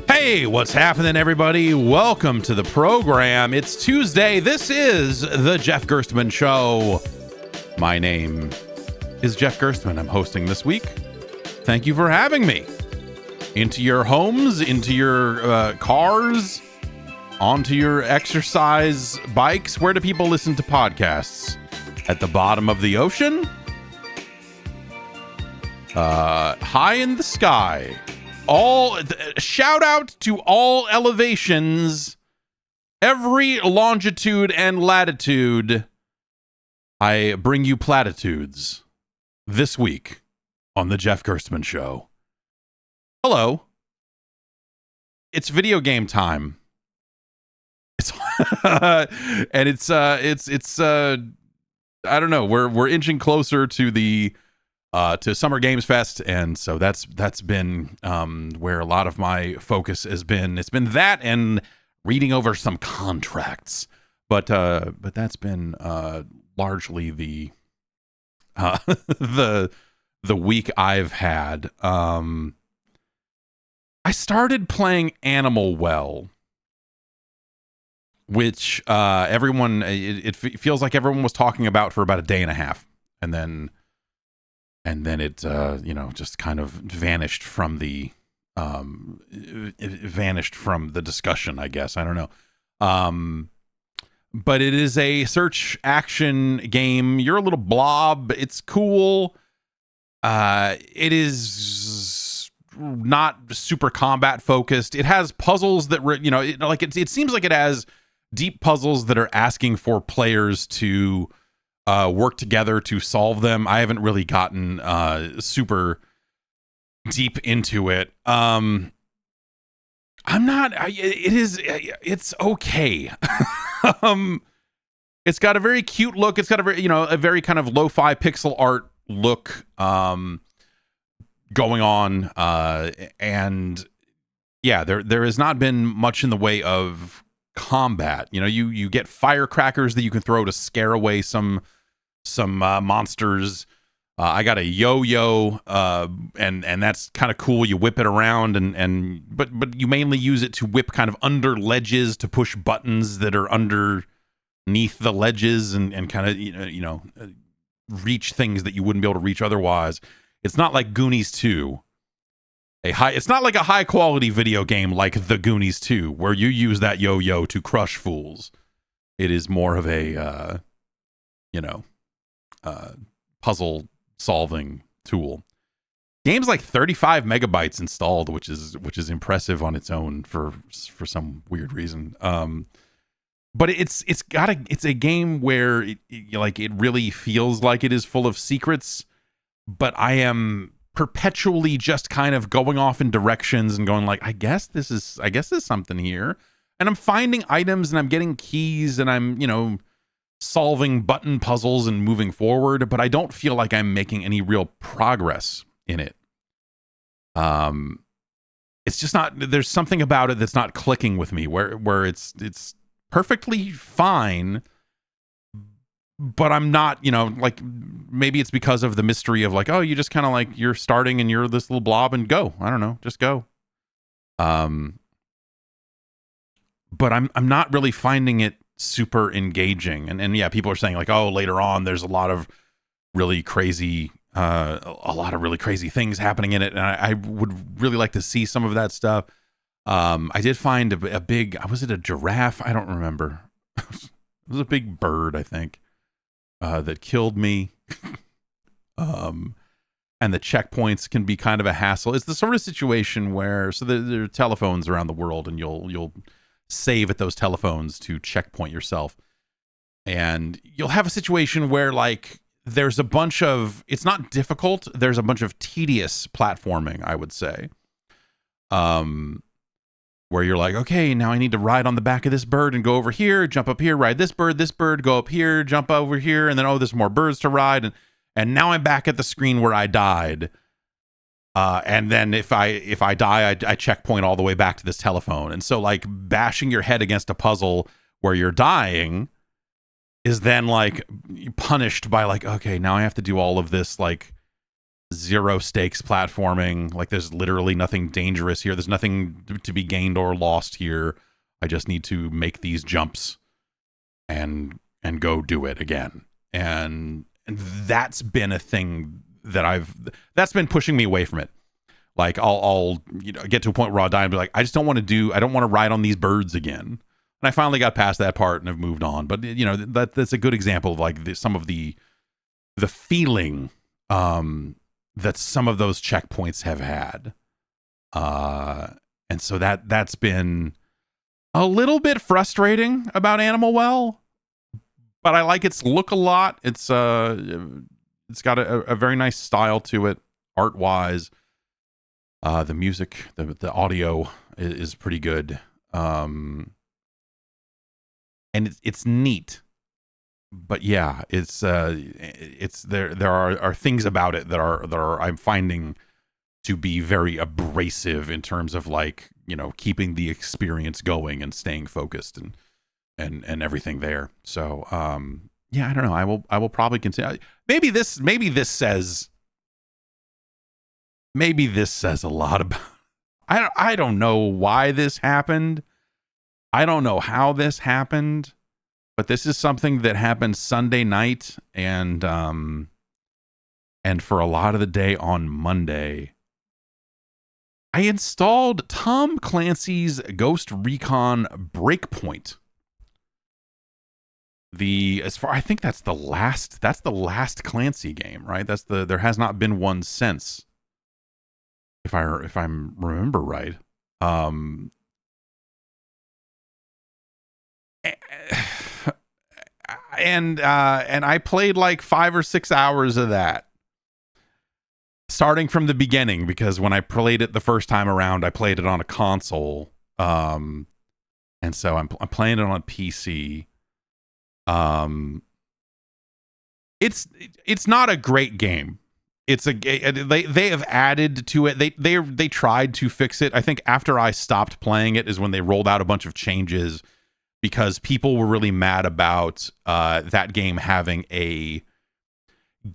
Hey, what's happening, everybody? Welcome to the program. It's Tuesday. This is the Jeff Gerstmann Show. My name is Jeff Gerstmann. I'm hosting this week. Thank you for having me. Into your homes, into your cars, onto your exercise bikes. Where do people listen to podcasts? At the bottom of the ocean? High in the sky. Shout out to all elevations, every longitude and latitude. I bring you platitudes this week on the Jeff Gerstmann Show. Hello. It's video game time. It's and it's I don't know. We're inching closer to the to Summer Games Fest, and so that's been where a lot of my focus has been. It's been that and reading over some contracts, but that's been largely the the week I've had. I started playing Animal Well, which everyone it feels like everyone was talking about for about a day and a half, and then it just kind of vanished from the discussion, I guess. I don't know. But it is a search action game. You're a little blob. It's cool. It is not super combat focused. It has puzzles that it seems like it has deep puzzles that are asking for players to work together to solve them. I haven't really gotten super deep into it. It's okay. It's got a very cute look. It's got a very kind of lo-fi pixel art look going on, and yeah, there has not been much in the way of combat. You get firecrackers that you can throw to scare away some monsters. I got a yo-yo, and that's kind of cool. You whip it around, but you mainly use it to whip kind of under ledges to push buttons that are underneath the ledges and kind of reach things that you wouldn't be able to reach otherwise. It's not like Goonies 2. It's not like a high quality video game like The Goonies 2, where you use that yo-yo to crush fools. It is more of a puzzle solving tool. Game's like 35 megabytes installed, which is impressive on its own for some weird reason. But it's a game where it really feels like it is full of secrets, but I am perpetually just kind of going off in directions and going like, I guess there's something here. And I'm finding items and I'm getting keys and I'm, solving button puzzles and moving forward, but I don't feel like I'm making any real progress in it. It's just not, there's something about it that's not clicking with me where it's perfectly fine, but I'm not, maybe it's because of the mystery of like, oh, you just kind of like, you're starting and you're this little blob and go. I don't know, just go. But I'm not really finding it super engaging, and yeah, people are saying like, oh, later on there's a lot of really crazy things happening in it, and I would really like to see some of that stuff. I did find a big, was it a giraffe? I don't remember. It was a big bird, I think, that killed me. And the checkpoints can be kind of a hassle. It's the sort of situation where there are telephones around the world, and you'll save at those telephones to checkpoint yourself, and you'll have a situation where like there's a bunch of, it's not difficult, there's a bunch of tedious platforming, I would say. Where you're like, okay, now I need to ride on the back of this bird and go over here, jump up here, ride this bird, go up here, jump over here, and then, oh, there's more birds to ride, and now I'm back at the screen where I died. And then if I die, I checkpoint all the way back to this telephone. And so, like, bashing your head against a puzzle where you're dying is then, like, punished by, like, okay, now I have to do all of this, like, zero stakes platforming. Like, there's literally nothing dangerous here. There's nothing to be gained or lost here. I just need to make these jumps and go do it again. And that's been a thing that's been pushing me away from it. Like, I'll get to a point where I'll die and be like, I don't want to ride on these birds again. And I finally got past that part and have moved on. But that's a good example of, like, some of the feeling that some of those checkpoints have had. And so that's been a little bit frustrating about Animal Well, but I like its look a lot. It's got a very nice style to it, art wise. The music, the audio is pretty good. And it's neat. But yeah, it's there are things about it that are I'm finding to be very abrasive in terms of, like, keeping the experience going and staying focused and everything there. So yeah, I don't know. I will probably continue. Maybe this says a lot about. I don't know why this happened. I don't know how this happened. But this is something that happened Sunday night, and for a lot of the day on Monday, I installed Tom Clancy's Ghost Recon Breakpoint. I think that's the last Clancy game, right? There has not been one since, if I remember right. And I played like 5 or 6 hours of that, starting from the beginning, because when I played it the first time around, I played it on a console, and so I'm playing it on a PC. It's not a great game. They have added to it. They tried to fix it. I think after I stopped playing it is when they rolled out a bunch of changes, because people were really mad about that game having a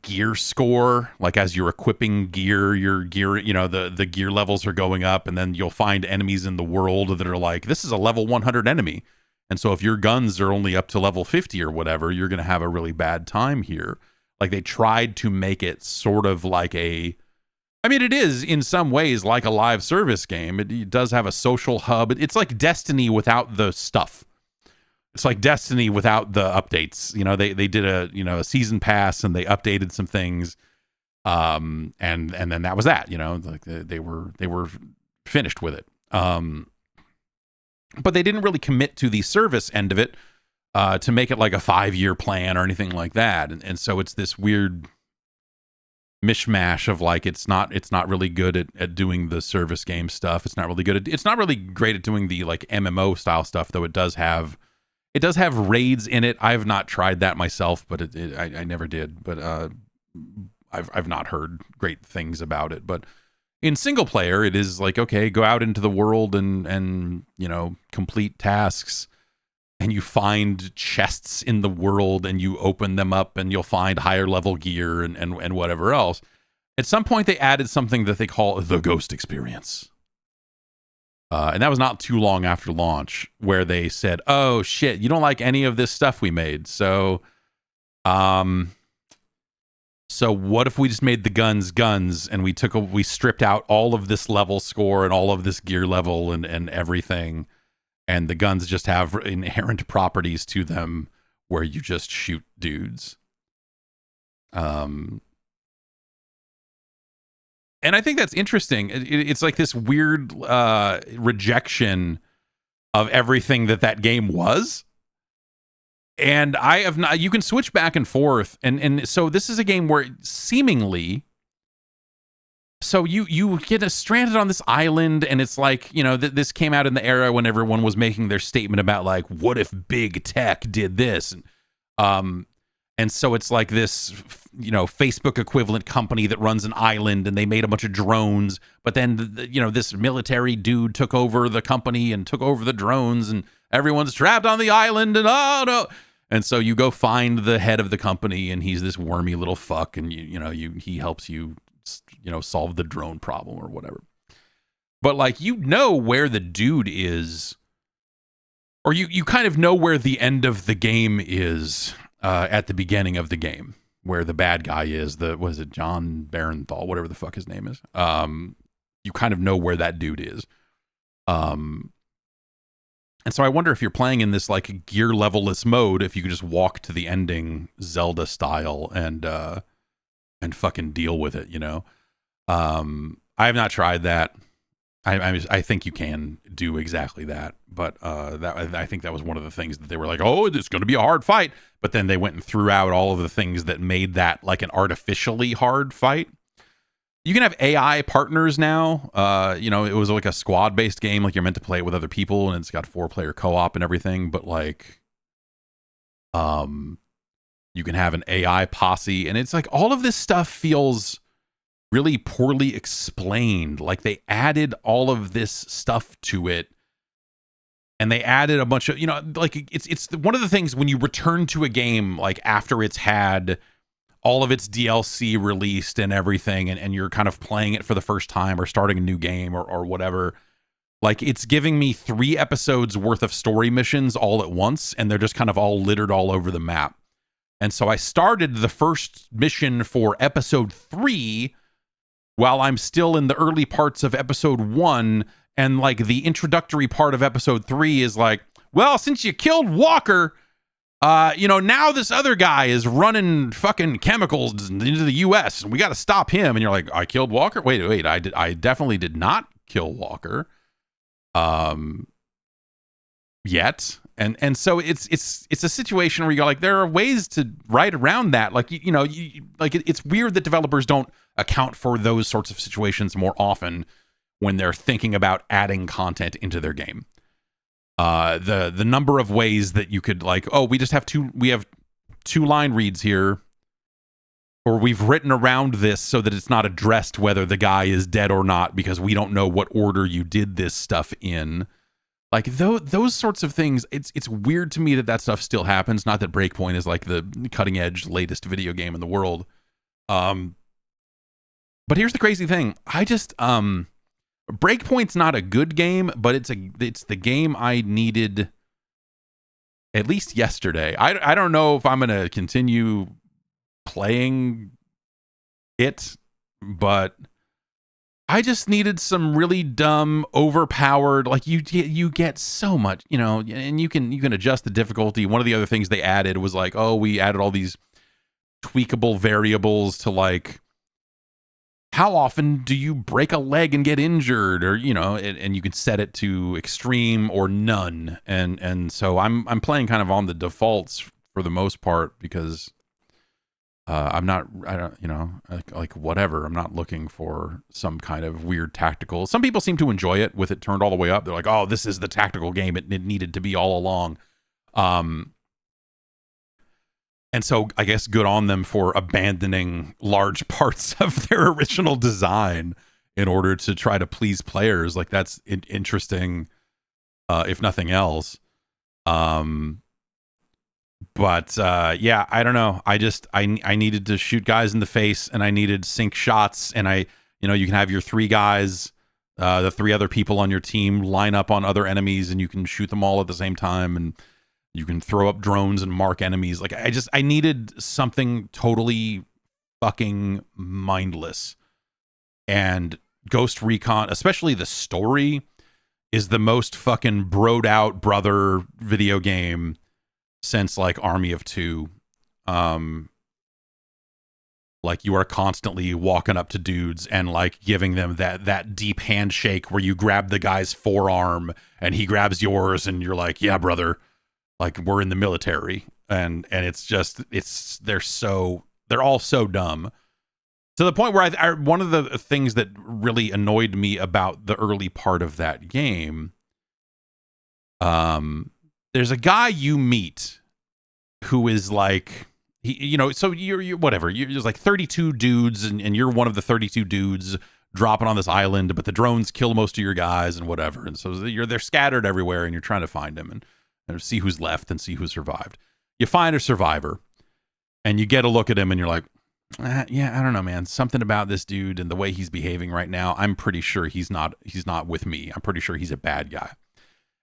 gear score. Like, as you're equipping gear, your gear, the gear levels are going up, and then you'll find enemies in the world that are like, this is a level 100 enemy. And so if your guns are only up to level 50 or whatever, you're going to have a really bad time here. Like, they tried to make it sort of like it is in some ways like a live service game. It does have a social hub. It's like Destiny without the stuff. It's like Destiny without the updates. They did a season pass, and they updated some things, and then that was that. Like they were finished with it. But they didn't really commit to the service end of it to make it like a 5-year plan or anything like that. And so it's this weird mishmash of, like, it's not really good at doing the service game stuff. It's not really great at doing the, like, MMO style stuff, though it does have raids in it. I've not tried that myself, but I never did. But I've not heard great things about it. But in single player, it is like, okay, go out into the world and complete tasks, and you find chests in the world, and you open them up, and you'll find higher level gear and whatever else. At some point, they added something that they call the Ghost Experience. And that was not too long after launch, where they said, oh shit, you don't like any of this stuff we made. So what if we just made the guns, and we stripped out all of this level score and all of this gear level and everything, and the guns just have inherent properties to them where you just shoot dudes. And I think that's interesting. It's like this weird rejection of everything that game was. And I have not, you can switch back and forth. And so this is a game where seemingly, so you get stranded on this island, and it's like, you know, this came out in the era when everyone was making their statement about like, what if big tech did this? And so it's like this, you know, Facebook equivalent company that runs an island, and they made a bunch of drones, but then, you know, this military dude took over the company and took over the drones, and everyone's trapped on the island, and oh no. And so you go find the head of the company, and he's this wormy little fuck, and he helps you, you know, solve the drone problem or whatever. But like, you know where the dude is, or you kind of know where the end of the game is at the beginning of the game, where the bad guy is. Was it John Barenthal, whatever the fuck his name is? You kind of know where that dude is. And so I wonder if you're playing in this like gear levelless mode, if you could just walk to the ending Zelda style and fucking deal with it, you know? I have not tried that. I think you can do exactly that, but I think that was one of the things that they were like, oh, it's going to be a hard fight, but then they went and threw out all of the things that made that like an artificially hard fight. You can have AI partners now. You know, it was like a squad-based game, like you're meant to play it with other people, and it's got 4-player co-op and everything, but like, you can have an AI posse, and it's like all of this stuff feels really poorly explained. Like they added all of this stuff to it, and they added a bunch of, you know, like it's one of the things when you return to a game like after it's had all of its DLC released and everything, and you're kind of playing it for the first time or starting a new game or whatever, like it's giving me 3 episodes worth of story missions all at once, and they're just kind of all littered all over the map. And so I started the first mission for episode 3 while I'm still in the early parts of episode 1, and like the introductory part of episode 3 is like, well, since you killed Walker, you know, now this other guy is running fucking chemicals into the US, and we got to stop him. And you're like, I killed Walker? Wait, I definitely did not kill Walker. Yet. And so it's a situation where you go like, there are ways to write around that. Like, you know, it's weird that developers don't account for those sorts of situations more often when they're thinking about adding content into their game. The number of ways that you could like, oh, we have 2 line reads here, or we've written around this so that it's not addressed whether the guy is dead or not, because we don't know what order you did this stuff in. Like those sorts of things, it's weird to me that stuff still happens. Not that Breakpoint is like the cutting edge latest video game in the world. But here's the crazy thing. I just Breakpoint's not a good game, but it's the game I needed at least yesterday. I don't know if I'm gonna continue playing it, but I just needed some really dumb, overpowered, like you get so much, you know, and you can adjust the difficulty. One of the other things they added was like, oh, we added all these tweakable variables to like, how often do you break a leg and get injured, or, you know, and you can set it to extreme or none. And so I'm playing kind of on the defaults for the most part, because I don't, you know, like whatever. I'm not looking for some kind of weird tactical. Some people seem to enjoy it with it turned all the way up. They're like, oh, this is the tactical game it needed to be all along. And so I guess good on them for abandoning large parts of their original design in order to try to please players. Like that's interesting, if nothing else. But yeah, I don't know. I needed to shoot guys in the face, and I needed sync shots, and you can have your 3 guys, the 3 other people on your team line up on other enemies, and you can shoot them all at the same time, and you can throw up drones and mark enemies. Like I needed something totally fucking mindless. And Ghost Recon, especially the story, is the most fucking broed out brother video game since like Army of Two. Like you are constantly walking up to dudes and like giving them that deep handshake where you grab the guy's forearm and he grabs yours, and you're like, yeah, brother, like we're in the military. and it's just they're all so dumb. To the point where one of the things that really annoyed me about the early part of that game, there's a guy you meet who is like, so you're whatever, there's like 32 dudes, and you're one of the 32 dudes dropping on this island, but the drones kill most of your guys and whatever, and so they're scattered everywhere, and you're trying to find them and see who's left and see who survived. You find a survivor, and you get a look at him, and you're like, yeah, I don't know, man. Something about this dude and the way he's behaving right now, I'm pretty sure he's not with me. I'm pretty sure he's a bad guy.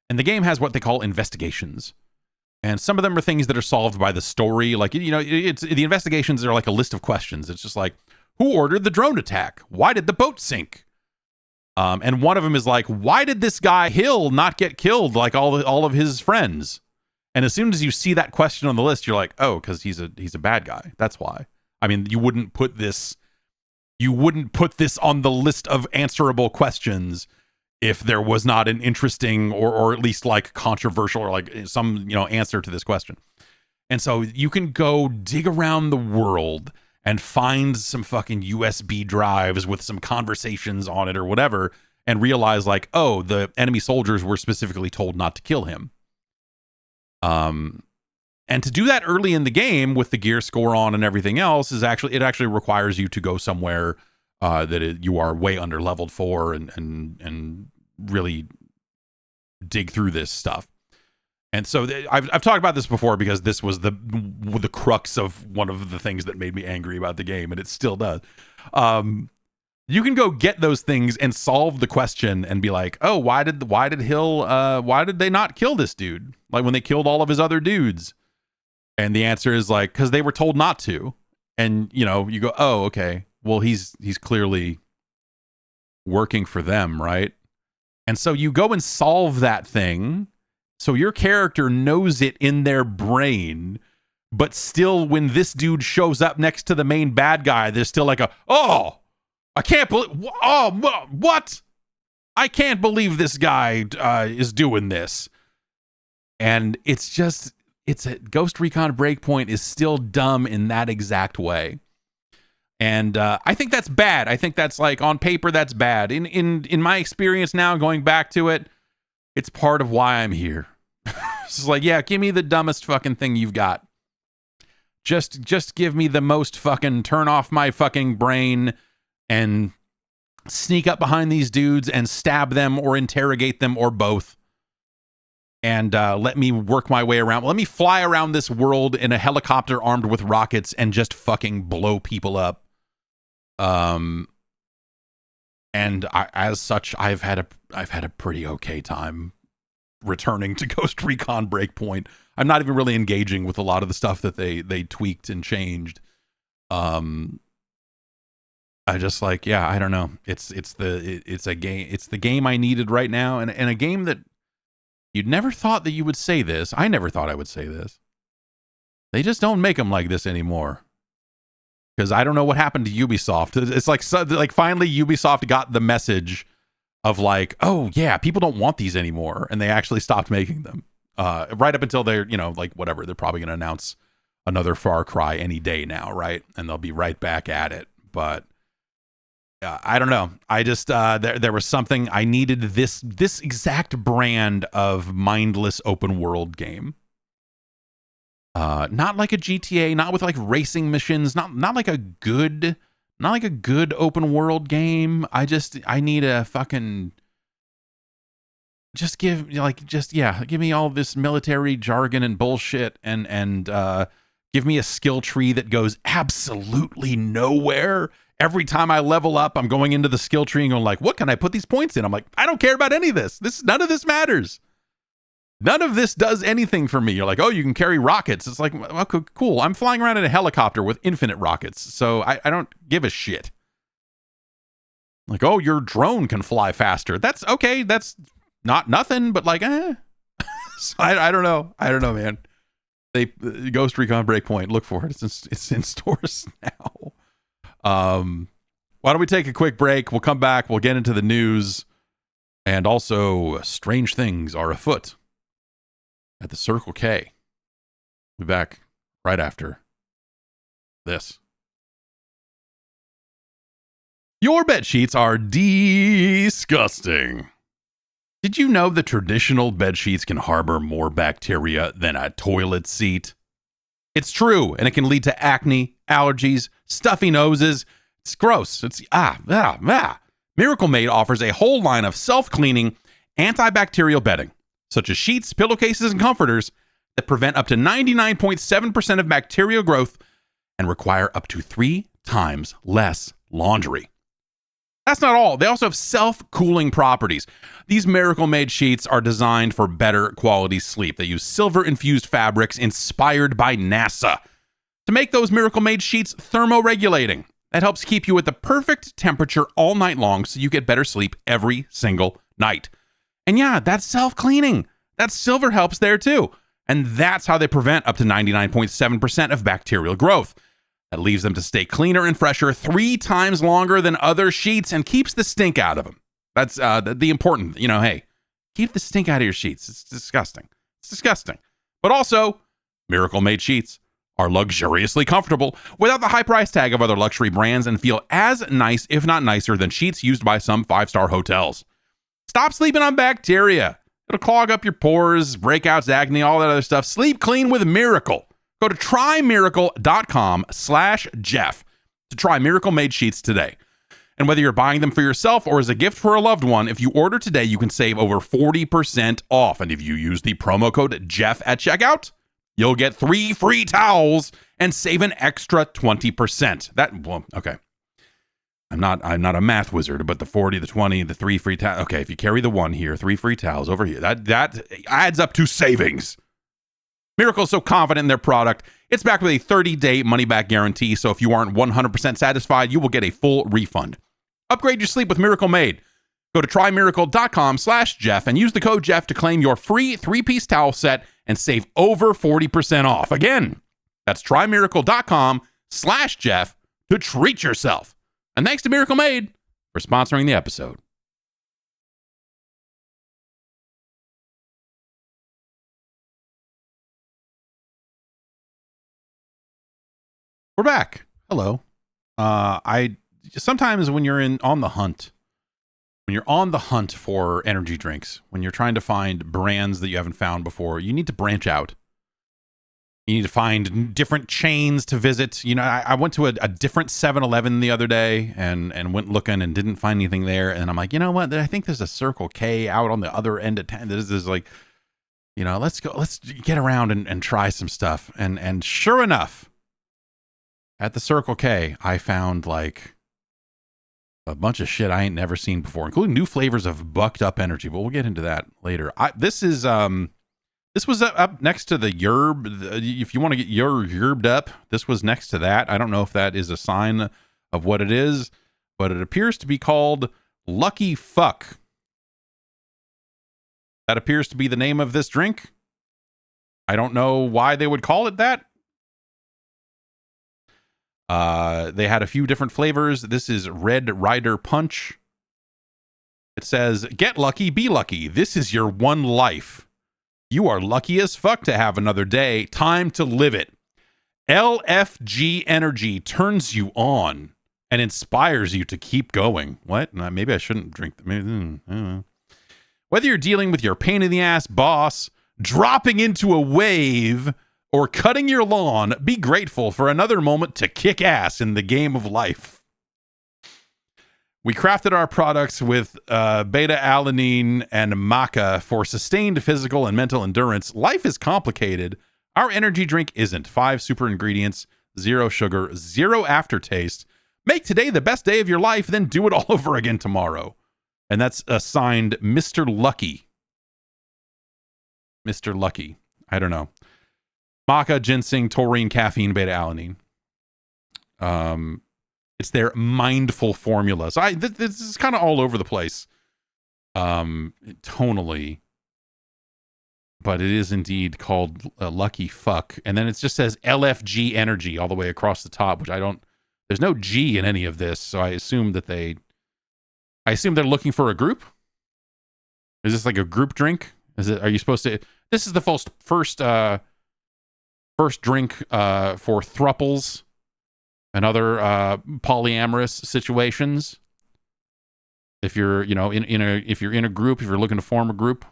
And the game has what they call investigations. And some of them are things that are solved by the story. Like, it's the investigations are like a list of questions. It's just like, who ordered the drone attack? Why did the boat sink? And one of them is like, why did this guy Hill not get killed like all of his friends? And as soon as you see that question on the list, you're like, oh, because he's a bad guy. That's why. I mean, you wouldn't put this on the list of answerable questions if there was not an interesting or at least like controversial or like some, answer to this question. And so you can go dig around the world and find some fucking USB drives with some conversations on it or whatever, and realize like, oh, the enemy soldiers were specifically told not to kill him. And to do that early in the game with the gear score on and everything else it actually requires you to go somewhere you are way under leveled for and really dig through this stuff. And so I've talked about this before because this was the crux of one of the things that made me angry about the game, and it still does. You can go get those things and solve the question and be like, oh, why did they not kill this dude? Like when they killed all of his other dudes. And the answer is like, because they were told not to. And, you go, oh, okay. Well, he's clearly working for them, right? And so you go and solve that thing. So your character knows it in their brain. But still, when this dude shows up next to the main bad guy, there's still like I can't believe, what? I can't believe this guy is doing this. And it's a Ghost Recon Breakpoint is still dumb in that exact way. And I think that's bad. I think that's like on paper, that's bad. In my experience now, going back to it, it's part of why I'm here. It's just like, yeah, give me the dumbest fucking thing you've got. Just give me the most fucking turn off my fucking brain and sneak up behind these dudes and stab them or interrogate them or both. And let me work my way around. Let me fly around this world in a helicopter armed with rockets and just fucking blow people up. And as such, I've had a pretty okay time returning to Ghost Recon Breakpoint. I'm not even really engaging with a lot of the stuff that they tweaked and changed. I just like, yeah, I don't know. It's the game I needed right now, and a game that you'd never thought that you would say this. I never thought I would say this. They just don't make them like this anymore. Because I don't know what happened to Ubisoft. It's like finally Ubisoft got the message of like, oh yeah, people don't want these anymore, and they actually stopped making them. Right up until they're, like whatever, they're probably going to announce another Far Cry any day now, right? And they'll be right back at it. But I don't know. I just there was something I needed. This exact brand of mindless open world game. Not like a GTA, not with like racing missions, not like a good open world game. I need a fucking give me all this military jargon and bullshit and give me a skill tree that goes absolutely nowhere. Every time I level up, I'm going into the skill tree and going like, what can I put these points in? I'm like, I don't care about any of this. None of this matters. None of this does anything for me. You're like, oh, you can carry rockets. It's like, okay, cool. I'm flying around in a helicopter with infinite rockets, so I don't give a shit. Like, oh, your drone can fly faster. That's okay. That's not nothing, but like, So I don't know. I don't know, man. Ghost Recon Breakpoint. Look for it. It's in stores now. Why don't we take a quick break? We'll come back. We'll get into the news, and also strange things are afoot at the Circle K. We'll be back right after this. Your bed sheets are disgusting. Did you know that traditional bed sheets can harbor more bacteria than a toilet seat? It's true, and it can lead to acne, allergies, stuffy noses. It's gross. Miracle Made offers a whole line of self-cleaning, antibacterial bedding, such as sheets, pillowcases, and comforters that prevent up to 99.7% of bacterial growth and require up to 3 times less laundry. That's not all. They also have self-cooling properties. These Miracle Made sheets are designed for better quality sleep. They use silver-infused fabrics inspired by NASA to make those Miracle Made sheets thermoregulating. That helps keep you at the perfect temperature all night long so you get better sleep every single night. And yeah, that's self-cleaning. That silver helps there too. And that's how they prevent up to 99.7% of bacterial growth. That leaves them to stay cleaner and fresher 3 times longer than other sheets and keeps the stink out of them. That's the important, hey, keep the stink out of your sheets. It's disgusting. It's disgusting. But also, Miracle Made sheets are luxuriously comfortable without the high price tag of other luxury brands and feel as nice, if not nicer, than sheets used by some 5-star hotels. Stop sleeping on bacteria. It'll clog up your pores, breakouts, acne, all that other stuff. Sleep clean with Miracle. Go to trymiracle.com/Jeff to try Miracle Made sheets today. And whether you're buying them for yourself or as a gift for a loved one, if you order today, you can save over 40% off. And if you use the promo code Jeff at checkout, you'll get 3 free towels and save an extra 20%. Okay. I'm not a math wizard, but the 40, the 20, the 3 free towels. Okay, if you carry the 1 here, 3 free towels over here, that adds up to savings. Miracle's so confident in their product, it's backed with a 30-day money-back guarantee, so if you aren't 100% satisfied, you will get a full refund. Upgrade your sleep with Miracle Made. Go to trymiracle.com/Jeff and use the code Jeff to claim your free 3-piece towel set and save over 40% off. Again, that's trymiracle.com/Jeff to treat yourself. And thanks to Miracle Made for sponsoring the episode. We're back. Hello. I sometimes when you're on the hunt for energy drinks, when you're trying to find brands that you haven't found before, you need to branch out. You need to find different chains to visit. I went to a different 7-Eleven the other day and went looking and didn't find anything there. And I'm like, you know what? I think there's a Circle K out on the other end of town. This is like, let's get around and try some stuff. And sure enough, at the Circle K, I found like a bunch of shit I ain't never seen before, including new flavors of bucked up energy. But we'll get into that later. This was up next to the yerb. If you want to get your yerbed up, this was next to that. I don't know if that is a sign of what it is, but it appears to be called Lucky Fuck. That appears to be the name of this drink. I don't know why they would call it that. They had a few different flavors. This is Red Rider Punch. It says, get lucky, be lucky. This is your one life. You are lucky as fuck to have another day. Time to live it. LFG energy turns you on and inspires you to keep going. What? Maybe I shouldn't drink. I don't know. Whether you're dealing with your pain in the ass boss, dropping into a wave, or cutting your lawn, be grateful for another moment to kick ass in the game of life. We crafted our products with beta-alanine and maca for sustained physical and mental endurance. Life is complicated. Our energy drink isn't. 5 super ingredients, 0 sugar, 0 aftertaste. Make today the best day of your life, then do it all over again tomorrow. And that's signed Mr. Lucky. Mr. Lucky. I don't know. Maca, ginseng, taurine, caffeine, beta-alanine. It's their mindful formula. So this is kind of all over the place, tonally, but it is indeed called Lucky Fuck. And then it just says LFG Energy all the way across the top, which there's no G in any of this. So I assume they're looking for a group. Is this like a group drink? Are you supposed to? This is the first First drink for thruples and other polyamorous situations. If you're, you know, if you're in a group, if you're looking to form a group.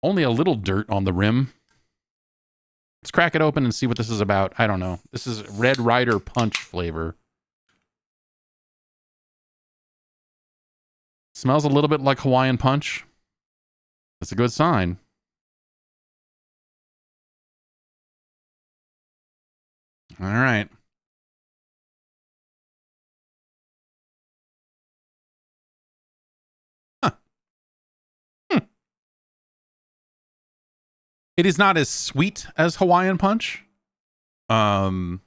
Only a little dirt on the rim. Let's crack it open and see what this is about. I don't know. This is Red Rider Punch flavor. Smells a little bit like Hawaiian Punch. That's a good sign. All right. Huh. It is not as sweet as Hawaiian Punch. And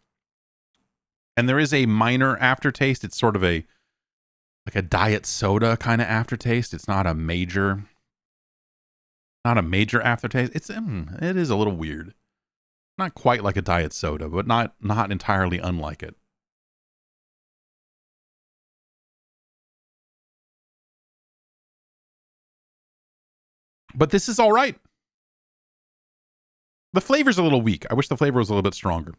there is a minor aftertaste. It's sort of like a diet soda kind of aftertaste. It's not a major aftertaste. It is a little weird. Not quite like a diet soda, but not entirely unlike it. But this is all right. The flavor's a little weak. I wish the flavor was a little bit stronger.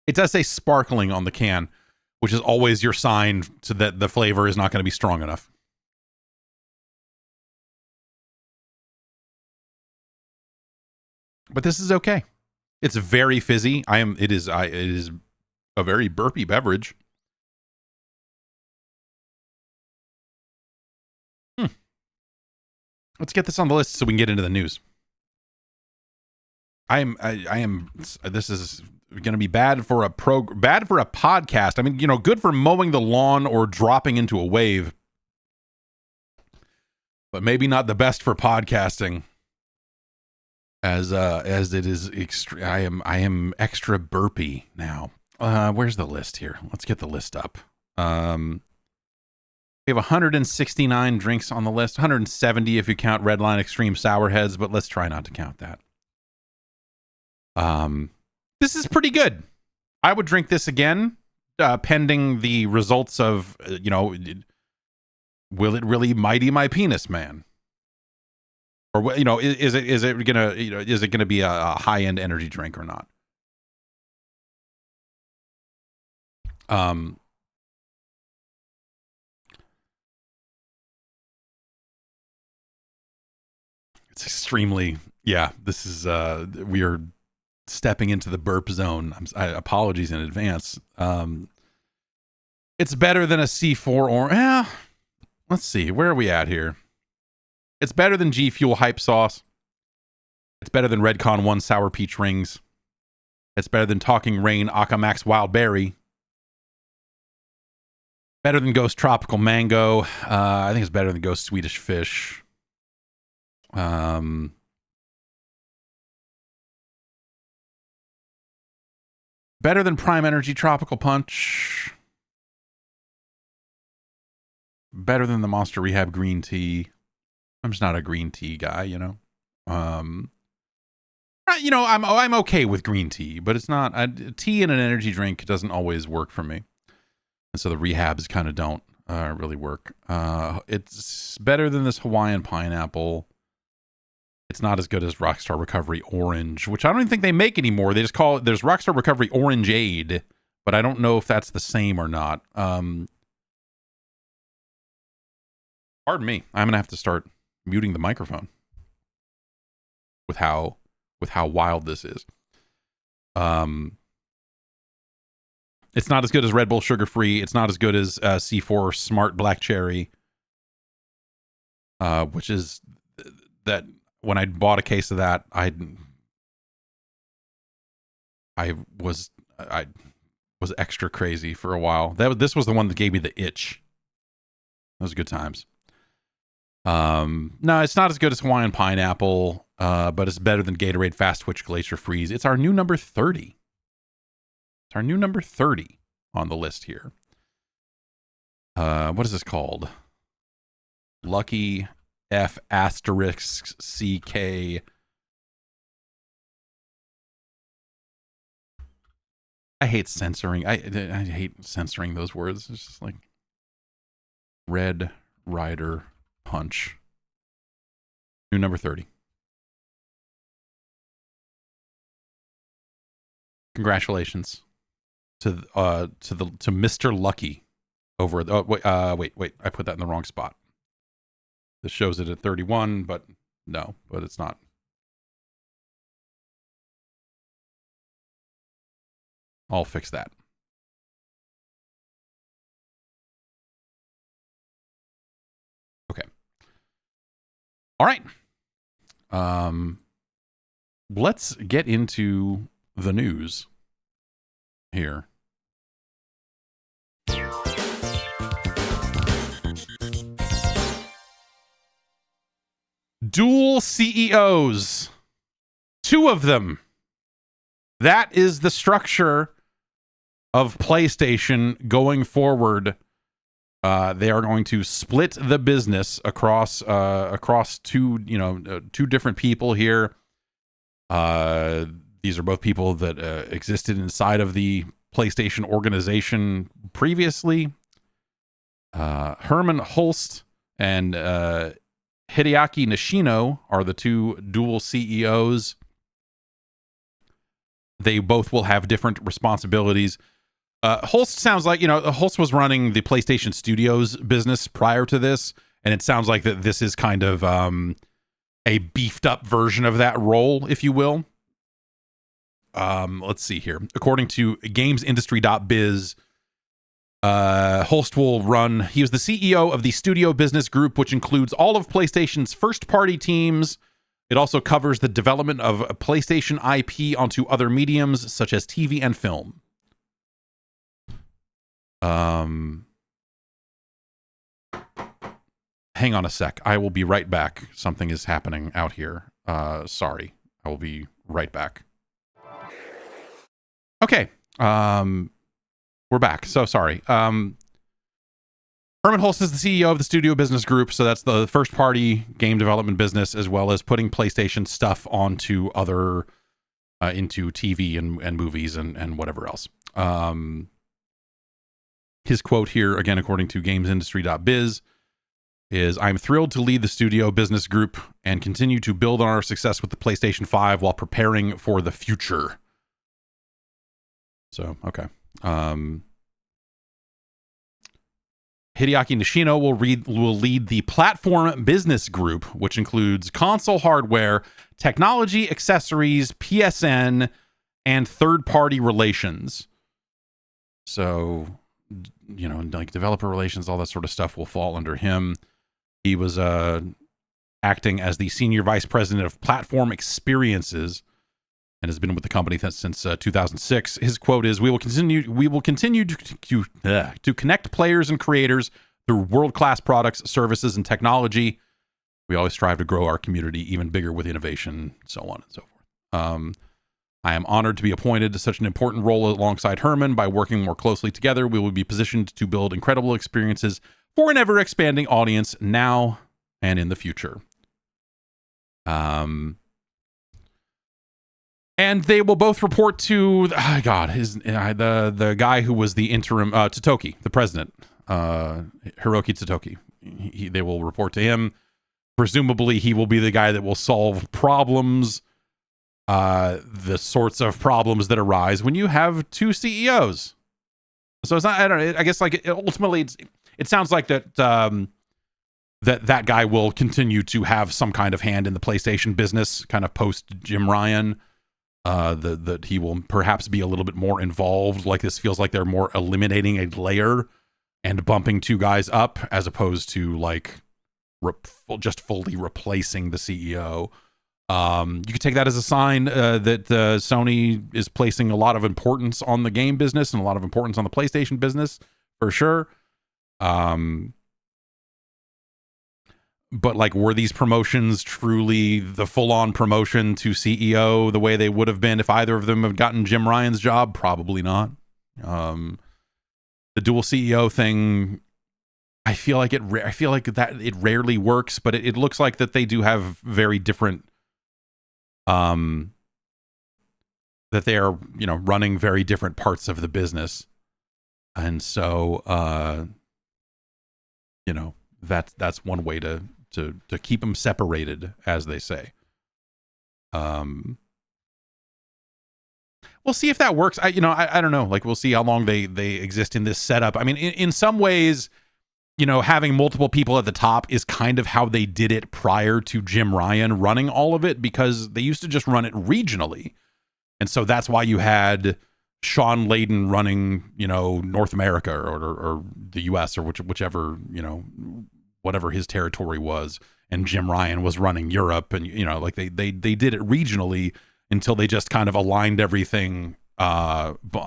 It does say sparkling on the can, which is always your sign to that the flavor is not going to be strong enough. But this is okay. It's very fizzy. It is a very burpy beverage. Let's get this on the list so we can get into the news. This is going to be bad for a podcast. I mean, you know, good for mowing the lawn or dropping into a wave, but maybe not the best for podcasting. As it is I am extra burpy now. Where's the list here? Let's get the list up. We have 169 drinks on the list, 170 if you count Redline Extreme Sour Heads, but let's try not to count that. This is pretty good. I would drink this again, pending the results of, you know, will it really mighty my penis, man? Or, you know, is it gonna be a high end energy drink or not? It's extremely, yeah. This is we are stepping into the burp zone. Apologies in advance. It's better than a C4 or let's see, where are we at here? It's better than G Fuel Hype Sauce. It's better than Recon 1 Sour Peach Rings. It's better than Talking Rain Akamax Wild Berry. Better than Ghost Tropical Mango. I think it's better than Ghost Swedish Fish. Better than Prime Energy Tropical Punch. Better than the Monster Rehab Green Tea. I'm just not a green tea guy, you know. You know, I'm okay with green tea, but it's not tea in an energy drink doesn't always work for me, and so the rehabs kind of don't really work. It's better than this Hawaiian Pineapple. It's not as good as Rockstar Recovery Orange, which I don't even think they make anymore. They just call it. There's Rockstar Recovery Orangeade, but I don't know if that's the same or not. Pardon me. I'm gonna have to start muting the microphone with how wild this is. It's not as good as Red Bull Sugar Free. It's not as good as C4 Smart Black Cherry, which is that when I bought a case of that, I was extra crazy for a while. This was the one that gave me the itch. Those good times. No, it's not as good as Hawaiian Pineapple, but it's better than Gatorade Fast Twitch Glacier Freeze. It's our new number 30. It's our new number 30 on the list here. What is this called? Lucky F asterisk CK. I hate censoring. I hate censoring those words. It's just like Red Rider punch. New number 30. Congratulations to Mr. Lucky over at, wait, I put that in the wrong spot. This shows it at 31, but no, but it's not. I'll fix that. Okay. All right. Let's get into the news here. Dual CEOs. 2 of them. That is the structure of PlayStation going forward. They are going to split the business across 2 different people here. These are both people that existed inside of the PlayStation organization previously. Herman Hulst and Hideaki Nishino are the 2 dual CEOs. They both will have different responsibilities. Holst sounds like, Holst was running the PlayStation Studios business prior to this, and it sounds like that this is kind of a beefed up version of that role, if you will. Let's see here. According to gamesindustry.biz, Holst will run, he was the CEO of the Studio Business Group, which includes all of PlayStation's first-party teams. It also covers the development of PlayStation IP onto other mediums, such as TV and film. Hang on a sec. I will be right back. Something is happening out here. Sorry. I will be right back. Okay. We're back. So sorry. Herman Hulst is the CEO of the Studio Business Group, so that's the first party game development business, as well as putting PlayStation stuff onto other into TV and movies and whatever else. His quote here, again, according to gamesindustry.biz, is, "I'm thrilled to lead the Studio Business Group and continue to build on our success with the PlayStation 5 while preparing for the future." So, okay. Hideaki Nishino will lead the Platform Business Group, which includes console hardware, technology, accessories, PSN, and third-party relations. So, like developer relations, all that sort of stuff will fall under him. He was acting as the Senior Vice President of Platform Experiences and has been with the company since 2006. His quote is, "We will continue to connect players and creators through world-class products, services, and technology. We always strive to grow our community even bigger with innovation," so on and so forth. "I am honored to be appointed to such an important role alongside Herman. By working more closely together, we will be positioned to build incredible experiences for an ever-expanding audience now and in the future." And they will both report to the guy who was the interim Totoki, the president, Hiroki Totoki. They will report to him. Presumably, he will be the guy that will solve problems, the sorts of problems that arise when you have 2 CEOs. So it's not. I don't know. I guess ultimately, it sounds like that that guy will continue to have some kind of hand in the PlayStation business, kind of post Jim Ryan. That he will perhaps be a little bit more involved. Like, this feels like they're more eliminating a layer and bumping 2 guys up, as opposed to just fully replacing the CEO. You could take that as a sign that Sony is placing a lot of importance on the game business and a lot of importance on the PlayStation business, for sure. But were these promotions truly the full-on promotion to CEO the way they would have been if either of them had gotten Jim Ryan's job? Probably not. The dual CEO thing, I feel like that it rarely works, but it looks like that they do have very different, that they are, running very different parts of the business. And so, that's one way to keep them separated, as they say. We'll see if that works. I don't know. Like, we'll see how long they exist in this setup. I mean, in some ways, having multiple people at the top is kind of how they did it prior to Jim Ryan running all of it, because they used to just run it regionally. And so that's why you had Sean Layden running, North America or the US or whichever, whatever his territory was. And Jim Ryan was running Europe, and, like they did it regionally until they just kind of aligned everything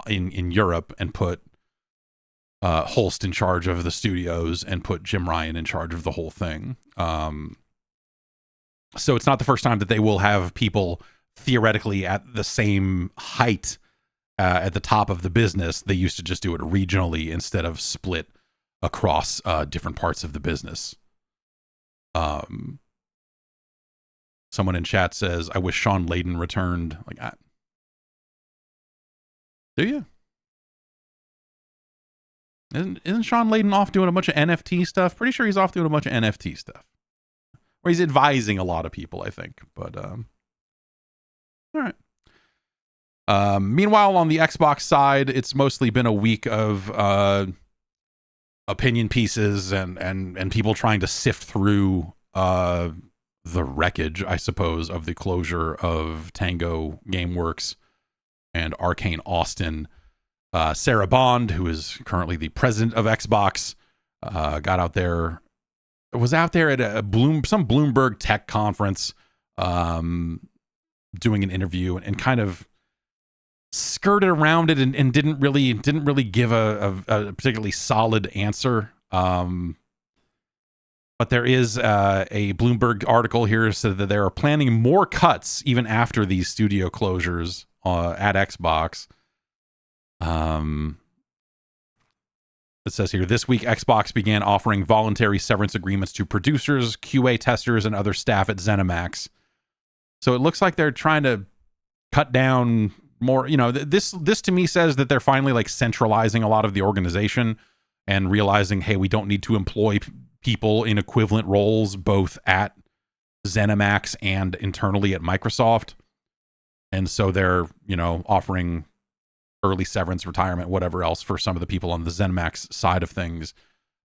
in Europe and put Holst in charge of the studios and put Jim Ryan in charge of the whole thing. So it's not the first time that they will have people theoretically at the same height at the top of the business. They used to just do it regionally instead of split across different parts of the business. Someone in chat says, I wish Sean Layden returned. Like, do you? Isn't Sean Layden off doing a bunch of NFT stuff? Pretty sure he's off doing a bunch of NFT stuff. Or he's advising a lot of people, I think. But, all right. Meanwhile, on the Xbox side, it's mostly been a week of opinion pieces and people trying to sift through the wreckage, I suppose, of the closure of Tango Gameworks and Arcane Austin. Sarah Bond, who is currently the president of Xbox, was out there at some Bloomberg tech conference, doing an interview and kind of skirted around it and didn't really give a particularly solid answer. But there is a Bloomberg article here said that they are planning more cuts even after these studio closures at Xbox. It says here, this week Xbox began offering voluntary severance agreements to producers, QA testers, and other staff at ZeniMax. So it looks like they're trying to cut down more. This to me says that they're finally like centralizing a lot of the organization and realizing, hey, we don't need to employ people in equivalent roles both at ZeniMax and internally at Microsoft. And so they're, offering early severance, retirement, whatever else for some of the people on the ZeniMax side of things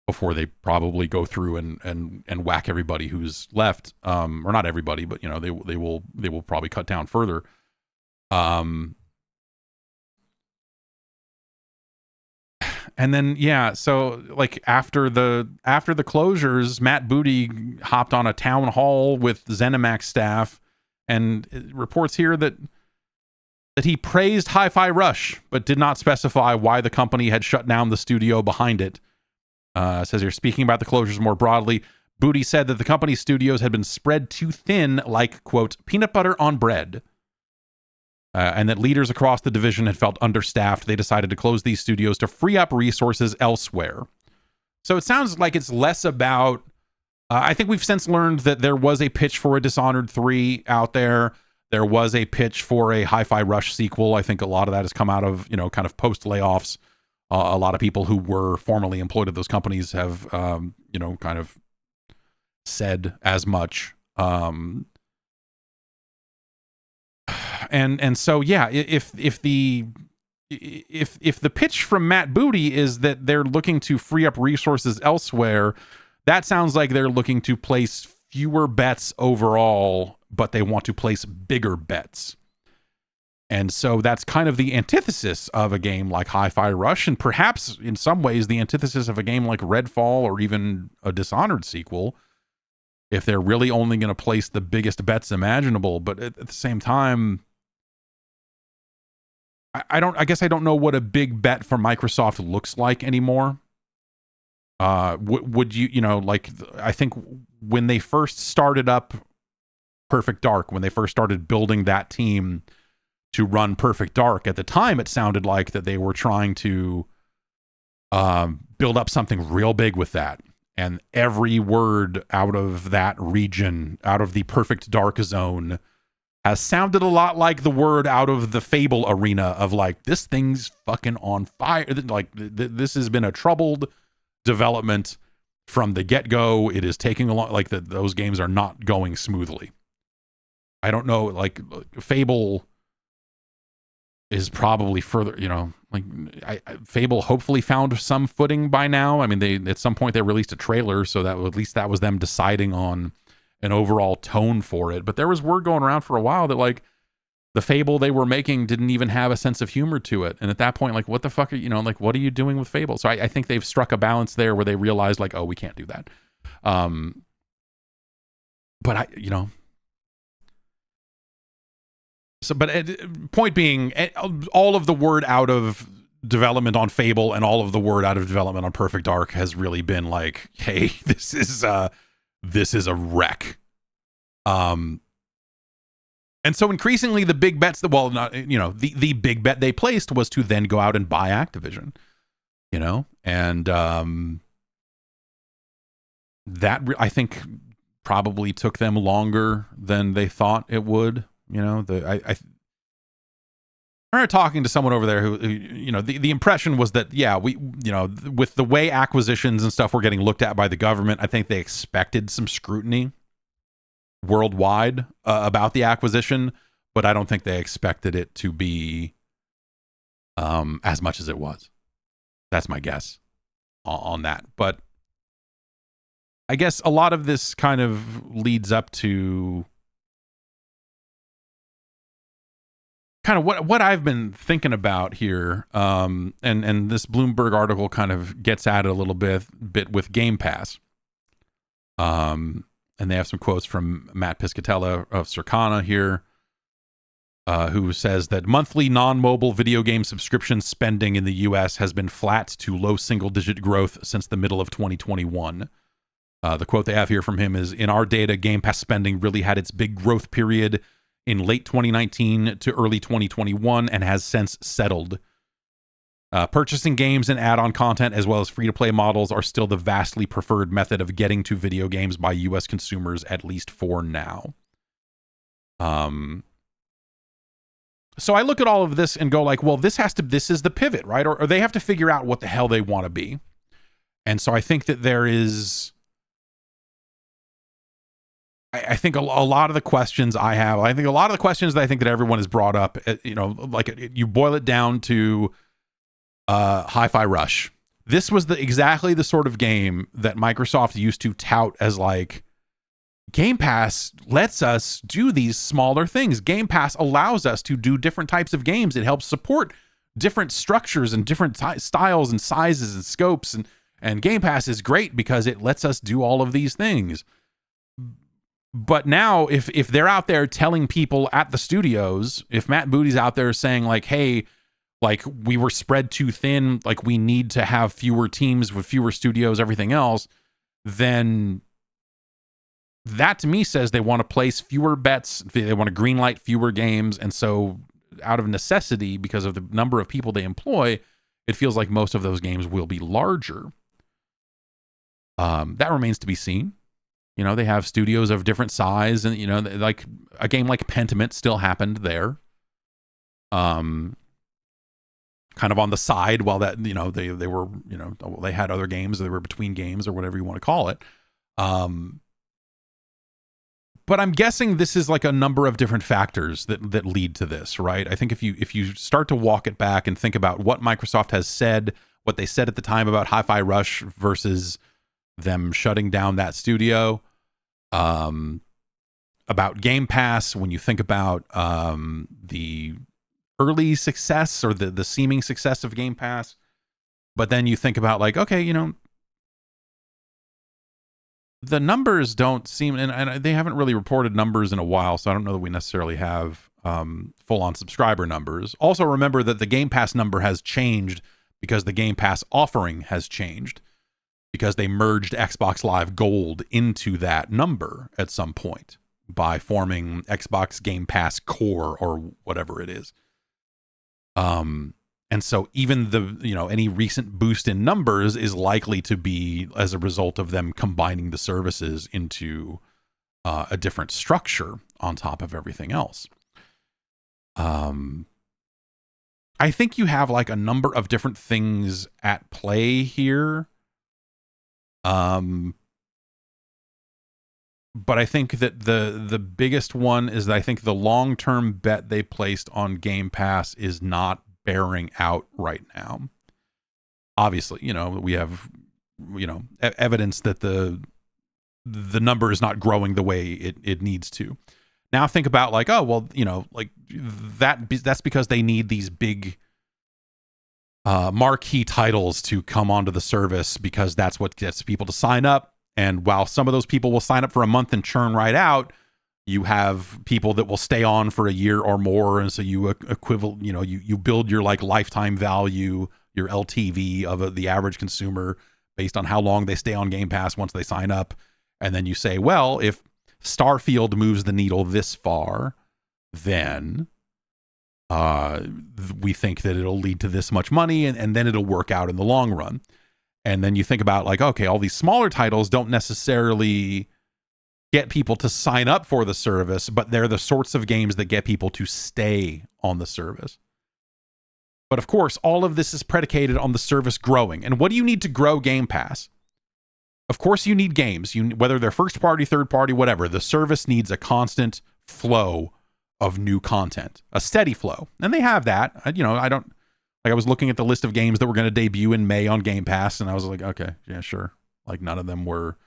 before they probably go through and whack everybody who's left. Or not everybody, but they will probably cut down further. And then, so like after the closures, Matt Booty hopped on a town hall with ZeniMax staff, and it reports here that he praised Hi-Fi Rush, but did not specify why the company had shut down the studio behind it. It says here, speaking about the closures more broadly, Booty said that the company's studios had been spread too thin, like, quote, peanut butter on bread. And that leaders across the division had felt understaffed. They decided to close these studios to free up resources elsewhere. So it sounds like it's less about... I think we've since learned that there was a pitch for a Dishonored 3 out there. There was a pitch for a Hi-Fi Rush sequel. I think a lot of that has come out of, kind of post-layoffs. A lot of people who were formerly employed at those companies have, kind of said as much. And so, if the pitch from Matt Booty is that they're looking to free up resources elsewhere, that sounds like they're looking to place fewer bets overall, but they want to place bigger bets. And so that's kind of the antithesis of a game like Hi-Fi Rush, and perhaps in some ways the antithesis of a game like Redfall or even a Dishonored sequel, if they're really only going to place the biggest bets imaginable. But at the same time, I guess I don't know what a big bet for Microsoft looks like anymore. Would you, I think when they first started up Perfect Dark, when they first started building that team to run Perfect Dark, at the time it sounded like that they were trying to build up something real big with that. And every word out of that region, out of the Perfect Dark zone, has sounded a lot like the word out of the Fable arena of like, this thing's fucking on fire. Like, this has been a troubled development. from the get-go, it is taking a long, like those games are not going smoothly. I don't know, like Fable is probably further, Fable hopefully found some footing by now. I mean, at some point they released a trailer, so that at least that was them deciding on an overall tone for it. But there was word going around for a while that like the Fable they were making didn't even have a sense of humor to it. And at that point, like, what the fuck are what are you doing with Fable? So I think they've struck a balance there where they realized like, oh, we can't do that. But point being, all of the word out of development on Fable and all of the word out of development on Perfect Dark has really been like, hey, this is a wreck. And so increasingly the big bets the big bet they placed was to then go out and buy Activision, and that I think probably took them longer than they thought it would. I remember talking to someone over there who the impression was that, yeah, we, with the way acquisitions and stuff were getting looked at by the government, I think they expected some scrutiny worldwide about the acquisition, but I don't think they expected it to be as much as it was. That's my guess on that. But I guess a lot of this kind of leads up to kind of what I've been thinking about here, and this Bloomberg article kind of gets at it a little bit with Game Pass. And they have some quotes from Matt Piscatella of Circana here, who says that monthly non-mobile video game subscription spending in the U.S. has been flat to low single-digit growth since the middle of 2021. The quote they have here from him is, in our data, Game Pass spending really had its big growth period in late 2019 to early 2021 and has since settled. Purchasing games and add-on content as well as free-to-play models are still the vastly preferred method of getting to video games by U.S. consumers, at least for now. So I look at all of this and go like, well, this is the pivot, right? Or they have to figure out what the hell they want to be. And so I think that there is... I think a lot of the questions I have, I think a lot of the questions that I think that everyone has brought up, you boil it down to Hi-Fi Rush. This was exactly the sort of game that Microsoft used to tout as like, Game Pass lets us do these smaller things. Game Pass allows us to do different types of games. It helps support different structures and different styles and sizes and scopes. And Game Pass is great because it lets us do all of these things. But now if they're out there telling people at the studios, if Matt Booty's out there saying like, hey, like we were spread too thin, like we need to have fewer teams with fewer studios, everything else, then that to me says they want to place fewer bets. They want to greenlight fewer games. And so out of necessity, because of the number of people they employ, it feels like most of those games will be larger. That remains to be seen. They have studios of different size, and like a game like Pentiment still happened there. Kind of on the side while that, they were, they had other games, they were between games or whatever you want to call it. But I'm guessing this is like a number of different factors that lead to this, right? I think if you start to walk it back and think about what Microsoft has said, what they said at the time about Hi-Fi Rush versus them shutting down that studio, about Game Pass, when you think about the early success or the seeming success of Game Pass, but then you think about like, okay, the numbers don't seem, and they haven't really reported numbers in a while, so I don't know that we necessarily have full-on subscriber numbers. Also remember that the Game Pass number has changed because the Game Pass offering has changed, because they merged Xbox Live Gold into that number at some point by forming Xbox Game Pass Core or whatever it is. And so even any recent boost in numbers is likely to be as a result of them combining the services into a different structure on top of everything else. I think you have like a number of different things at play here. But I think that the biggest one is that I think the long-term bet they placed on Game Pass is not bearing out right now. Obviously, we have, evidence that the number is not growing the way it needs to. Now think about like, oh, well, like that's because they need these big marquee titles to come onto the service, because that's what gets people to sign up. And while some of those people will sign up for a month and churn right out, you have people that will stay on for a year or more. And so you you build your like lifetime value, your LTV of the average consumer based on how long they stay on Game Pass once they sign up. And then you say, well, if Starfield moves the needle this far, then we think that it'll lead to this much money, and then it'll work out in the long run. And then you think about like, okay, all these smaller titles don't necessarily get people to sign up for the service, but they're the sorts of games that get people to stay on the service. But of course, all of this is predicated on the service growing. And what do you need to grow Game Pass? Of course, you need games. Whether they're first party, third party, whatever, the service needs a constant flow of new content, a steady flow. And they have that. I was looking at the list of games that were going to debut in May on Game Pass, and I was like, okay, yeah, sure. Like, none of them were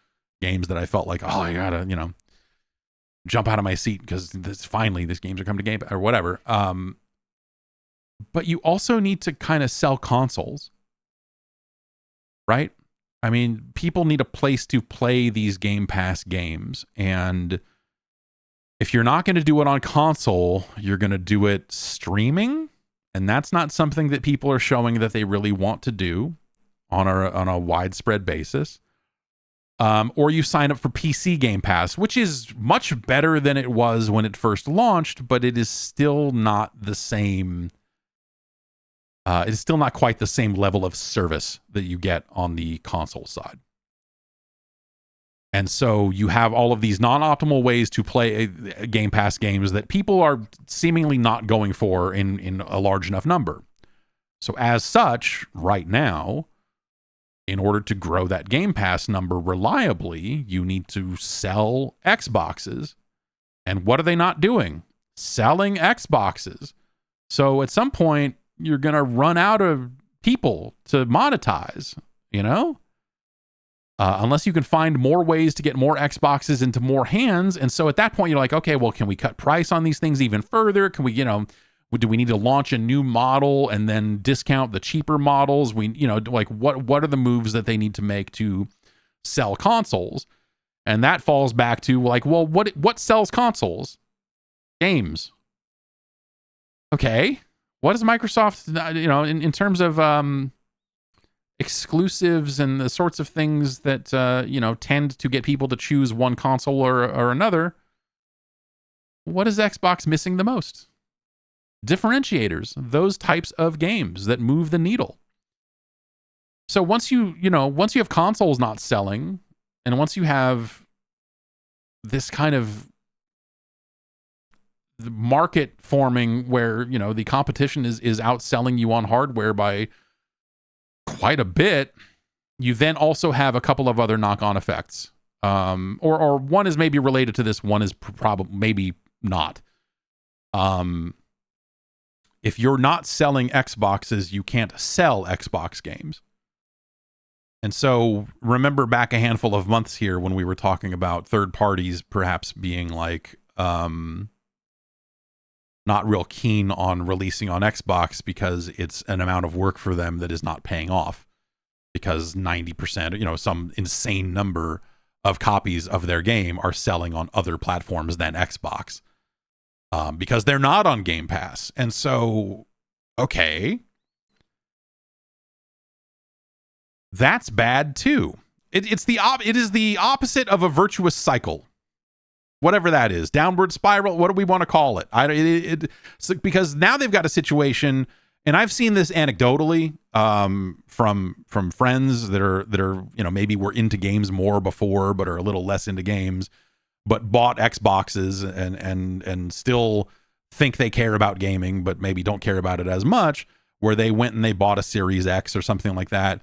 games that I felt like, oh, I gotta, jump out of my seat because finally these games are coming to Game Pass or whatever. But you also need to kind of sell consoles, right? I mean, people need a place to play these Game Pass games, and if you're not going to do it on console, you're going to do it streaming. And that's not something that people are showing that they really want to do on a widespread basis. Or you sign up for PC Game Pass, which is much better than it was when it first launched, but it is still not the same. It is still not quite the same level of service that you get on the console side. And so you have all of these non-optimal ways to play Game Pass games that people are seemingly not going for in a large enough number. So as such, right now, in order to grow that Game Pass number reliably, you need to sell Xboxes. And what are they not doing? Selling Xboxes. So at some point, you're going to run out of people to monetize, unless you can find more ways to get more Xboxes into more hands. And so at that point, you're like, okay, well, can we cut price on these things even further? Can we, do we need to launch a new model and then discount the cheaper models? Like what are the moves that they need to make to sell consoles? And that falls back to like, well, what sells consoles? Games. Okay. What is Microsoft, in terms of, exclusives and the sorts of things that tend to get people to choose one console or another? What is Xbox missing the most? Differentiators, those types of games that move the needle. So once you have consoles not selling, and once you have this kind of market forming where the competition is outselling you on hardware by quite a bit, you then also have a couple of other knock-on effects. Or one is maybe related to this, one is probably maybe not. If you're not selling Xboxes, you can't sell Xbox games. And so remember back a handful of months here when we were talking about third parties perhaps being like not real keen on releasing on Xbox because it's an amount of work for them that is not paying off, because 90%, some insane number of copies of their game are selling on other platforms than Xbox, because they're not on Game Pass. And so, okay, that's bad too. It is the opposite of a virtuous cycle. Whatever that is, downward spiral, what do we want to call it? Because now they've got a situation, and I've seen this anecdotally from friends that are maybe were into games more before, but are a little less into games, but bought Xboxes and still think they care about gaming, but maybe don't care about it as much. Where they went and they bought a Series X or something like that,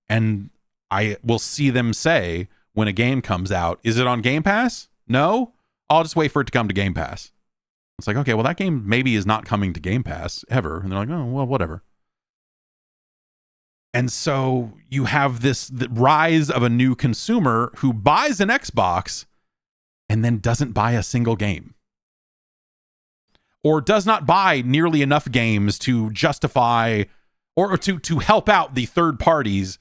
and I will see them say when a game comes out, is it on Game Pass? No? I'll just wait for it to come to Game Pass. It's like, okay, well, that game maybe is not coming to Game Pass ever. And they're like, oh, well, whatever. And so you have the rise of a new consumer who buys an Xbox and then doesn't buy a single game. Or does not buy nearly enough games to justify or to help out the third parties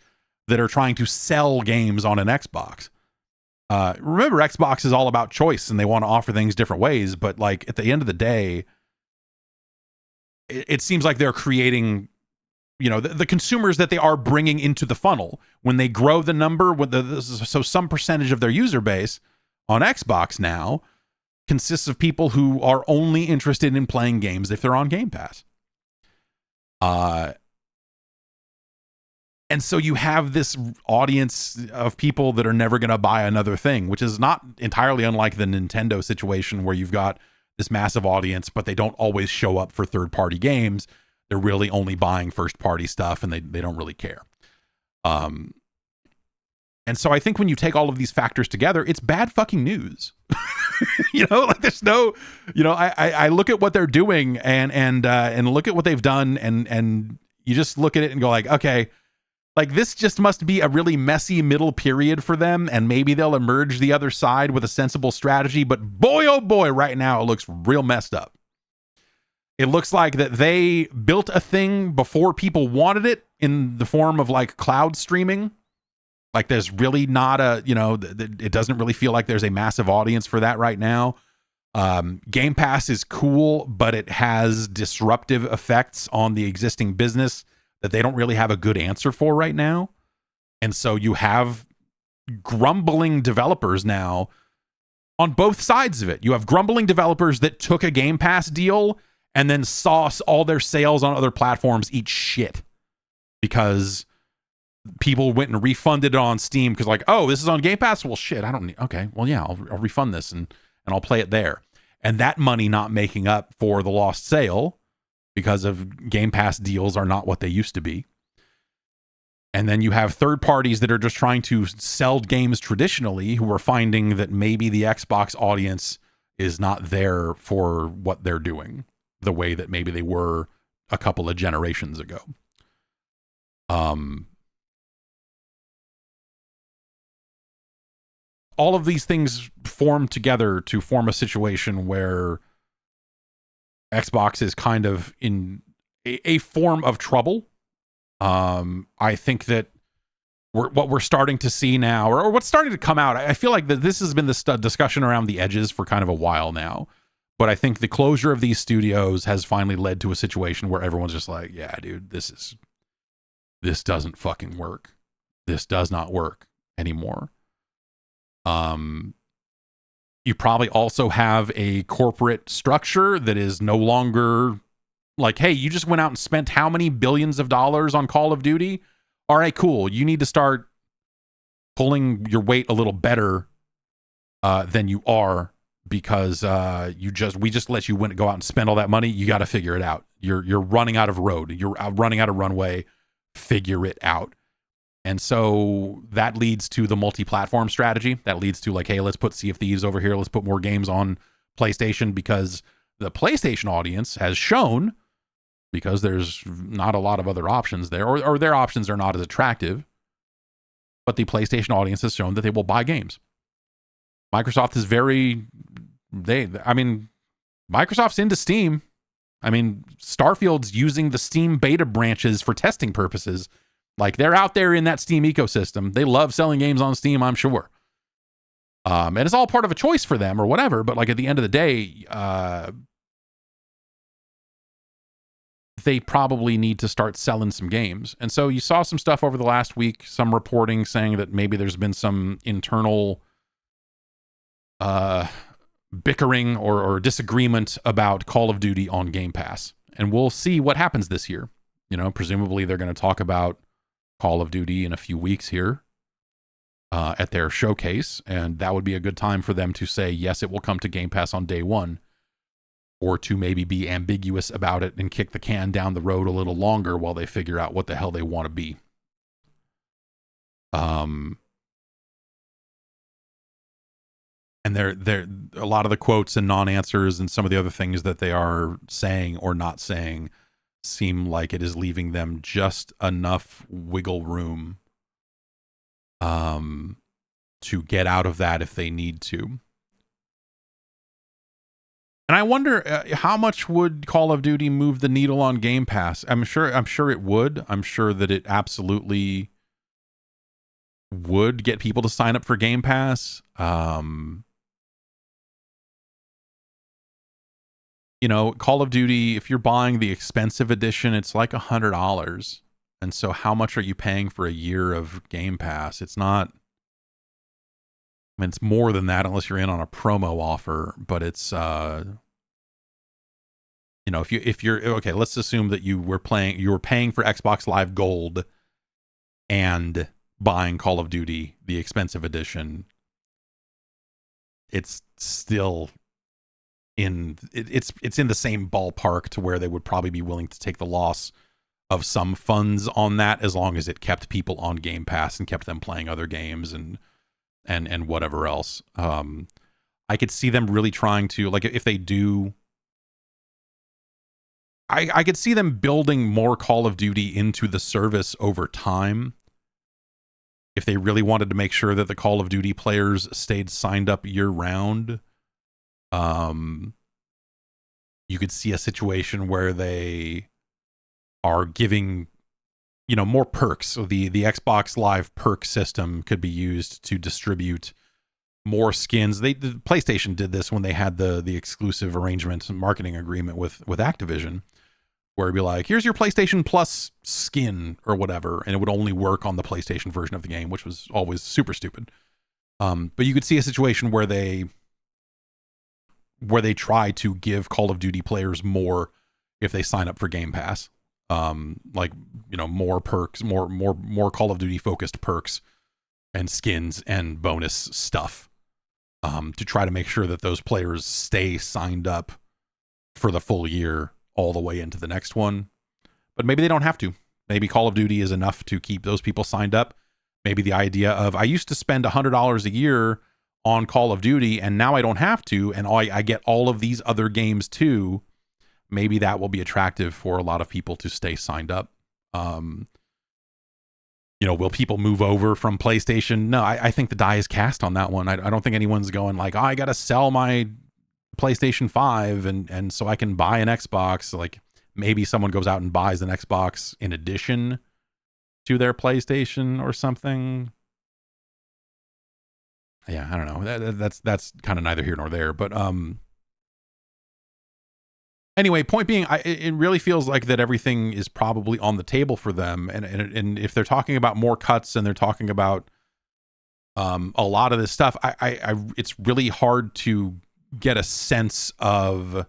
that are trying to sell games on an Xbox. Remember, Xbox is all about choice and they want to offer things different ways. But like at the end of the day, it seems like they're creating, you know, the consumers that they are bringing into the funnel when they grow the number so some percentage of their user base on Xbox now consists of people who are only interested in playing games if they're on Game Pass. And so you have this audience of people that are never going to buy another thing, which is not entirely unlike the Nintendo situation where you've got this massive audience, but they don't always show up for third-party games. They're really only buying first-party stuff, and they don't really care. And so I think when you take all of these factors together, it's bad fucking news. You know, like there's no, you know, I look at what they're doing and look at what they've done, and you just look at it and go like, okay, like this just must be a really messy middle period for them, and maybe they'll emerge the other side with a sensible strategy. But boy, oh boy, right now it looks real messed up. It looks like that they built a thing before people wanted it in the form of like cloud streaming. Like there's really not a, you know, it doesn't really feel like there's a massive audience for that right now. Game Pass is cool, but it has disruptive effects on the existing business that they don't really have a good answer for right now. And so you have grumbling developers now on both sides of it. You have grumbling developers that took a Game Pass deal and then saw all their sales on other platforms eat shit because people went and refunded it on Steam because like, oh, this is on Game Pass? Well, shit, I don't need, okay, well, yeah, I'll refund this and I'll play it there. And that money not making up for the lost sale because of Game Pass deals are not what they used to be. And then you have third parties that are just trying to sell games traditionally who are finding that maybe the Xbox audience is not there for what they're doing the way that maybe they were a couple of generations ago. All of these things form together to form a situation where Xbox is kind of in a form of trouble. I think that what we're starting to see now, or what's starting to come out, I feel like that this has been the discussion around the edges for kind of a while now. But I think the closure of these studios has finally led to a situation where everyone's just like, yeah, dude, this doesn't fucking work. This does not work anymore. You probably also have a corporate structure that is no longer like, hey, you just went out and spent how many billions of dollars on Call of Duty? All right, cool. You need to start pulling your weight a little better than you are because we just let you go out and spend all that money. You got to figure it out. You're running out of road. You're running out of runway. Figure it out. And so that leads to the multi-platform strategy. That leads to like, hey, let's put Sea of Thieves over here. Let's put more games on PlayStation because the PlayStation audience has shown, because there's not a lot of other options there, or their options are not as attractive, but the PlayStation audience has shown that they will buy games. Microsoft is Microsoft's into Steam. I mean, Starfield's using the Steam beta branches for testing purposes. Like they're out there in that Steam ecosystem. They love selling games on Steam, I'm sure. And it's all part of a choice for them or whatever. But like at the end of the day, they probably need to start selling some games. And so you saw some stuff over the last week, some reporting saying that maybe there's been some internal bickering or disagreement about Call of Duty on Game Pass. And we'll see what happens this year. You know, presumably they're going to talk about Call of Duty in a few weeks here at their showcase, and that would be a good time for them to say, yes, it will come to Game Pass on day one, or to maybe be ambiguous about it and kick the can down the road a little longer while they figure out what the hell they want to be. Um, and they're a lot of the quotes and non-answers and some of the other things that they are saying or not saying seem like it is leaving them just enough wiggle room to get out of that if they need to. And I wonder how much would Call of Duty move the needle on Game Pass? I'm sure it would. I'm sure that it absolutely would get people to sign up for Game Pass. You know, Call of Duty, if you're buying the expensive edition, it's like $100. And so how much are you paying for a year of Game Pass? It's not, I mean, it's more than that unless you're in on a promo offer, but it's, you know, if you're, okay, let's assume that you were paying for Xbox Live Gold and buying Call of Duty, the expensive edition. It's still it's in the same ballpark to where they would probably be willing to take the loss of some funds on that, as long as it kept people on Game Pass and kept them playing other games and whatever else. I could see them really trying to, like, if they do, I could see them building more Call of Duty into the service over time. If they really wanted to make sure that the Call of Duty players stayed signed up year round, you could see a situation where they are giving, you know, more perks. So the Xbox Live perk system could be used to distribute more skins. The PlayStation did this when they had the exclusive arrangement and marketing agreement with Activision, where it'd be like, here's your PlayStation Plus skin or whatever, and it would only work on the PlayStation version of the game, which was always super stupid. But you could see a situation where they try to give Call of Duty players more if they sign up for Game Pass. Like, you know, more perks, more Call of Duty focused perks and skins and bonus stuff, to try to make sure that those players stay signed up for the full year all the way into the next one. But maybe they don't have to. Maybe Call of Duty is enough to keep those people signed up. Maybe the idea of, I used to spend $100 a year on Call of Duty and now I don't have to, and I get all of these other games too. Maybe that will be attractive for a lot of people to stay signed up. You know, will people move over from PlayStation? No, I think the die is cast on that one. I don't think anyone's going like, oh, I got to sell my PlayStation 5 and so I can buy an Xbox. Like, maybe someone goes out and buys an Xbox in addition to their PlayStation or something. Yeah, I don't know. That's kind of neither here nor there. But anyway, point being, it really feels like that everything is probably on the table for them. And if they're talking about more cuts and they're talking about a lot of this stuff, it's really hard to get a sense of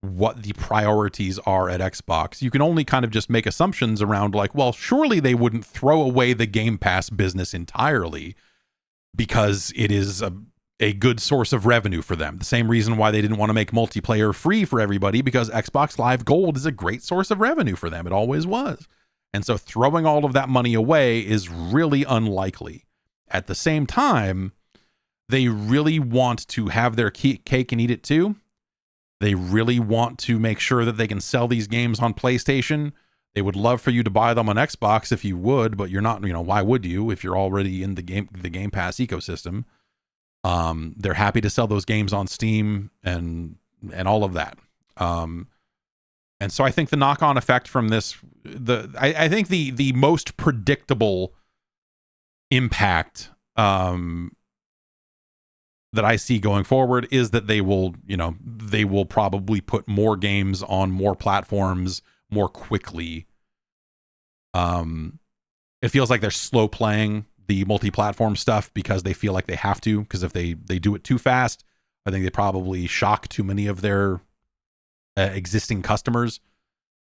what the priorities are at Xbox. You can only kind of just make assumptions around like, well, surely they wouldn't throw away the Game Pass business entirely, because it is a good source of revenue for them. The same reason why they didn't want to make multiplayer free for everybody, because Xbox Live Gold is a great source of revenue for them. It always was. And so throwing all of that money away is really unlikely. At the same time, they really want to have their cake and eat it too. They really want to make sure that they can sell these games on PlayStation. They would love for you to buy them on Xbox if you would, but you're not, you know, why would you if you're already in the Game Pass ecosystem? They're happy to sell those games on Steam and all of that. And so I think the knock-on effect from this, I think the most predictable impact that I see going forward is that they will probably put more games on more platforms more quickly. It feels like they're slow playing the multi-platform stuff because they feel like they have to, because if they do it too fast, I think they probably shock too many of their existing customers,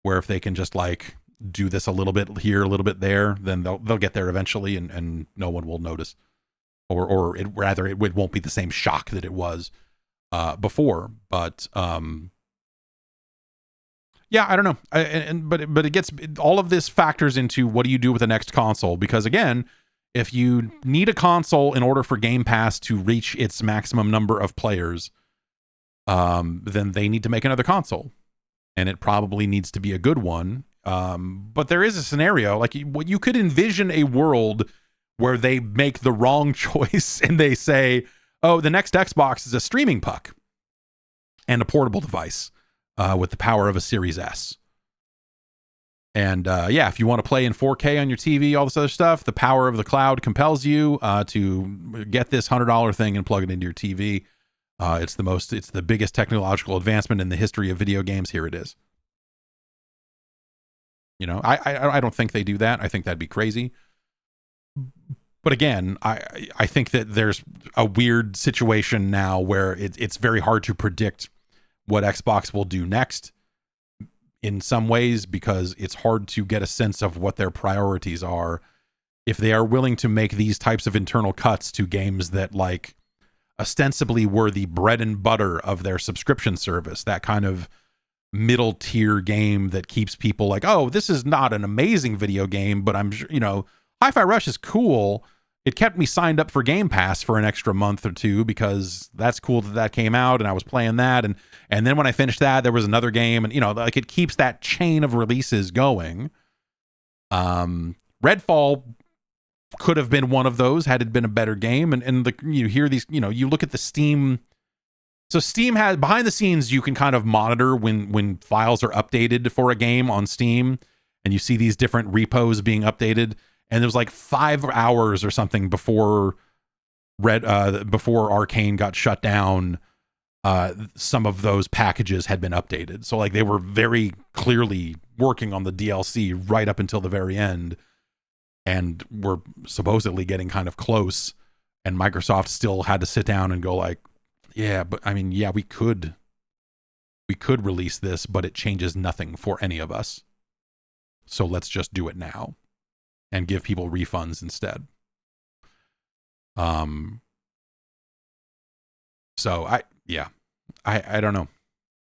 where if they can just like do this a little bit here, a little bit there, then they'll get there eventually and no one will notice. Or it won't be the same shock that it was before. But yeah, I don't know. But it gets, all of this factors into what do you do with the next console? Because again, if you need a console in order for Game Pass to reach its maximum number of players, then they need to make another console, and it probably needs to be a good one. But there is a scenario, like you could envision a world where they make the wrong choice and they say, oh, the next Xbox is a streaming puck and a portable device with the power of a Series S. And if you want to play in 4K on your TV, all this other stuff, the power of the cloud compels you to get this $100 thing and plug it into your TV. It's the biggest technological advancement in the history of video games. Here it is. You know, I don't think they do that. I think that'd be crazy. But again, I think that there's a weird situation now where it's very hard to predict what Xbox will do next in some ways, because it's hard to get a sense of what their priorities are. If they are willing to make these types of internal cuts to games that like ostensibly were the bread and butter of their subscription service, that kind of middle tier game that keeps people like, oh, this is not an amazing video game, but I'm sure, you know, Hi-Fi Rush is cool. It kept me signed up for Game Pass for an extra month or two because that's cool that came out and I was playing that. And then when I finished that, there was another game, and, you know, like it keeps that chain of releases going. Redfall could have been one of those had it been a better game. And you hear these, you know, you look at the Steam. So Steam has, behind the scenes, you can kind of monitor when files are updated for a game on Steam, and you see these different repos being updated. And there was like 5 hours or something before Arcane got shut down. Some of those packages had been updated. So like they were very clearly working on the DLC right up until the very end, and were supposedly getting kind of close. And Microsoft still had to sit down and go like, yeah, but I mean, yeah, we could release this, but it changes nothing for any of us. So let's just do it now and give people refunds instead. So I don't know.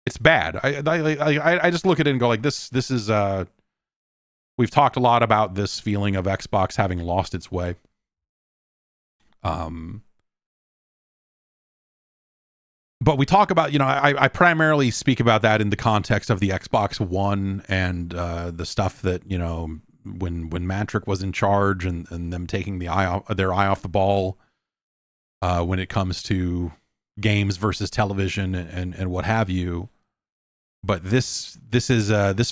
It's bad. I just look at it and go like, this is we've talked a lot about this feeling of Xbox having lost its way. But we talk about, you know, I primarily speak about that in the context of the Xbox One and the stuff that, you know, when Mantric was in charge and them taking their eye off the ball when it comes to games versus television and what have you. But this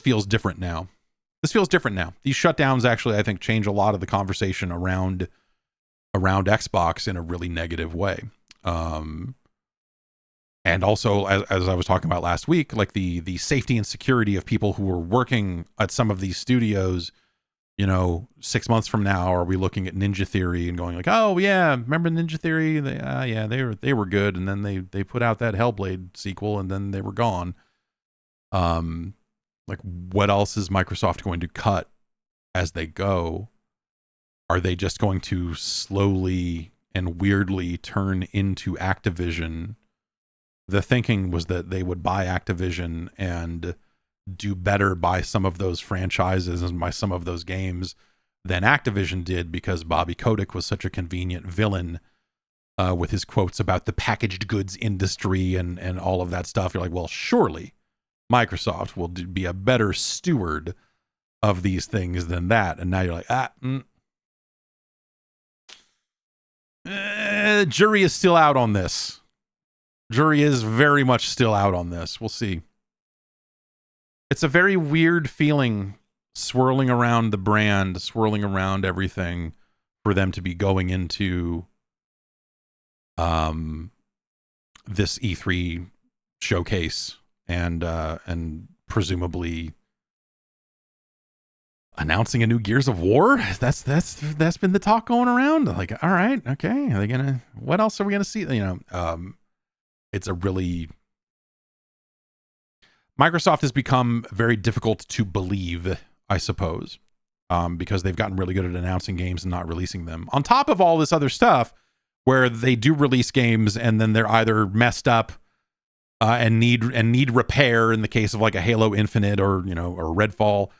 feels different now. This feels different now. These shutdowns actually, I think, change a lot of the conversation around Xbox in a really negative way. And also, as I was talking about last week, like the safety and security of people who were working at some of these studios. You know, 6 months from now, are we looking at Ninja Theory and going like, oh yeah, remember Ninja Theory? They were good, and then they put out that Hellblade sequel, and then they were gone. Like, what else is Microsoft going to cut as they go? Are they just going to slowly and weirdly turn into Activision? The thinking was that they would buy Activision and do better by some of those franchises and by some of those games than Activision did, because Bobby Kotick was such a convenient villain with his quotes about the packaged goods industry and all of that stuff. You're like, well, surely Microsoft will be a better steward of these things than that. And now you're like, jury is still out on this. Jury is very much still out on this. We'll see. It's a very weird feeling swirling around the brand, swirling around everything, for them to be going into this E3 showcase and presumably announcing a new Gears of War. That's been the talk going around. Like, all right, okay, are they gonna? What else are we gonna see? You know, it's a really. Microsoft has become very difficult to believe, I suppose, because they've gotten really good at announcing games and not releasing them. On top of all this other stuff, where they do release games and then they're either messed up and need repair in the case of like a Halo Infinite or, you know, or Redfall,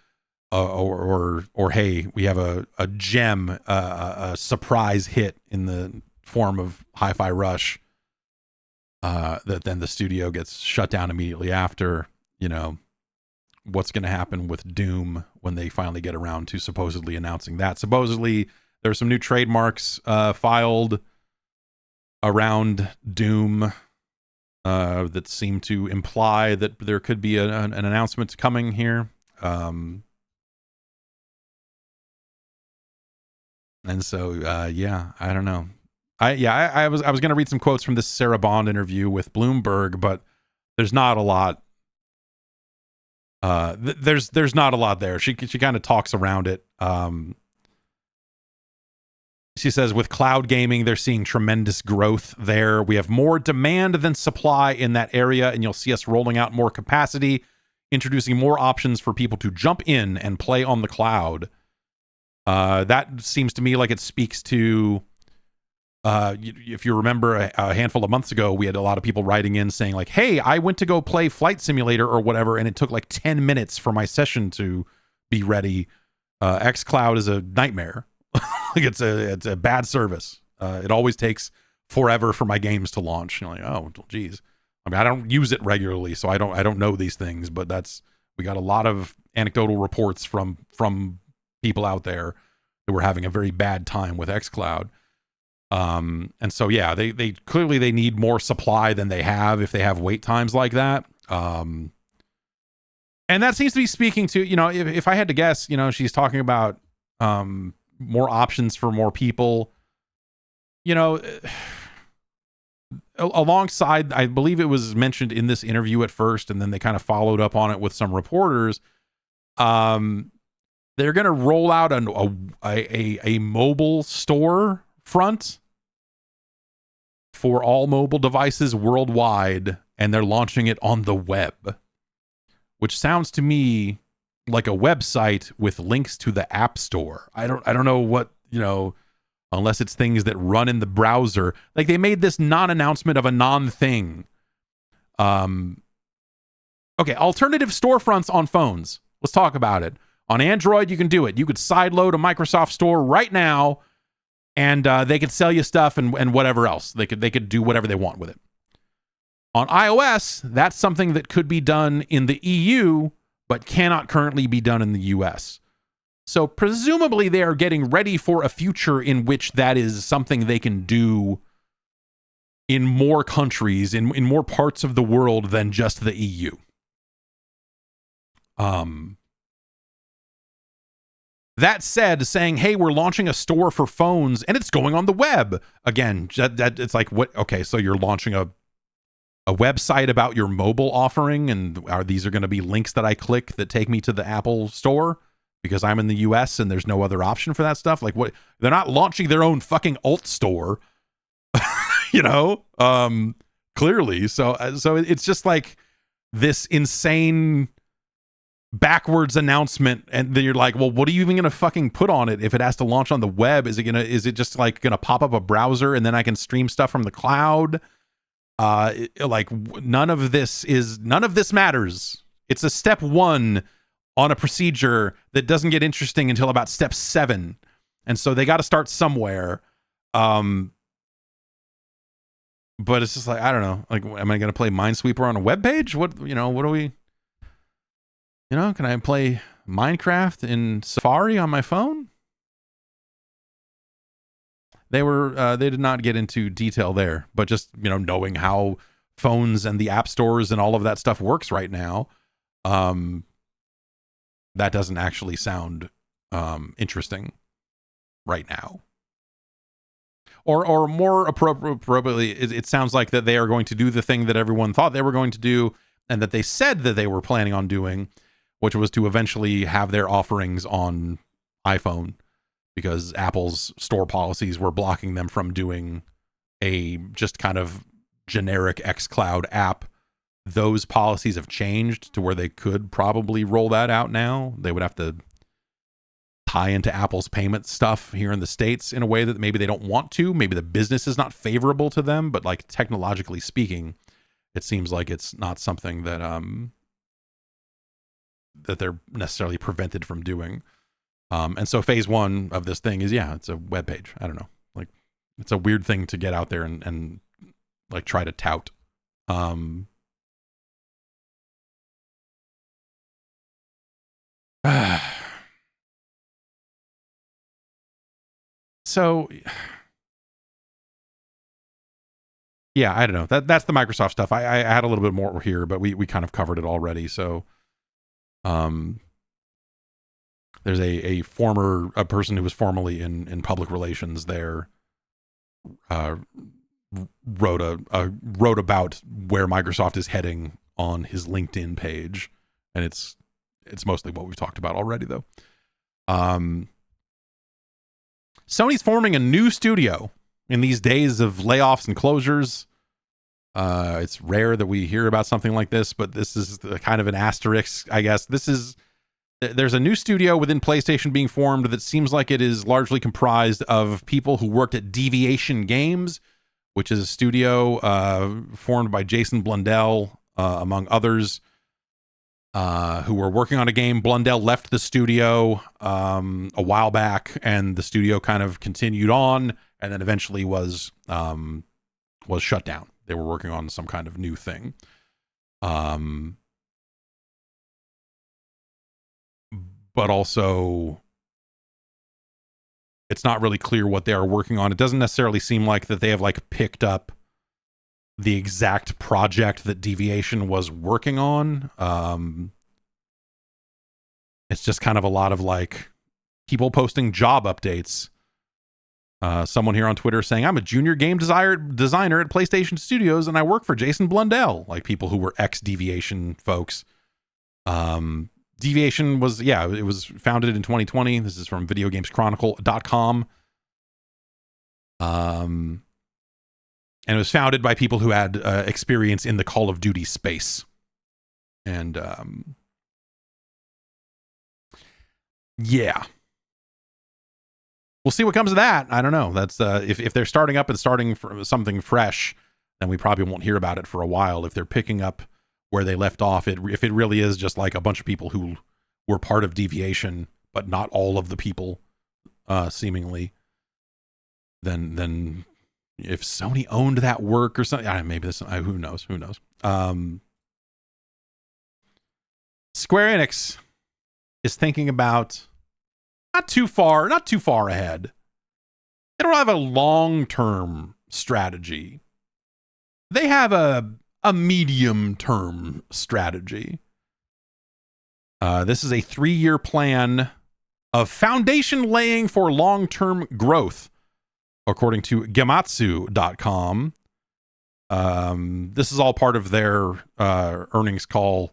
or hey, we have a gem, a surprise hit in the form of Hi-Fi Rush, that then the studio gets shut down immediately after. You know, what's going to happen with Doom when they finally get around to supposedly announcing that. Supposedly there's some new trademarks filed around Doom that seem to imply that there could be an announcement coming here. And so, yeah, I don't know. I was going to read some quotes from this Sarah Bond interview with Bloomberg, but there's not a lot. There's not a lot there. She kind of talks around it. She says with cloud gaming, they're seeing tremendous growth there. We have more demand than supply in that area, and you'll see us rolling out more capacity, introducing more options for people to jump in and play on the cloud. That seems to me like it speaks to, if you remember a handful of months ago, we had a lot of people writing in saying like, hey, I went to go play Flight Simulator or whatever, and it took like 10 minutes for my session to be ready. xCloud is a nightmare. Like it's a bad service. It always takes forever for my games to launch. You're like, oh, geez. I mean, I don't use it regularly, so I don't know these things, but we got a lot of anecdotal reports from people out there that were having a very bad time with xCloud. And so, yeah, they clearly they need more supply than they have if they have wait times like that. And that seems to be speaking to, you know, if I had to guess, you know, she's talking about more options for more people, you know, alongside, I believe it was mentioned in this interview at first, and then they kind of followed up on it with some reporters. They're going to roll out a mobile store front for all mobile devices worldwide, and they're launching it on the web, which sounds to me like a website with links to the App Store. I don't know what, you know, unless it's things that run in the browser. Like they made this non-announcement of a non-thing. Okay, alternative storefronts on phones. Let's talk about it. On Android, you can do it. You could sideload a Microsoft Store right now, and they could sell you stuff and whatever else. They could do whatever they want with it. On iOS, that's something that could be done in the EU, but cannot currently be done in the US. So presumably they are getting ready for a future in which that is something they can do in more countries, in more parts of the world than just the EU. That said, saying, hey, we're launching a store for phones and it's going on the web. Again, that it's like, what? Okay, so you're launching a website about your mobile offering, and these are going to be links that I click that take me to the Apple store because I'm in the US and there's no other option for that stuff? Like, what? They're not launching their own fucking alt store, you know? Clearly. So it's just like this insane backwards announcement, and then you're like, well, what are you even gonna fucking put on it if it has to launch on the web? Is it just like gonna pop up a browser and then I can stream stuff from the cloud? Like none of this matters. It's a step 1 on a procedure that doesn't get interesting until about step 7, and so they got to start somewhere. But it's just like, I don't know, like, am I gonna play Minesweeper on a web page? What do we, can I play Minecraft in Safari on my phone? They did not get into detail there, but just, knowing how phones and the app stores and all of that stuff works right now, that doesn't actually sound interesting right now. Or more appropriately, it sounds like that they are going to do the thing that everyone thought they were going to do, and that they said that they were planning on doing, which was to eventually have their offerings on iPhone, because Apple's store policies were blocking them from doing a just kind of generic xCloud app. Those policies have changed to where they could probably roll that out now. They would have to tie into Apple's payment stuff here in the States in a way that maybe they don't want to. Maybe the business is not favorable to them, but like technologically speaking, it seems like it's not something that they're necessarily prevented from doing. And so phase one of this thing is, it's a web page. I don't know. Like, it's a weird thing to get out there and like try to tout. So yeah, I don't know. That's the Microsoft stuff. I had a little bit more here, but we kind of covered it already. So, there's a person who was formerly in public relations there, wrote about where Microsoft is heading on his LinkedIn page, and it's mostly what we've talked about already, though. Sony's forming a new studio in these days of layoffs and closures. It's rare that we hear about something like this, but this is kind of an asterisk, I guess. There's a new studio within PlayStation being formed that seems like it is largely comprised of people who worked at Deviation Games, which is a studio formed by Jason Blundell, among others, who were working on a game. Blundell left the studio a while back, and the studio kind of continued on, and then eventually was shut down. They were working on some kind of new thing. But also, it's not really clear what they are working on. It doesn't necessarily seem like that they have like picked up the exact project that Deviation was working on. It's just kind of a lot of like people posting job updates. Someone here on Twitter saying, I'm a junior game designer at PlayStation Studios, and I work for Jason Blundell. Like people who were ex-Deviation folks. Deviation was, it was founded in 2020. This is from videogameschronicle.com. And it was founded by people who had experience in the Call of Duty space. And we'll see what comes of that. I don't know. That's if they're starting up and starting from something fresh, then we probably won't hear about it for a while. If they're picking up where they left off, if it really is just like a bunch of people who were part of Deviation, but not all of the people, seemingly, then if Sony owned that work or something, maybe this, who knows? Square Enix is thinking about not too far ahead. They don't have a long-term strategy. They have a medium-term strategy. This is a 3-year plan of foundation laying for long-term growth, according to Gematsu.com. This is all part of their earnings call.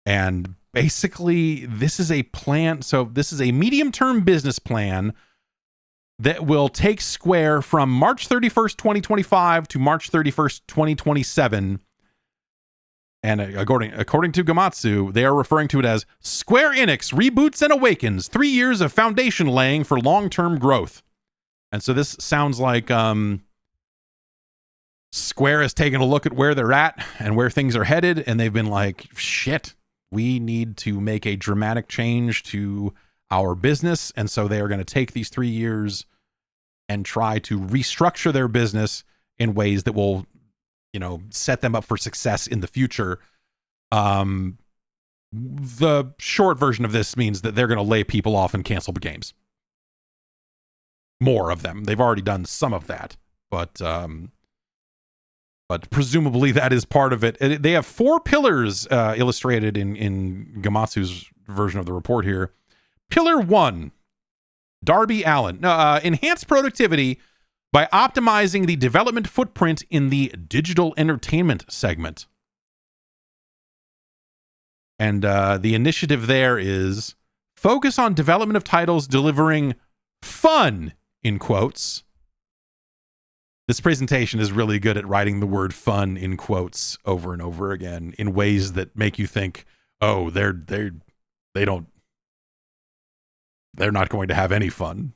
And basically, this is a plan. So this is a medium-term business plan that will take Square from March 31st, 2025 to March 31st, 2027. And according to Gematsu, they are referring to it as Square Enix Reboots and Awakens, 3 years of foundation laying for long-term growth. And so this sounds like Square has taken a look at where they're at and where things are headed, and they've been like, shit, we need to make a dramatic change to our business. And so they are going to take these 3 years and try to restructure their business in ways that will, set them up for success in the future. The short version of this means that they're going to lay people off and cancel the games. More of them. They've already done some of that, but presumably that is part of it. They have 4 pillars illustrated in Gematsu's version of the report here. Pillar 1, Darby Allin. Enhance productivity by optimizing the development footprint in the digital entertainment segment. And the initiative there is focus on development of titles delivering fun, in quotes. This presentation is really good at writing the word fun in quotes over and over again in ways that make you think, oh, they're not going to have any fun.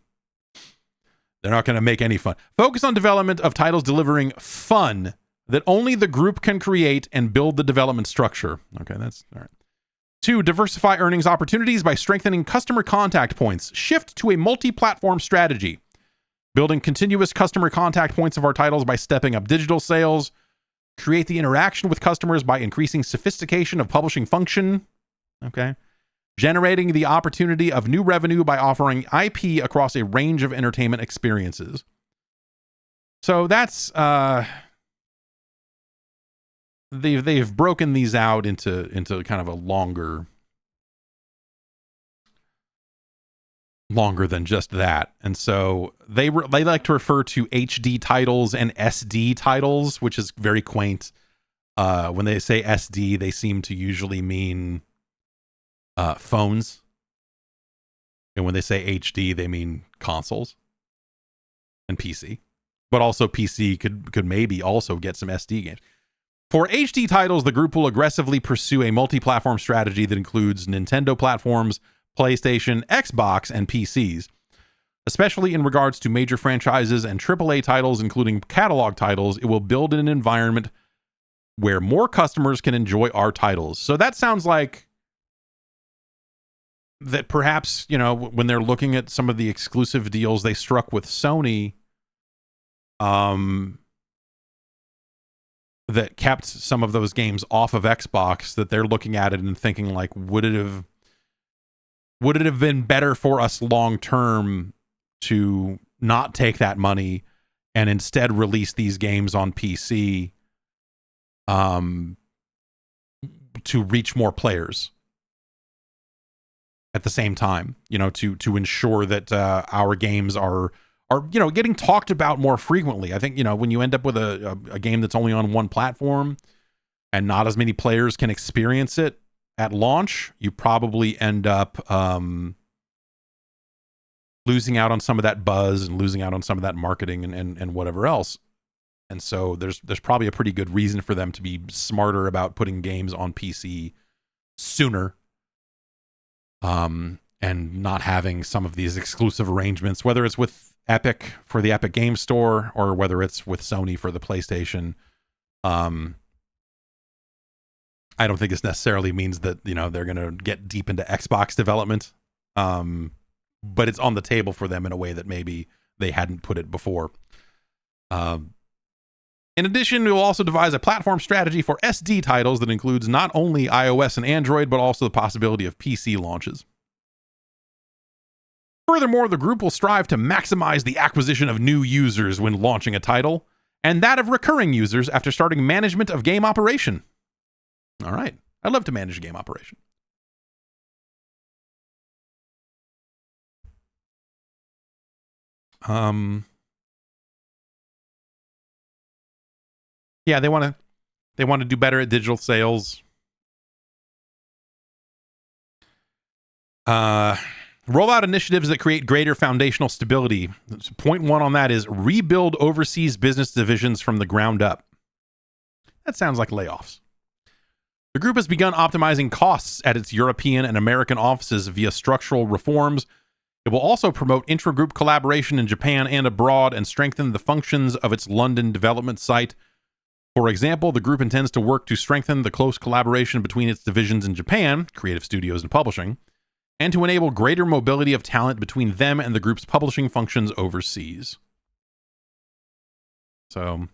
They're not going to make any fun. Focus on development of titles delivering fun that only the group can create and build the development structure. Okay, that's all right. 2, diversify earnings opportunities by strengthening customer contact points. Shift to a multi-platform strategy. Building continuous customer contact points of our titles by stepping up digital sales. Create the interaction with customers by increasing sophistication of publishing function. Okay. Generating the opportunity of new revenue by offering IP across a range of entertainment experiences. So that's they've broken these out into kind of a longer than just that. And so they like to refer to HD titles and SD titles, which is very quaint. When they say SD, they seem to usually mean phones. And when they say HD, they mean consoles and PC. But also PC could maybe also get some SD games. For HD titles, the group will aggressively pursue a multi-platform strategy that includes Nintendo platforms, PlayStation, Xbox, and PCs. Especially in regards to major franchises and AAA titles, including catalog titles, it will build an environment where more customers can enjoy our titles. So that sounds like that perhaps, you know, when they're looking at some of the exclusive deals they struck with Sony, that kept some of those games off of Xbox, that they're looking at it and thinking like, would it have been better for us long term to not take that money and instead release these games on PC to reach more players at the same time, you know, to ensure that our games are you know, getting talked about more frequently. I think, you know, when you end up with a game that's only on one platform and not as many players can experience it at launch, you probably end up losing out on some of that buzz and losing out on some of that marketing and whatever else. And so there's probably a pretty good reason for them to be smarter about putting games on PC sooner, and not having some of these exclusive arrangements, whether it's with Epic for the Epic Game Store or whether it's with Sony for the PlayStation. I don't think this necessarily means that, you know, they're going to get deep into Xbox development, but it's on the table for them in a way that maybe they hadn't put it before. In addition, we will also devise a platform strategy for SD titles that includes not only iOS and Android, but also the possibility of PC launches. Furthermore, the group will strive to maximize the acquisition of new users when launching a title, and that of recurring users after starting management of game operation. All right. I'd love to manage a game operation. Yeah, they want to do better at digital sales. Roll out initiatives that create greater foundational stability. Point 1 on that is rebuild overseas business divisions from the ground up. That sounds like layoffs. The group has begun optimizing costs at its European and American offices via structural reforms. It will also promote intra-group collaboration in Japan and abroad and strengthen the functions of its London development site. For example, the group intends to work to strengthen the close collaboration between its divisions in Japan, creative studios and publishing, and to enable greater mobility of talent between them and the group's publishing functions overseas. So,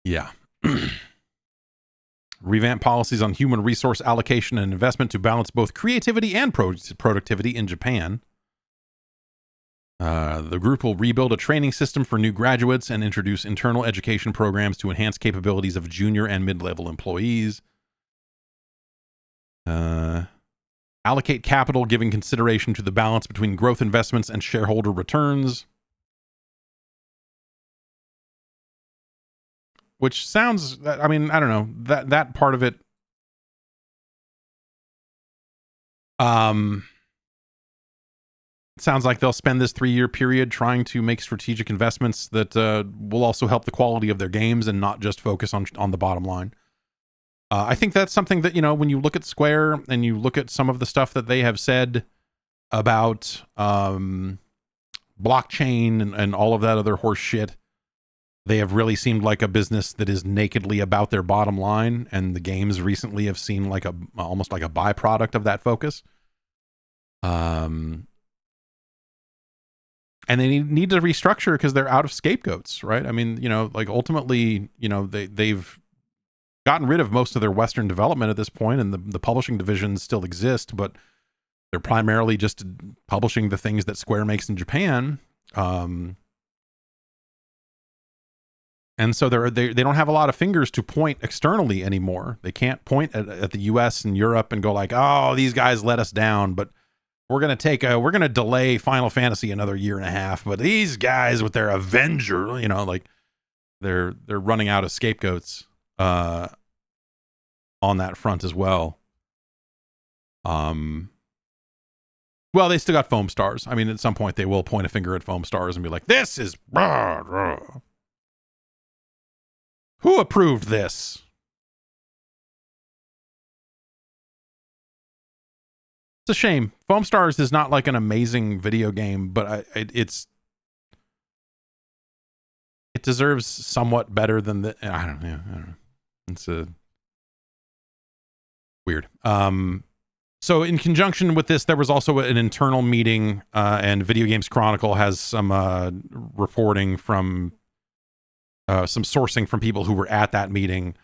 yeah. Revamp policies on human resource allocation and investment to balance both creativity and productivity in Japan. The group will rebuild a training system for new graduates and introduce internal education programs to enhance capabilities of junior and mid-level employees. Allocate capital, giving consideration to the balance between growth investments and shareholder returns. Which sounds, I mean, I don't know, that part of it, it sounds like they'll spend this 3-year period trying to make strategic investments that will also help the quality of their games and not just focus on the bottom line. I think that's something that, you know, when you look at Square and you look at some of the stuff that they have said about blockchain and all of that other horse shit, They have really seemed like a business that is nakedly about their bottom line, and the games recently have seemed like almost like a byproduct of that focus. And they need to restructure because they're out of scapegoats, right? I mean, like ultimately, they've gotten rid of most of their Western development at this point, and the publishing divisions still exist, but they're primarily just publishing the things that Square makes in Japan. And so they don't have a lot of fingers to point externally anymore. They can't point at the US and Europe and go like, oh, these guys let us down, but we're going to delay Final Fantasy another year and a half. But these guys with their Avenger, like they're running out of scapegoats on that front as well. Well, they still got Foam Stars. I mean, at some point they will point a finger at Foam Stars and be like, this is who approved this? It's a shame. Foam Stars is not like an amazing video game, but it deserves somewhat better than the. I don't know. It's weird. So in conjunction with this, there was also an internal meeting, and Video Games Chronicle has some reporting from some sourcing from people who were at that meeting,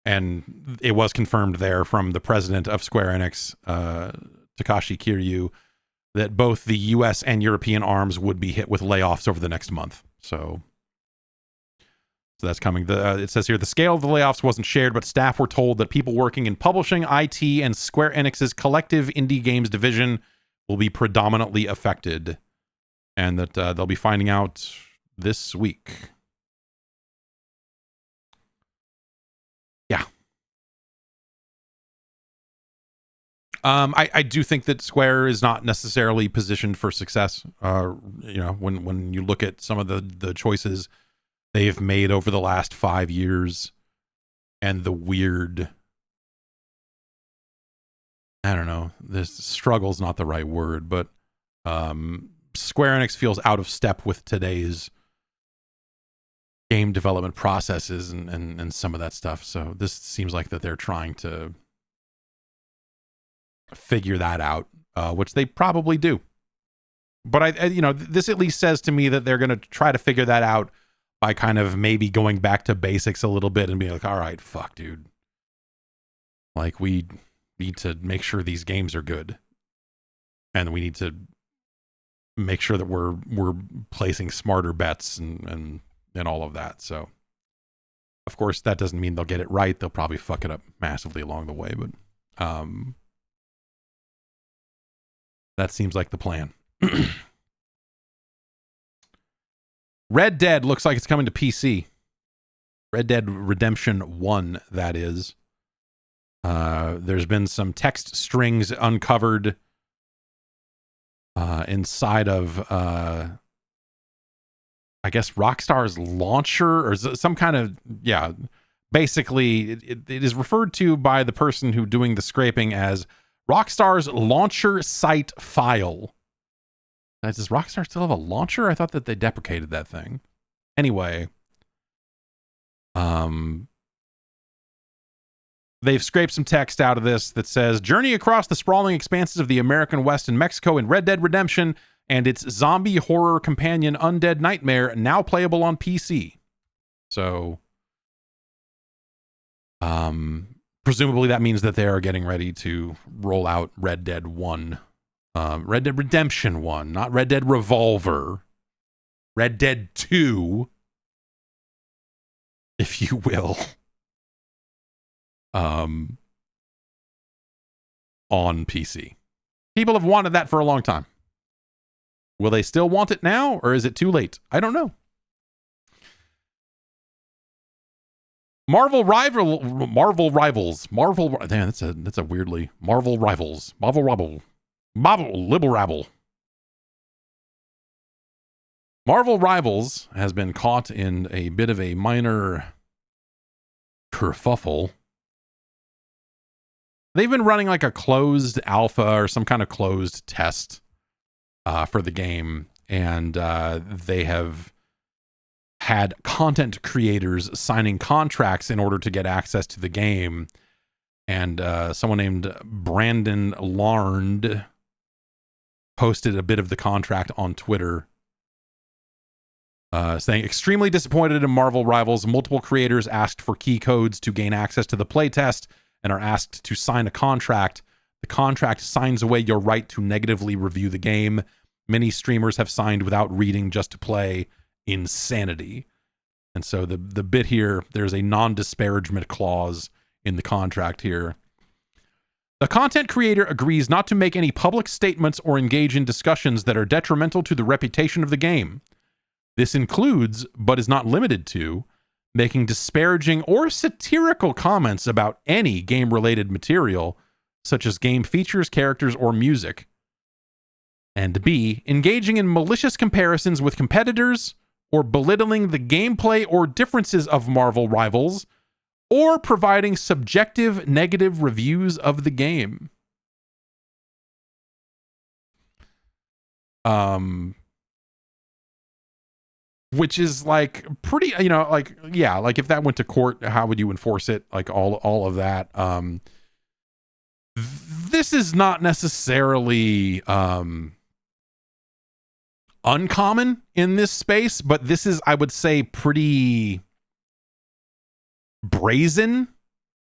and it was confirmed there from the president of Square Enix, Takashi Kiryu, that both the US and European arms would be hit with layoffs over the next month. So that's coming. It says here, the scale of the layoffs wasn't shared, but staff were told that people working in publishing, IT, and Square Enix's collective indie games division will be predominantly affected, and that they'll be finding out this week. Yeah. I do think that Square is not necessarily positioned for success. When you look at some of the choices they've made over the last 5 years, and the weird, I don't know, this struggle's not the right word, but Square Enix feels out of step with today's game development processes and some of that stuff. So this seems like that they're trying to figure that out, which they probably do. But this at least says to me that they're going to try to figure that out by kind of maybe going back to basics a little bit and being like, all right, fuck, dude. Like, we need to make sure these games are good. And we need to make sure that we're placing smarter bets and all of that. So, of course, that doesn't mean they'll get it right. They'll probably fuck it up massively along the way. But that seems like the plan. Red Dead looks like it's coming to PC. Red Dead Redemption 1, that is. There's been some text strings uncovered inside of, I guess, Rockstar's launcher, or some kind of, yeah. Basically, it is referred to by the person who doing the scraping as Rockstar's launcher site file. Does Rockstar still have a launcher? I thought that they deprecated that thing. Anyway, they've scraped some text out of this that says, journey across the sprawling expanses of the American West and Mexico in Red Dead Redemption and its zombie horror companion Undead Nightmare, now playable on PC. So, presumably that means that they are getting ready to roll out Red Dead 1. Red Dead Redemption 1, not Red Dead Revolver. Red Dead 2, if you will. On PC. People have wanted that for a long time. Will they still want it now, or is it too late? I don't know. Marvel Rivals. Damn, that's a weirdly Marvel Rivals. Marvel Rivals has been caught in a bit of a minor kerfuffle. They've been running like a closed alpha or some kind of closed test for the game, and they have had content creators signing contracts in order to get access to the game. And someone named Brandon Larned posted a bit of the contract on Twitter, saying, extremely disappointed in Marvel Rivals. Multiple creators asked for key codes to gain access to the playtest and are asked to sign a contract. The contract signs away your right to negatively review the game. Many streamers have signed without reading just to play. Insanity. And so the bit here, there's a non-disparagement clause in the contract here. The content creator agrees not to make any public statements or engage in discussions that are detrimental to the reputation of the game. This includes, but is not limited to, making disparaging or satirical comments about any game-related material, such as game features, characters, or music. And B, engaging in malicious comparisons with competitors, or belittling the gameplay or differences of Marvel Rivals, or providing subjective negative reviews of the game. Which is like pretty, you know, like, yeah, like if that went to court, how would you enforce it? Like all of that. This is not necessarily uncommon in this space, but this is, I would say, pretty brazen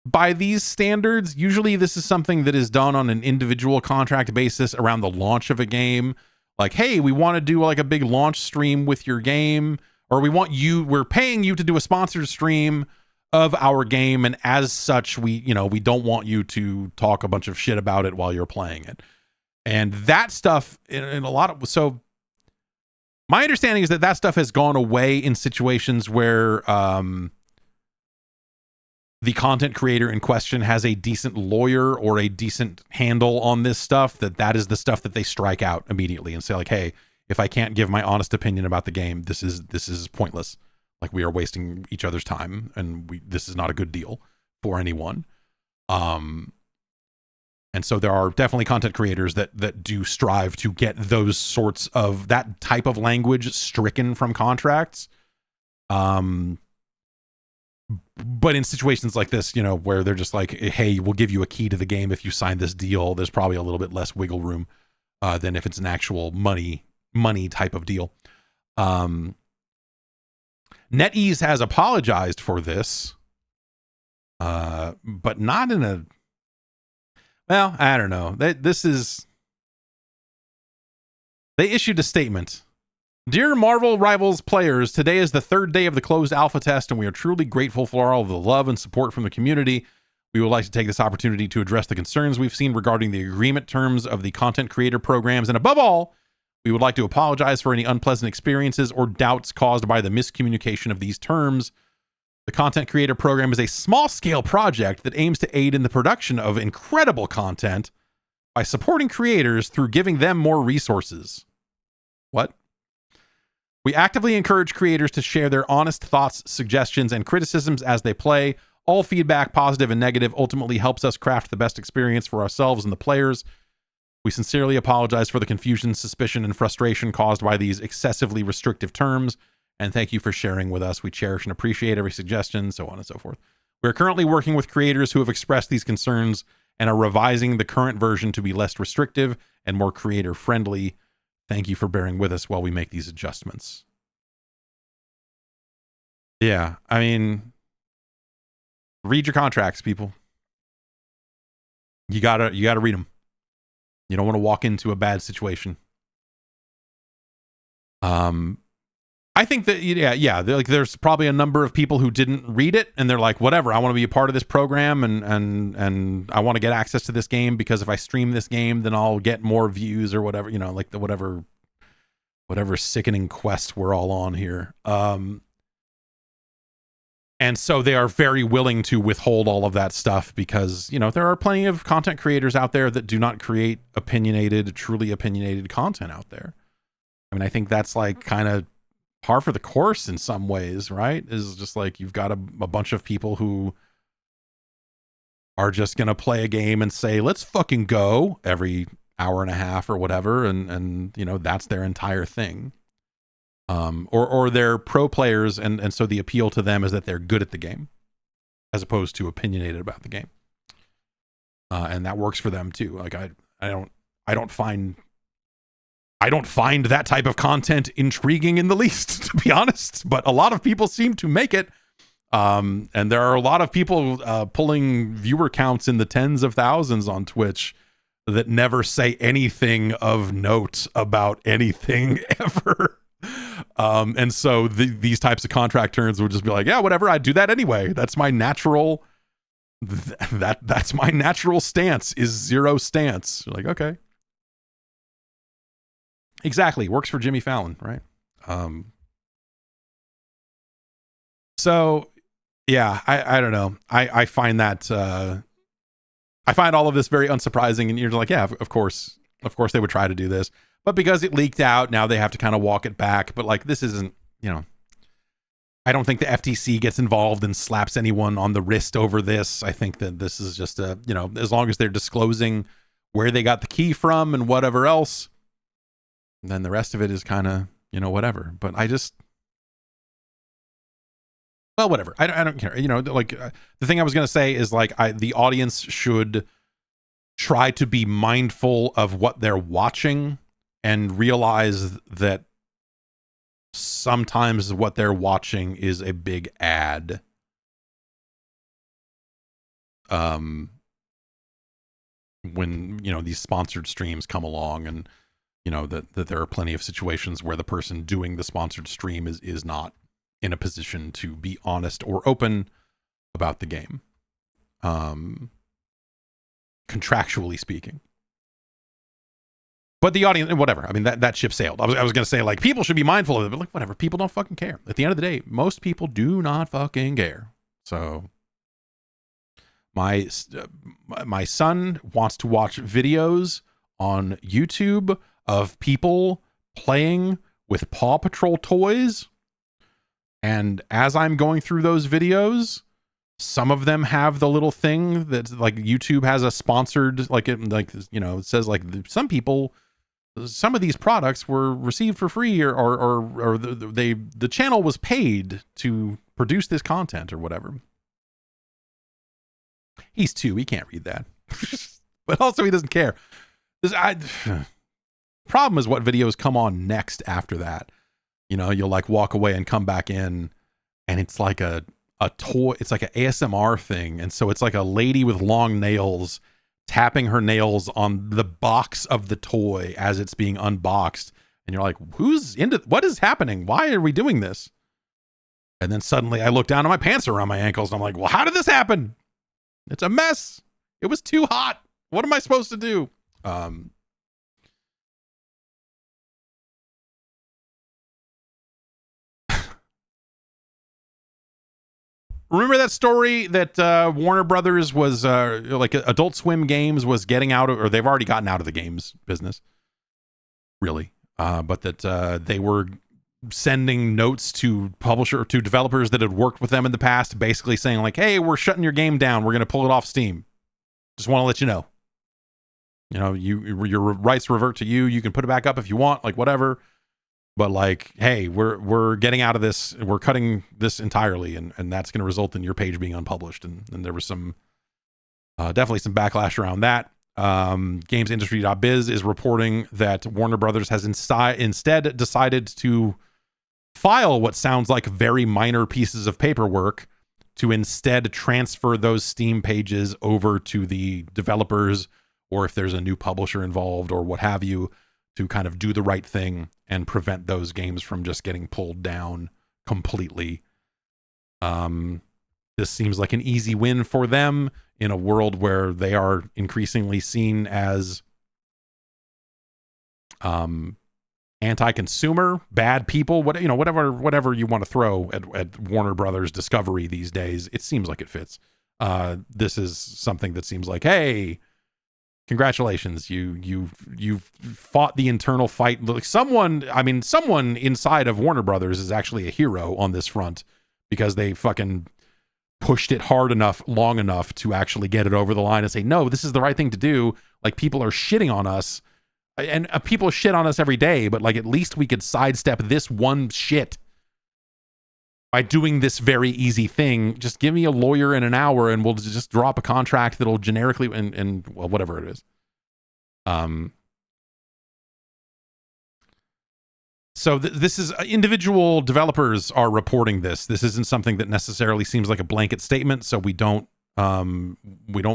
by these standards. Usually this is something that is done on an individual contract basis around the launch of a game. Like, hey, we want to do like a big launch stream with your game, or we're paying you to do a sponsored stream of our game, and as such, we don't want you to talk a bunch of shit about it while you're playing it. And that stuff in a lot of, so my understanding is that stuff has gone away in situations where the content creator in question has a decent lawyer or a decent handle on this stuff, that is the stuff that they strike out immediately and say like, hey, if I can't give my honest opinion about the game, this is pointless. Like, we are wasting each other's time, and this is not a good deal for anyone. And so there are definitely content creators that do strive to get those sorts of, that type of language stricken from contracts. But in situations like this, you know, where they're just like, hey, we'll give you a key to the game if you sign this deal, there's probably a little bit less wiggle room than if it's an actual money type of deal. NetEase has apologized for this, but not in a, well, I don't know. They issued a statement. Dear Marvel Rivals players, today is the third day of the closed alpha test, and we are truly grateful for all of the love and support from the community. We would like to take this opportunity to address the concerns we've seen regarding the agreement terms of the content creator programs, and above all, we would like to apologize for any unpleasant experiences or doubts caused by the miscommunication of these terms. The content creator program is a small-scale project that aims to aid in the production of incredible content by supporting creators through giving them more resources. What? We actively encourage creators to share their honest thoughts, suggestions, and criticisms as they play. All feedback, positive and negative, ultimately helps us craft the best experience for ourselves and the players. We sincerely apologize for the confusion, suspicion, and frustration caused by these excessively restrictive terms, and thank you for sharing with us. We cherish and appreciate every suggestion, so on and so forth. We're currently working with creators who have expressed these concerns and are revising the current version to be less restrictive and more creator-friendly. Thank you for bearing with us while we make these adjustments. Yeah, I mean, read your contracts, people. You gotta read them. You don't want to walk into a bad situation. I think that, yeah, like there's probably a number of people who didn't read it and they're like, whatever, I want to be a part of this program and I want to get access to this game because if I stream this game, then I'll get more views or whatever, you know, like the whatever sickening quest we're all on here. And so they are very willing to withhold all of that stuff because, you know, there are plenty of content creators out there that do not create truly opinionated content out there. I mean, I think that's like kind of par for the course in some ways, right? Is just like you've got a bunch of people who are just going to play a game and say, let's fucking go every hour and a half or whatever. And you know, that's their entire thing. Or they're pro players, and so the appeal to them is that they're good at the game, as opposed to opinionated about the game. And that works for them too. Like I don't find that type of content intriguing in the least, to be honest. But a lot of people seem to make it. And there are a lot of people pulling viewer counts in the tens of thousands on Twitch that never say anything of note about anything ever. And so these types of contract terms would just be like, yeah, whatever, I'd do that anyway. That's my natural that's my natural stance, is zero stance. You're like, okay. Exactly. Works for Jimmy Fallon, right? So yeah, I don't know. I find that I find all of this very unsurprising, and you're like, yeah, of course they would try to do this. But because it leaked out, now they have to kind of walk it back. But like, this isn't, I don't think the FTC gets involved and slaps anyone on the wrist over this. I think that this is just as long as they're disclosing where they got the key from and whatever else, then the rest of it is kind of, whatever. But well, whatever. I don't care. The thing I was going to say is like, the audience should try to be mindful of what they're watching and realize that sometimes what they're watching is a big ad. When, these sponsored streams come along, and, that there are plenty of situations where the person doing the sponsored stream is not in a position to be honest or open about the game. Contractually speaking. But the audience, whatever. I mean, that ship sailed. I was going to say, like, people should be mindful of it, but like, whatever. People don't fucking care. At the end of the day, most people do not fucking care. So my son wants to watch videos on YouTube of people playing with Paw Patrol toys. And as I'm going through those videos, some of them have the little thing that like YouTube has a sponsored, like it says like some of these products were received for free, or the channel was paid to produce this content or whatever. He's 2, he can't read that. But also he doesn't care. Problem is what videos come on next after that. You'll like walk away and come back in, and it's like a toy. It's like an ASMR thing. And so it's like a lady with long nails tapping her nails on the box of the toy as it's being unboxed. And you're like, what is happening? Why are we doing this? And then suddenly I look down and my pants are around my ankles. And I'm like, well, how did this happen? It's a mess. It was too hot. What am I supposed to do? Remember that story that Warner Brothers was like Adult Swim Games was getting out of, or they've already gotten out of the games business, really, but that they were sending notes to developers that had worked with them in the past, basically saying like, hey, we're shutting your game down, we're going to pull it off Steam, just want to let you know, your rights revert to you, you can put it back up if you want, like whatever. But like, hey, we're getting out of this. We're cutting this entirely, and that's going to result in your page being unpublished. And there was some definitely some backlash around that. GamesIndustry.biz is reporting that Warner Brothers has instead decided to file what sounds like very minor pieces of paperwork to instead transfer those Steam pages over to the developers, or if there's a new publisher involved or what have you, to kind of do the right thing and prevent those games from just getting pulled down completely. This seems like an easy win for them in a world where they are increasingly seen as anti-consumer, bad people, whatever you want to throw at Warner Brothers Discovery these days. It seems like it fits. This is something that seems like, hey, congratulations, you've fought the internal fight. Like someone inside of Warner Brothers is actually a hero on this front, because they fucking pushed it hard enough, long enough to actually get it over the line and say, no, this is the right thing to do. Like, people are shitting on us. And people shit on us every day, but like at least we could sidestep this one shit by doing this very easy thing. Just give me a lawyer in an hour and we'll just drop a contract that'll generically and well, whatever it is. So this is individual developers are reporting this. This isn't something that necessarily seems like a blanket statement. So we don't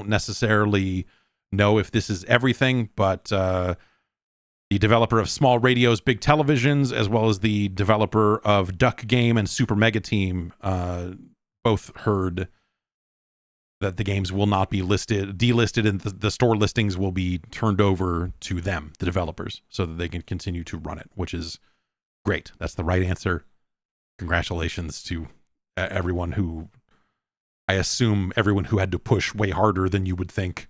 necessarily know if this is everything, but the developer of Small Radios, Big Televisions, as well as the developer of Duck Game and Super Mega Team, both heard that the games will not be delisted, and the store listings will be turned over to them, the developers, so that they can continue to run it, which is great. That's the right answer. Congratulations to everyone who, I assume everyone who had to push way harder than you would think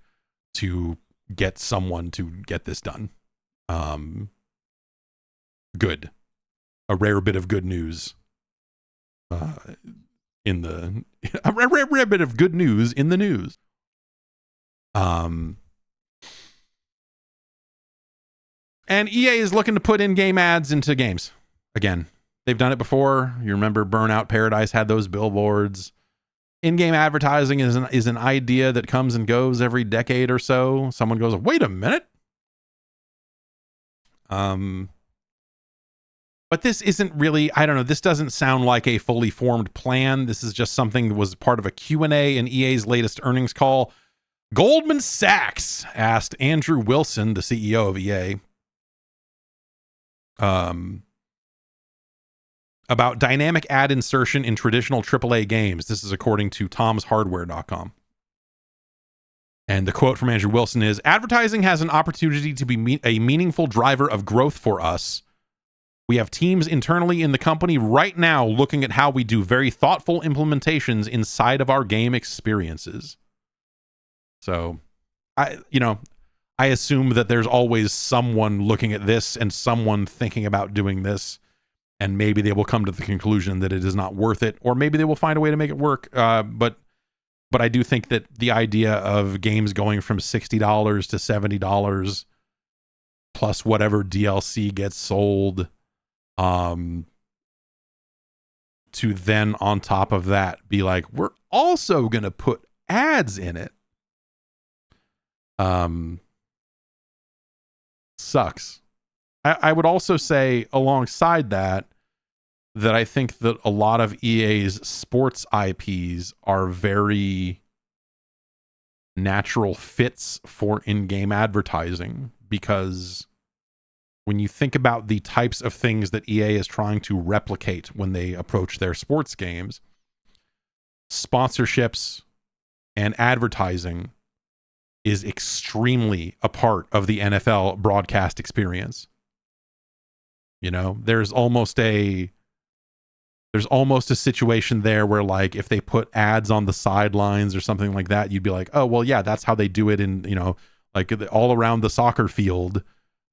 to get someone to get this done. Good. A rare bit of good news. A rare bit of good news in the news. And EA is looking to put in-game ads into games. Again, they've done it before. You remember Burnout Paradise had those billboards. In-game advertising is an idea that comes and goes every decade or so. Someone goes, wait a minute. But this isn't really, I don't know, this doesn't sound like a fully formed plan. This is just something that was part of a Q&A in EA's latest earnings call. Goldman Sachs asked Andrew Wilson, the CEO of EA, about dynamic ad insertion in traditional AAA games. This is according to tomshardware.com. And the quote from Andrew Wilson is, advertising has an opportunity to be a meaningful driver of growth for us. We have teams internally in the company right now looking at how we do very thoughtful implementations inside of our game experiences. So, I assume that there's always someone looking at this and someone thinking about doing this, and maybe they will come to the conclusion that it is not worth it, or maybe they will find a way to make it work. But I do think that the idea of games going from $60 to $70 plus whatever DLC gets sold, to then on top of that be like, we're also going to put ads in it. Sucks. I would also say alongside that I think that a lot of EA's sports IPs are very natural fits for in-game advertising, because when you think about the types of things that EA is trying to replicate when they approach their sports games, sponsorships and advertising is extremely a part of the NFL broadcast experience. You know, there's almost a situation there where, like, if they put ads on the sidelines or something like that, you'd be like, oh, well, yeah, that's how they do it in, like all around the soccer field.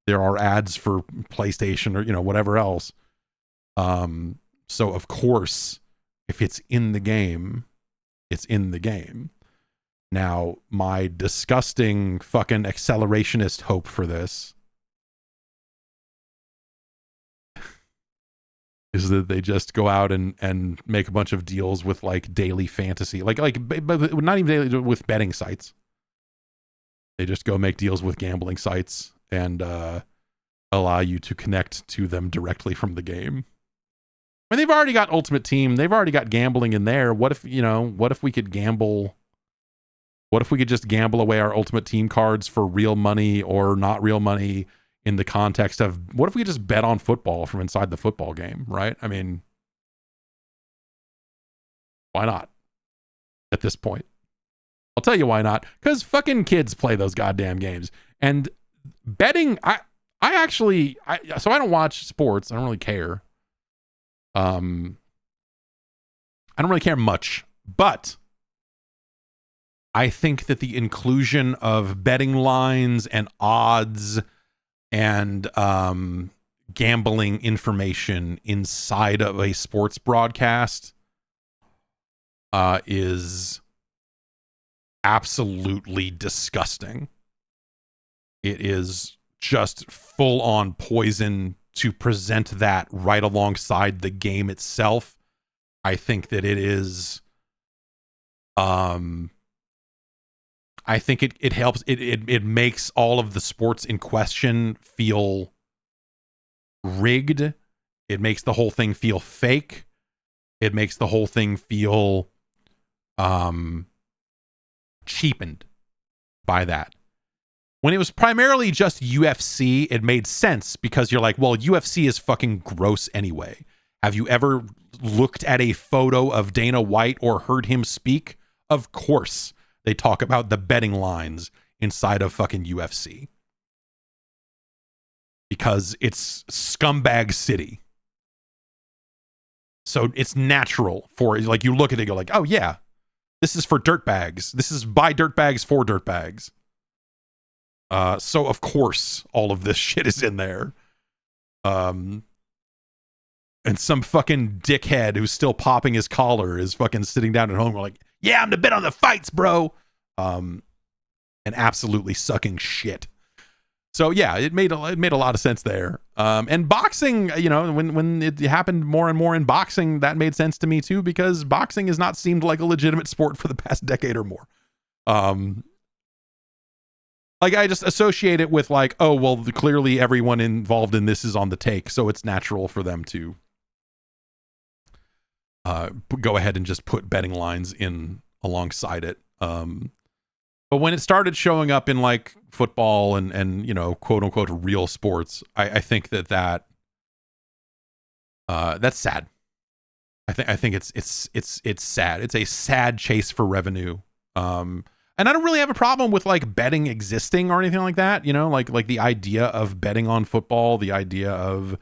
There are ads for PlayStation or, whatever else. So of course, if it's in the game, it's in the game. Now, my disgusting fucking accelerationist hope for this is that they just go out and make a bunch of deals with like daily fantasy, like but not even daily, with betting sites. They just go make deals with gambling sites and allow you to connect to them directly from the game. I mean, they've already got Ultimate Team. They've already got gambling in there. What if we could gamble? What if we could just gamble away our Ultimate Team cards for real money or not real money, in the context of, what if we just bet on football from inside the football game, right? I mean, why not at this point? I'll tell you why not. Because fucking kids play those goddamn games. And betting, so I don't watch sports. I don't really care. I don't really care much. But I think that the inclusion of betting lines and odds and gambling information inside of a sports broadcast is absolutely disgusting. It is just full on poison to present that right alongside the game itself, I think that it is, I think it helps. It makes all of the sports in question feel rigged. It makes the whole thing feel fake. It makes the whole thing feel cheapened by that. When it was primarily just UFC, it made sense because you're like, well, UFC is fucking gross anyway. Have you ever looked at a photo of Dana White or heard him speak? Of course, they talk about the betting lines inside of fucking UFC. Because it's scumbag city. So it's natural for, like, you look at it and go like, oh yeah, this is for dirtbags. This is by dirtbags for dirtbags. So of course all of this shit is in there. And some fucking dickhead who's still popping his collar is fucking sitting down at home. We're like, yeah, I'm to bet on the fights, bro. And absolutely sucking shit. So yeah, it made a lot of sense there. And boxing, you know, when it happened more and more in boxing, that made sense to me too, because boxing has not seemed like a legitimate sport for the past decade or more. Like, I just associate it with like, oh, well, clearly everyone involved in this is on the take, so it's natural for them to go ahead and just put betting lines in alongside it. But when it started showing up in like football and you know, quote unquote real sports, I think that's sad. I think it's sad. It's a sad chase for revenue. And I don't really have a problem with like betting existing or anything like that, you know, like the idea of betting on football, the idea of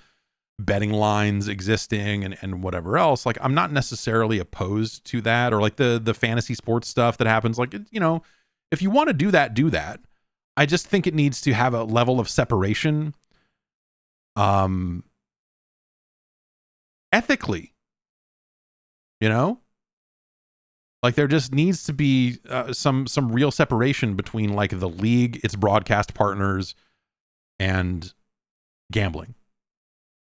betting lines existing and whatever else. Like, I'm not necessarily opposed to that, or like the fantasy sports stuff that happens. Like, you know, if you want to do that, do that. I just think it needs to have a level of separation, ethically, you know? Like, there just needs to be some real separation between like the league, its broadcast partners, and gambling.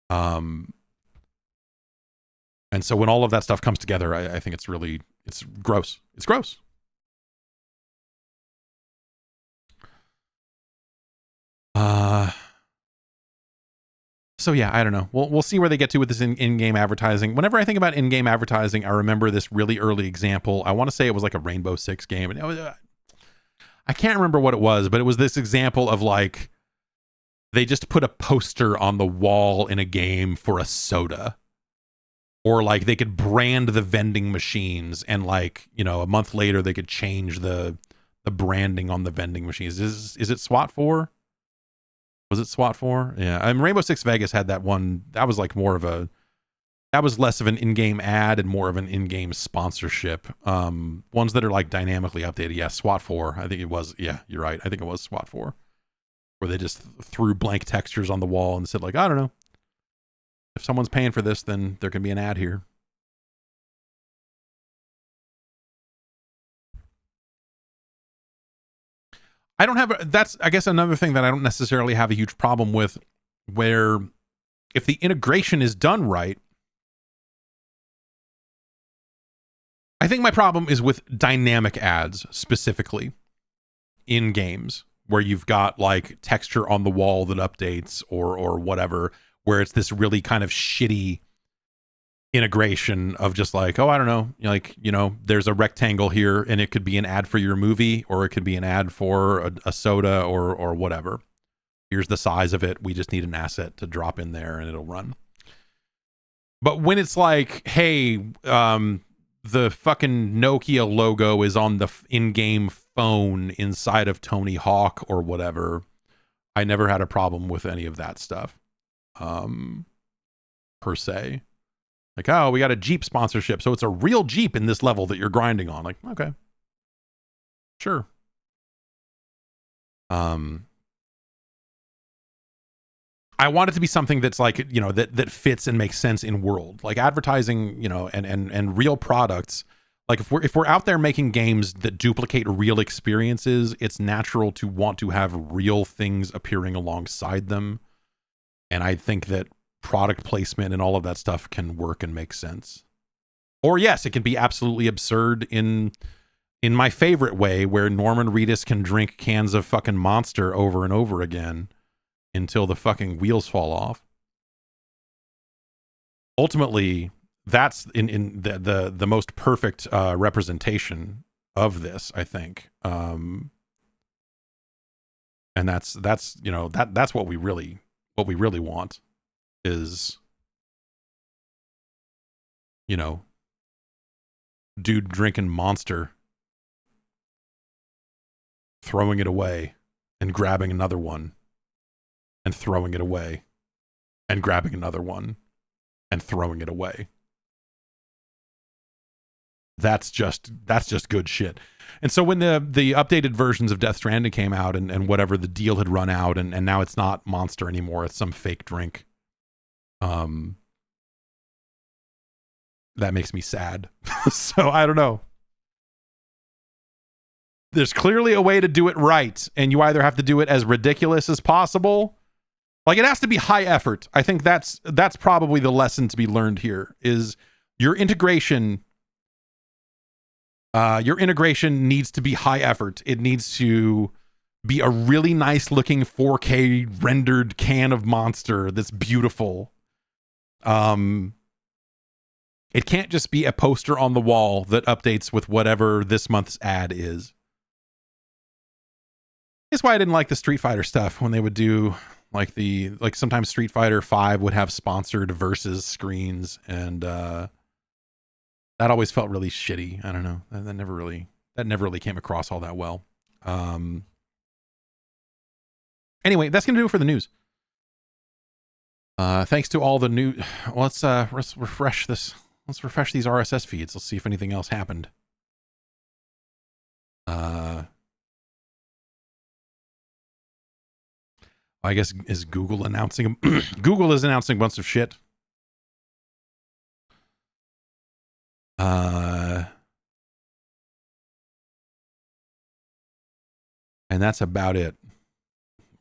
And so when all of that stuff comes together, I think it's gross. It's gross. So yeah, I don't know. We'll see where they get to with this in-game advertising. Whenever I think about in-game advertising, I remember this really early example. I want to say it was like a Rainbow Six game, and it was, I can't remember what it was, but it was this example of like, they just put a poster on the wall in a game for a soda, or like they could brand the vending machines, and like, you know, a month later they could change the branding on the vending machines. Is it SWAT 4? Was it SWAT 4? Yeah. I mean, Rainbow Six Vegas had that one. That was like that was less of an in-game ad and more of an in-game sponsorship. Ones that are like dynamically updated. Yeah, SWAT 4. I think it was. Yeah, you're right. I think it was SWAT 4. Where they just threw blank textures on the wall and said like, I don't know, if someone's paying for this, then there can be an ad here. That's, I guess, another thing that I don't necessarily have a huge problem with, where if the integration is done right, I think my problem is with dynamic ads specifically in games, where you've got like texture on the wall that updates or whatever, where it's this really kind of shitty integration of just like, oh, I don't know, like, you know, there's a rectangle here and it could be an ad for your movie, or it could be an ad for a soda or whatever. Here's the size of it. We just need an asset to drop in there and it'll run. But when it's like, hey, the fucking Nokia logo is on the in-game phone inside of Tony Hawk or whatever, I never had a problem with any of that stuff, per se. Like, oh, we got a Jeep sponsorship, so it's a real Jeep in this level that you're grinding on. Like, okay, sure. I want it to be something that's like, you know, that fits and makes sense in world, like advertising, you know, and real products. Like if we're out there making games that duplicate real experiences, it's natural to want to have real things appearing alongside them. And I think that product placement and all of that stuff can work and make sense. Or yes, it can be absolutely absurd in my favorite way, where Norman Reedus can drink cans of fucking Monster over and over again until the fucking wheels fall off. Ultimately, that's in the most perfect representation of this, I think. And that's you know, that's what we really want is, you know, dude drinking Monster, throwing it away and grabbing another one and throwing it away and grabbing another one and throwing it away. That's just good shit. And so when the updated versions of Death Stranding came out and whatever, the deal had run out and now it's not Monster anymore, it's some fake drink. That makes me sad. So I don't know. There's clearly a way to do it right, and you either have to do it as ridiculous as possible. Like, it has to be high effort. I think that's probably the lesson to be learned here, is your integration needs to be high effort. It needs to be a really nice looking 4K rendered can of Monster that's beautiful. It can't just be a poster on the wall that updates with whatever this month's ad is. That's why I didn't like the Street Fighter stuff when they would do like sometimes Street Fighter 5 would have sponsored versus screens, and that always felt really shitty. I don't know. That never really came across all that well. Anyway, that's gonna do it for the news. Thanks to all the new. Let's refresh this. Let's refresh these RSS feeds. Let's see if anything else happened. I guess is Google announcing? Google is announcing a bunch of shit. And that's about it.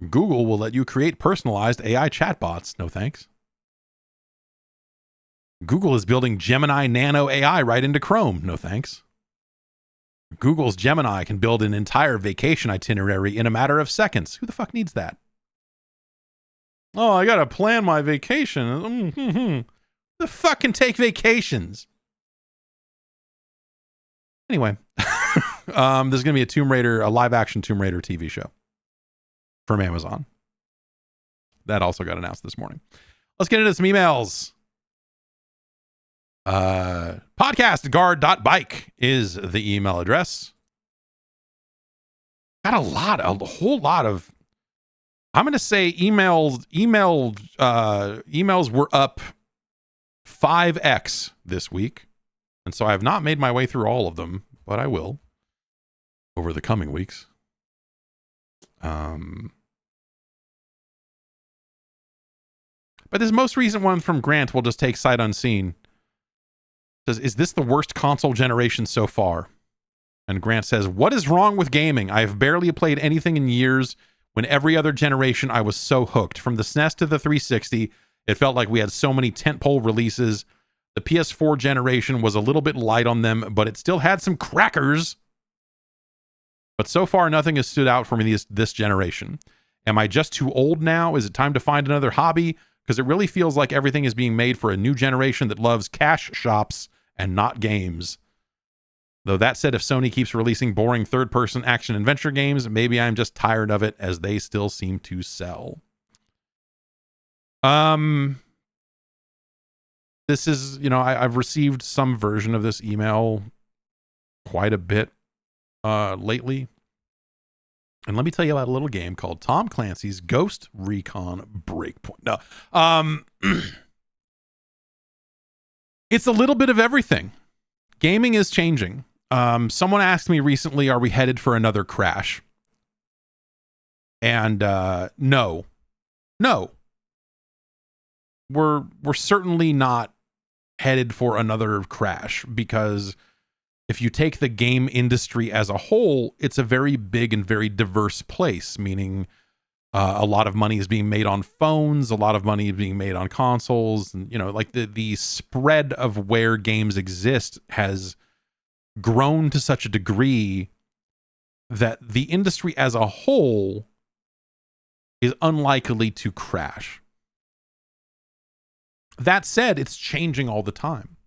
Google will let you create personalized AI chatbots. No thanks. Google is building Gemini Nano AI right into Chrome. No thanks. Google's Gemini can build an entire vacation itinerary in a matter of seconds. Who the fuck needs that? Oh, I gotta plan my vacation. Who the fuck can take vacations? Anyway, there's gonna be a live action Tomb Raider TV show from Amazon. That also got announced this morning. Let's get into some emails. Podcastguard.bike is the email address. Got a whole lot of, I'm going to say emails were up 5x this week. And so I have not made my way through all of them, but I will over the coming weeks. But this most recent one from Grant will just take sight unseen. Says, is this the worst console generation so far? And Grant says, what is wrong with gaming? I have barely played anything in years. When every other generation I was so hooked. From the SNES to the 360, it felt like we had so many tentpole releases. The PS4 generation was a little bit light on them, but it still had some crackers. But so far, nothing has stood out for me this generation. Am I just too old now? Is it time to find another hobby? Because it really feels like everything is being made for a new generation that loves cash shops and not games. Though that said, if Sony keeps releasing boring third-person action-adventure games, maybe I'm just tired of it, as they still seem to sell. This is, I've received some version of this email quite a bit lately. And let me tell you about a little game called Tom Clancy's Ghost Recon Breakpoint. No, it's a little bit of everything. Gaming is changing. Someone asked me recently, are we headed for another crash? And no. We're certainly not headed for another crash, because if you take the game industry as a whole, it's a very big and very diverse place, meaning a lot of money is being made on phones, a lot of money is being made on consoles, and like the spread of where games exist has grown to such a degree that the industry as a whole is unlikely to crash. That said, it's changing all the time.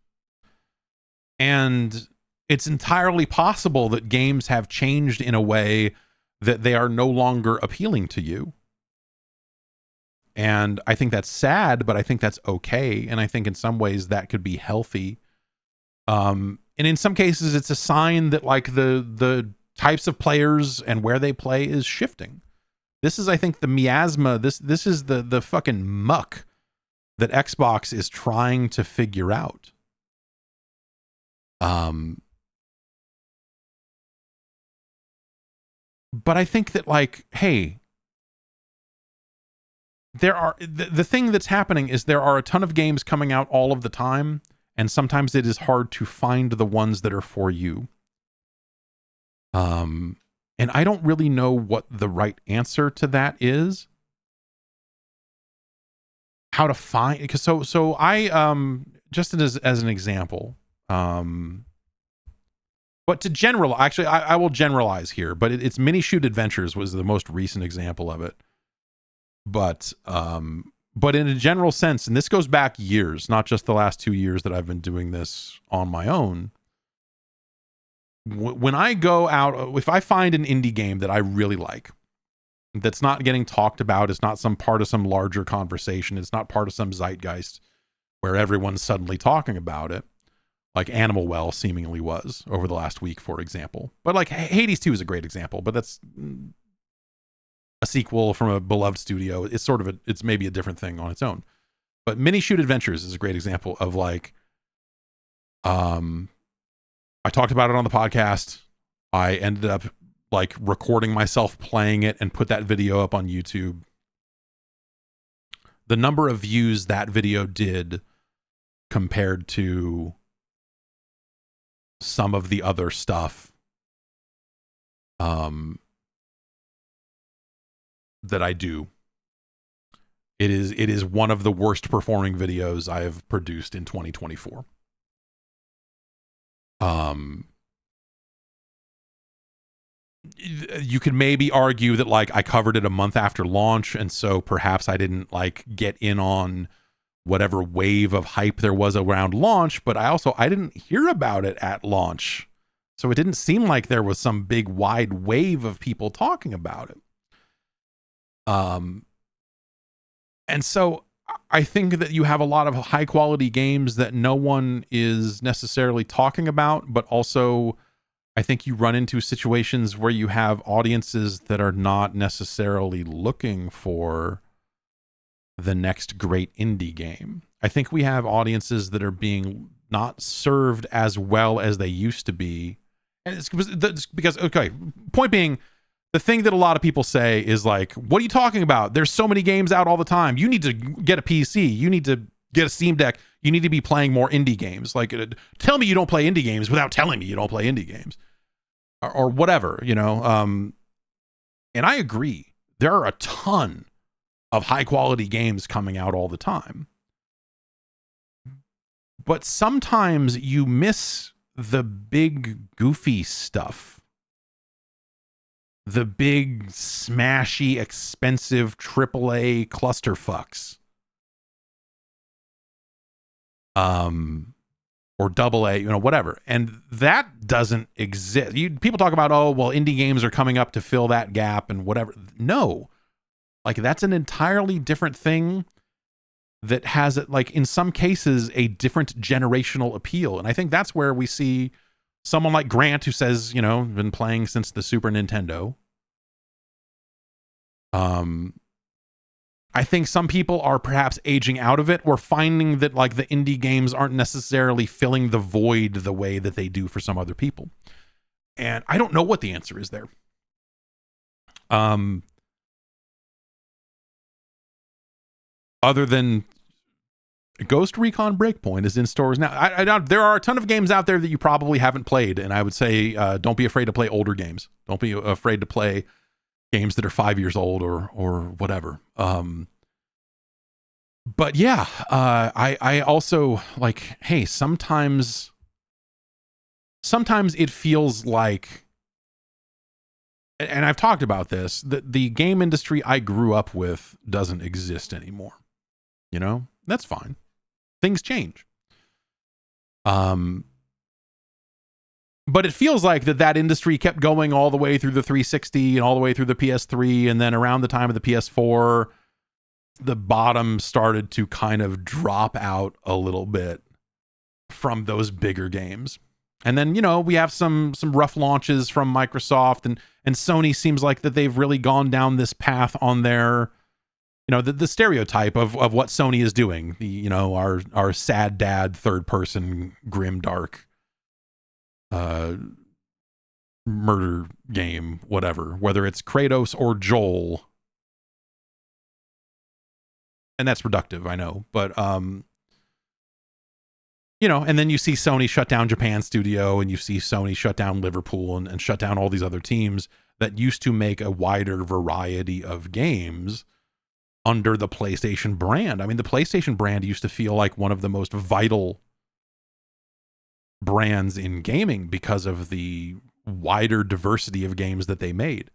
And it's entirely possible that games have changed in a way that they are no longer appealing to you. And I think that's sad, but I think that's okay. And I think in some ways that could be healthy. And in some cases, it's a sign that like the types of players and where they play is shifting. This is, I think, the miasma. This is the fucking muck that Xbox is trying to figure out. But I think that, like, hey, there are the thing that's happening is there are a ton of games coming out all of the time, and sometimes it is hard to find the ones that are for you. And I don't really know what the right answer to that is. How to find, because so I just as an example, but to general, actually, I will generalize here, but it's Mini Shoot Adventures was the most recent example of it. But in a general sense, and this goes back years, not just the last 2 years that I've been doing this on my own. When I go out, if I find an indie game that I really like, that's not getting talked about, it's not some part of some larger conversation, it's not part of some zeitgeist where everyone's suddenly talking about it, like Animal Well seemingly was over the last week, for example. But like Hades 2 is a great example, but that's a sequel from a beloved studio. It's sort of it's maybe a different thing on its own. But Mini Shoot Adventures is a great example of like, I talked about it on the podcast. I ended up like recording myself playing it and put that video up on YouTube. The number of views that video did compared to some of the other stuff that I do, it is one of the worst performing videos I have produced in 2024. You could maybe argue that like I covered it a month after launch, and so perhaps I didn't like get in on whatever wave of hype there was around launch, but I didn't hear about it at launch. So it didn't seem like there was some big wide wave of people talking about it. And so I think that you have a lot of high quality games that no one is necessarily talking about, but also I think you run into situations where you have audiences that are not necessarily looking for the next great indie game. I think we have audiences that are being not served as well as they used to be. And it's because, okay, point being, the thing that a lot of people say is like, what are you talking about? There's so many games out all the time. You need to get a PC. You need to get a Steam Deck. You need to be playing more indie games. Like, tell me you don't play indie games without telling me you don't play indie games. Or whatever, you know. And I agree. There are a ton of high quality games coming out all the time. But sometimes you miss the big goofy stuff. The big smashy, expensive AAA clusterfucks. Or AA, you know, whatever. And that doesn't exist. People talk about, oh, well, indie games are coming up to fill that gap and whatever. No. Like, that's an entirely different thing that has, like, in some cases, a different generational appeal. And I think that's where we see someone like Grant, who says, you know, been playing since the Super Nintendo. I think some people are perhaps aging out of it, or finding that like the indie games aren't necessarily filling the void the way that they do for some other people. And I don't know what the answer is there. Other than Ghost Recon Breakpoint is in stores now. I there are a ton of games out there that you probably haven't played, and I would say don't be afraid to play older games. Don't be afraid to play games that are 5 years old or whatever. But yeah, I also like, hey, sometimes it feels like, and I've talked about this, that the game industry I grew up with doesn't exist anymore. You know, that's fine. Things change. But it feels like that industry kept going all the way through the 360 and all the way through the PS3. And then around the time of the PS4, the bottom started to kind of drop out a little bit from those bigger games. And then, you know, we have some rough launches from Microsoft, and Sony seems like that they've really gone down this path on their, you know, the stereotype of what Sony is doing. The, you know, our sad dad, third person, grim, dark, murder game, whatever, whether it's Kratos or Joel. And that's reductive, I know, but, you know, and then you see Sony shut down Japan studio, and you see Sony shut down Liverpool and shut down all these other teams that used to make a wider variety of games under the PlayStation brand. I mean, the PlayStation brand used to feel like one of the most vital brands in gaming because of the wider diversity of games that they made.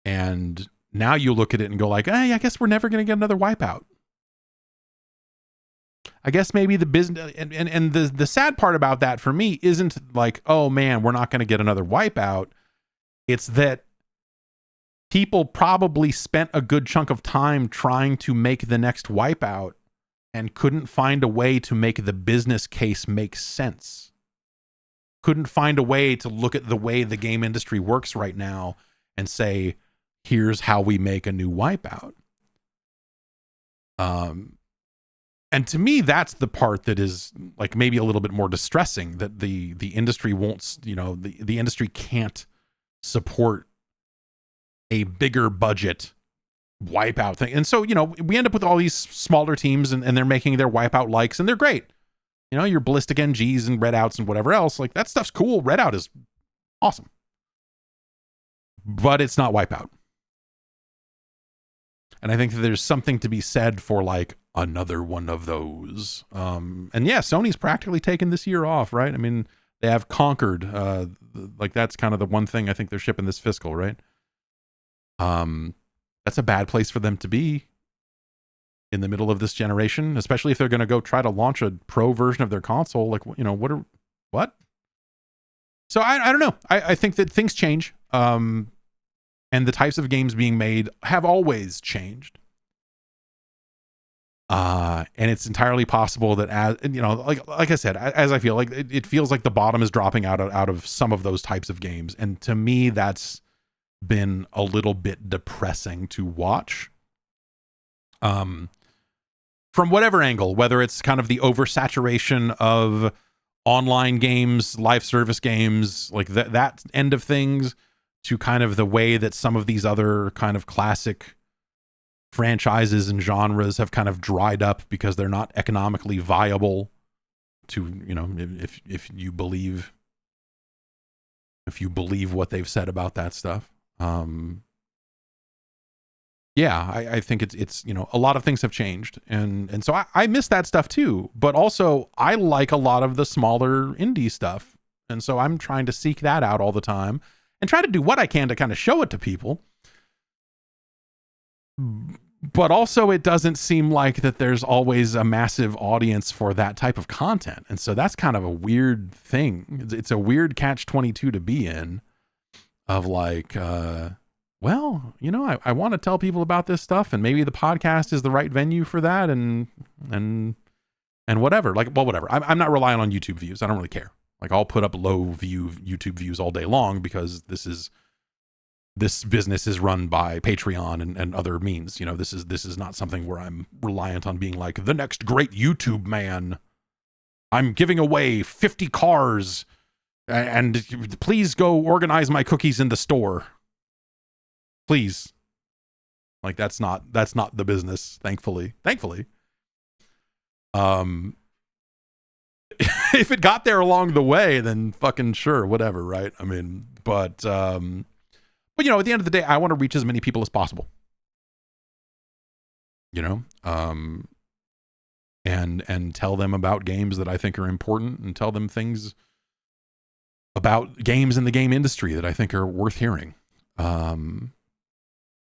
And now you look at it and go like, hey, I guess we're never going to get another Wipeout. I guess maybe the business, and the sad part about that for me isn't like, oh man, we're not going to get another Wipeout. It's that people probably spent a good chunk of time trying to make the next Wipeout and couldn't find a way to make the business case make sense. Couldn't find a way to look at the way the game industry works right now and say, here's how we make a new Wipeout. And to me, that's the part that is like maybe a little bit more distressing, that the industry won't, you know, the industry can't support a bigger budget Wipeout thing. And so, you know, we end up with all these smaller teams, and they're making their Wipeout likes, and they're great. You know, your Ballistic NGs and Redouts and whatever else, like that stuff's cool. Redout is awesome. But it's not Wipeout. And I think that there's something to be said for like another one of those. And yeah, Sony's practically taken this year off, right? I mean, they have Conquered. Like that's kind of the one thing I think they're shipping this fiscal, right? That's a bad place for them to be in the middle of this generation, especially if they're going to go try to launch a pro version of their console. Like, you know, what? So I don't know. I think that things change. And the types of games being made have always changed. And it's entirely possible that, as you know, like I said, as I feel like it feels like the bottom is dropping out of some of those types of games. And to me, that's been a little bit depressing to watch. From whatever angle, whether it's kind of the oversaturation of online games, live service games, like that end of things, to kind of the way that some of these other kind of classic franchises and genres have kind of dried up because they're not economically viable to, you know, if you believe what they've said about that stuff. Yeah, I think it's, you know, a lot of things have changed, and so I miss that stuff too, but also I like a lot of the smaller indie stuff. And so I'm trying to seek that out all the time and try to do what I can to kind of show it to people. But also it doesn't seem like that there's always a massive audience for that type of content. And so that's kind of a weird thing. It's a weird catch-22 to be in, of like, well, you know, I want to tell people about this stuff, and maybe the podcast is the right venue for that, and whatever. Like, well, whatever. I'm not relying on YouTube views. I don't really care. Like, I'll put up low view YouTube views all day long because this business is run by Patreon and other means. You know, this is not something where I'm reliant on being like the next great YouTube man. I'm giving away 50 cars, and please go organize my cookies in the store. Please. Like, that's not the business, thankfully. Um, if it got there along the way, then fucking sure, whatever, right? I mean, but you know, at the end of the day, I want to reach as many people as possible. You know, and tell them about games that I think are important, and tell them things about games in the game industry that I think are worth hearing.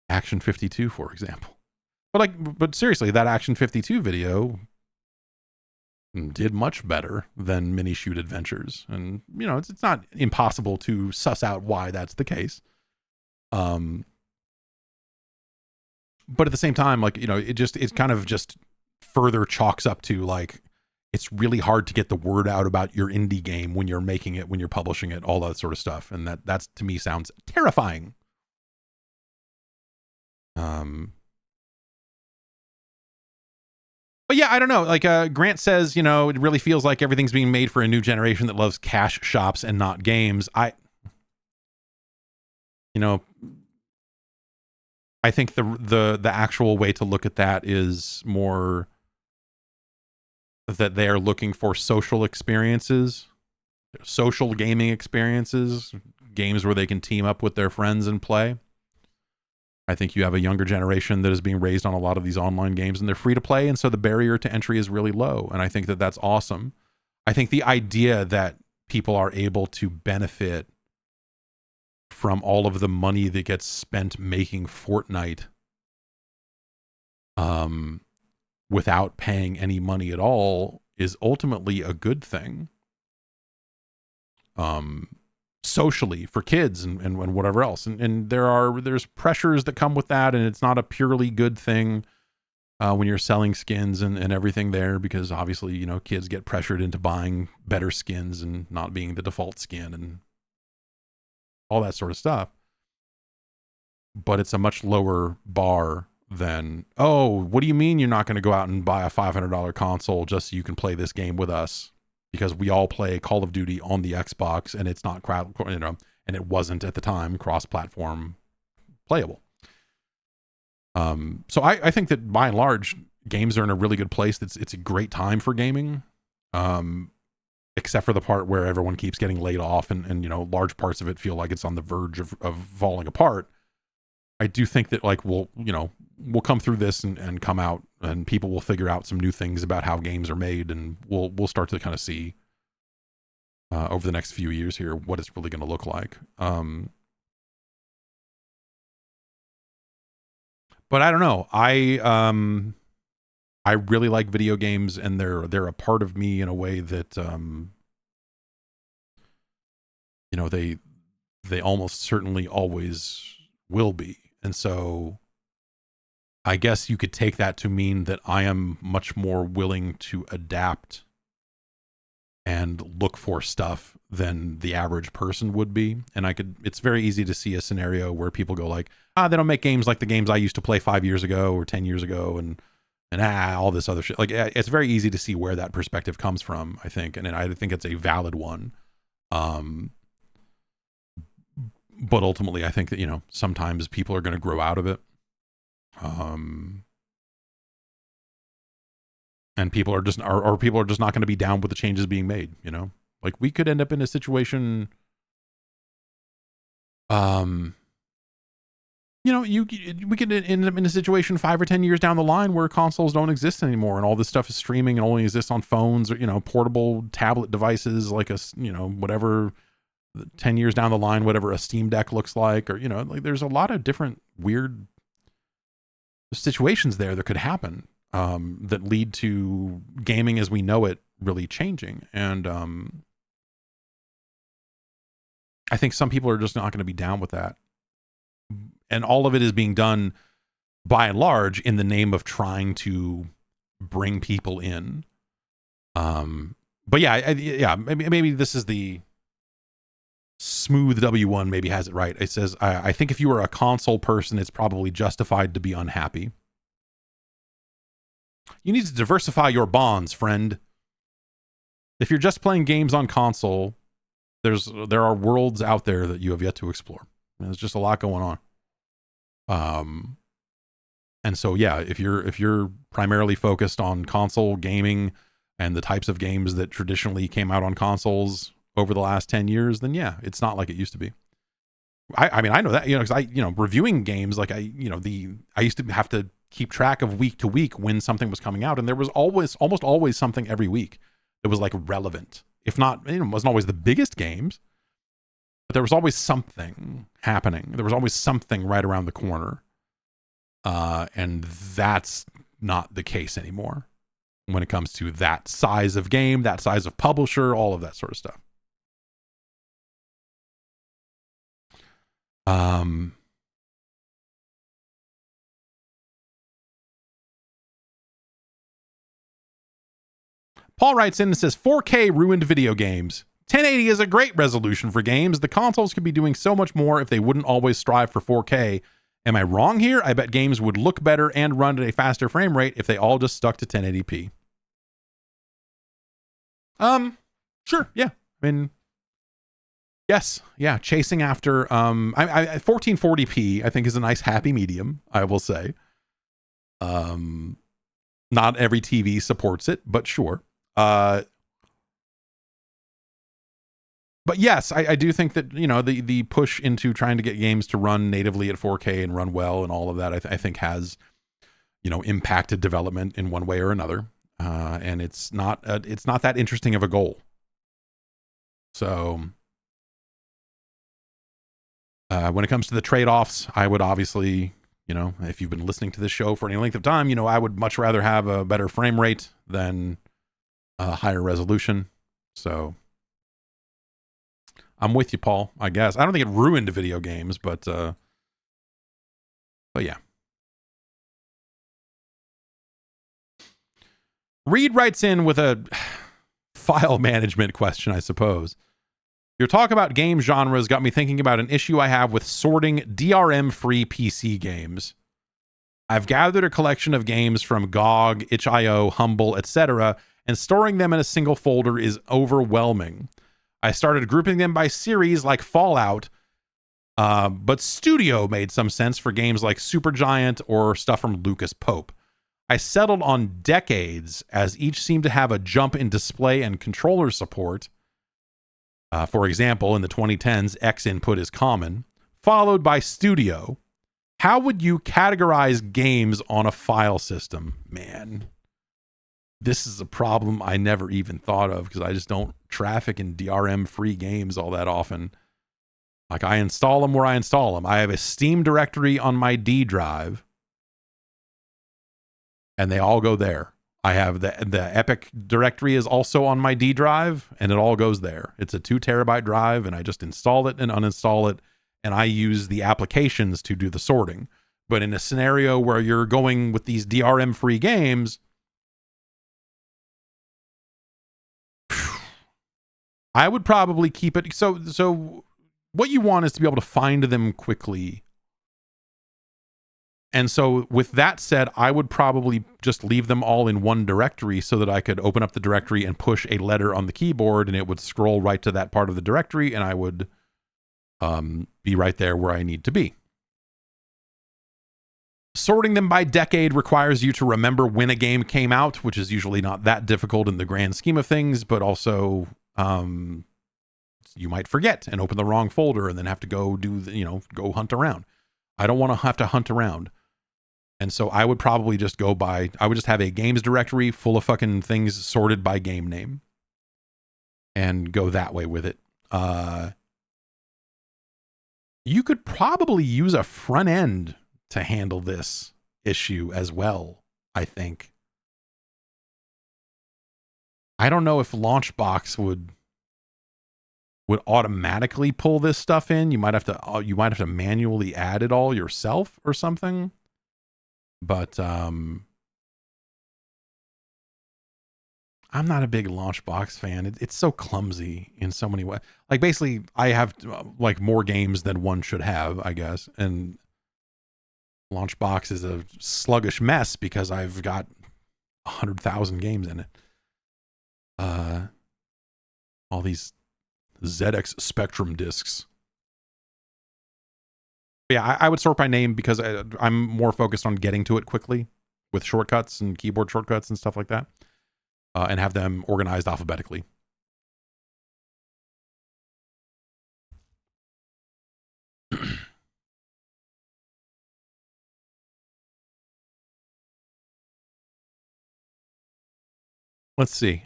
Action 52, for example. But seriously, that Action 52 video did much better than Mini Shoot Adventures. And, you know, it's not impossible to suss out why that's the case. But at the same time, like, you know, it kind of just further chalks up to, like, it's really hard to get the word out about your indie game when you're making it, when you're publishing it, all that sort of stuff. And that's to me sounds terrifying. But yeah, I don't know. Like Grant says, you know, it really feels like everything's being made for a new generation that loves cash shops and not games. You know, I think the actual way to look at that is more that they're looking for social experiences, social gaming experiences, games where they can team up with their friends and play. I think you have a younger generation that is being raised on a lot of these online games, and they're free to play, and so the barrier to entry is really low, and I think that that's awesome. I think the idea that people are able to benefit from all of the money that gets spent making Fortnite without paying any money at all is ultimately a good thing. Socially for kids and whatever else. And there's pressures that come with that, and it's not a purely good thing when you're selling skins and everything there, because obviously, you know, kids get pressured into buying better skins and not being the default skin and all that sort of stuff. But it's a much lower bar than, oh, what do you mean you're not going to go out and buy a $500 console just so you can play this game with us? Because we all play Call of Duty on the Xbox, and it's not you know, and it wasn't at the time cross-platform playable. So I think that by and large, games are in a really good place. It's a great time for gaming, except for the part where everyone keeps getting laid off, and you know, large parts of it feel like it's on the verge of falling apart. I do think that, like, we'll come through this and come out, and people will figure out some new things about how games are made, and we'll start to kind of see over the next few years here what it's really going to look like. But I don't know. I really like video games, and they're a part of me in a way that you know, they almost certainly always will be. And so I guess you could take that to mean that I am much more willing to adapt and look for stuff than the average person would be. And it's very easy to see a scenario where people go like, they don't make games like the games I used to play 5 years ago or 10 years ago, and all this other shit. Like, it's very easy to see where that perspective comes from, I think. And I think it's a valid one. But ultimately, I think that, you know, sometimes people are going to grow out of it. And people are just not going to be down with the changes being made, you know? Like, we could end up in a situation, you know, we could end up in a situation 5 or 10 years down the line where consoles don't exist anymore, and all this stuff is streaming and only exists on phones or, you know, portable tablet devices, like you know, whatever, 10 years down the line, whatever a Steam Deck looks like, or, you know, like, there's a lot of different weird situations there that could happen that lead to gaming as we know it really changing. And I think some people are just not going to be down with that. And all of it is being done by and large in the name of trying to bring people in. But yeah, maybe this is the Smooth W1 maybe has it right. It says, I think if you were a console person, it's probably justified to be unhappy. You need to diversify your bonds, friend. If you're just playing games on console, there are worlds out there that you have yet to explore. There's just a lot going on. And so yeah, if you're primarily focused on console gaming and the types of games that traditionally came out on consoles over the last 10 years, then yeah, it's not like it used to be. I mean, I know that, because I, reviewing games, like I used to have to keep track of week to week when something was coming out, and there was almost always something every week that was like relevant. If not, it wasn't always the biggest games, but there was always something happening. There was always something right around the corner. And that's not the case anymore when it comes to that size of game, that size of publisher, all of that sort of stuff. Paul writes in and says, 4K ruined video games. 1080 is a great resolution for games. The consoles could be doing so much more if they wouldn't always strive for 4K. Am I wrong here? I bet games would look better and run at a faster frame rate if they all just stuck to 1080p. Sure, yeah. I mean, yes, yeah. Chasing after 1440p, I think, is a nice happy medium, I will say. Not every TV supports it, but sure. But yes, I do think that, the push into trying to get games to run natively at 4K and run well and all of that, I think has, impacted development in one way or another. And it's not that interesting of a goal. So when it comes to the trade-offs, I would obviously, if you've been listening to this show for any length of time, I would much rather have a better frame rate than a higher resolution. So I'm with you, Paul, I guess. I don't think it ruined video games, but yeah. Reed writes in with a file management question, I suppose. Your talk about game genres got me thinking about an issue I have with sorting DRM-free PC games. I've gathered a collection of games from GOG, itch.io, Humble, etc., and storing them in a single folder is overwhelming. I started grouping them by series like Fallout, but Studio made some sense for games like Supergiant or stuff from Lucas Pope. I settled on Decades, as each seemed to have a jump in display and controller support. For example, in the 2010s, X input is common, followed by Studio. How would you categorize games on a file system? Man, this is a problem I never even thought of because I just don't traffic in DRM-free games all that often. Like, I install them where I install them. I have a Steam directory on my D drive, and they all go there. I have the Epic directory is also on my D drive, and it all goes there. It's a 2 terabyte drive, and I just install it and uninstall it, and I use the applications to do the sorting. But in a scenario where you're going with these DRM-free games, I would probably keep it. So what you want is to be able to find them quickly. And so with that said, I would probably just leave them all in one directory so that I could open up the directory and push a letter on the keyboard and it would scroll right to that part of the directory and I would be right there where I need to be. Sorting them by decade requires you to remember when a game came out, which is usually not that difficult in the grand scheme of things, but also you might forget and open the wrong folder and then have to go go hunt around. I don't want to have to hunt around. And so I would probably just I would just have a games directory full of fucking things sorted by game name and go that way with it. You could probably use a front end to handle this issue as well, I think. I don't know if Launchbox would automatically pull this stuff in. You might have to manually add it all yourself or something. But I'm not a big Launchbox fan. It's so clumsy in so many ways. Like, basically, I have like more games than one should have, I guess. And Launchbox is a sluggish mess because I've got 100,000 games in it. All these ZX Spectrum discs. Yeah, I would sort by name because I'm more focused on getting to it quickly with shortcuts and keyboard shortcuts and stuff like that, and have them organized alphabetically. Let's see.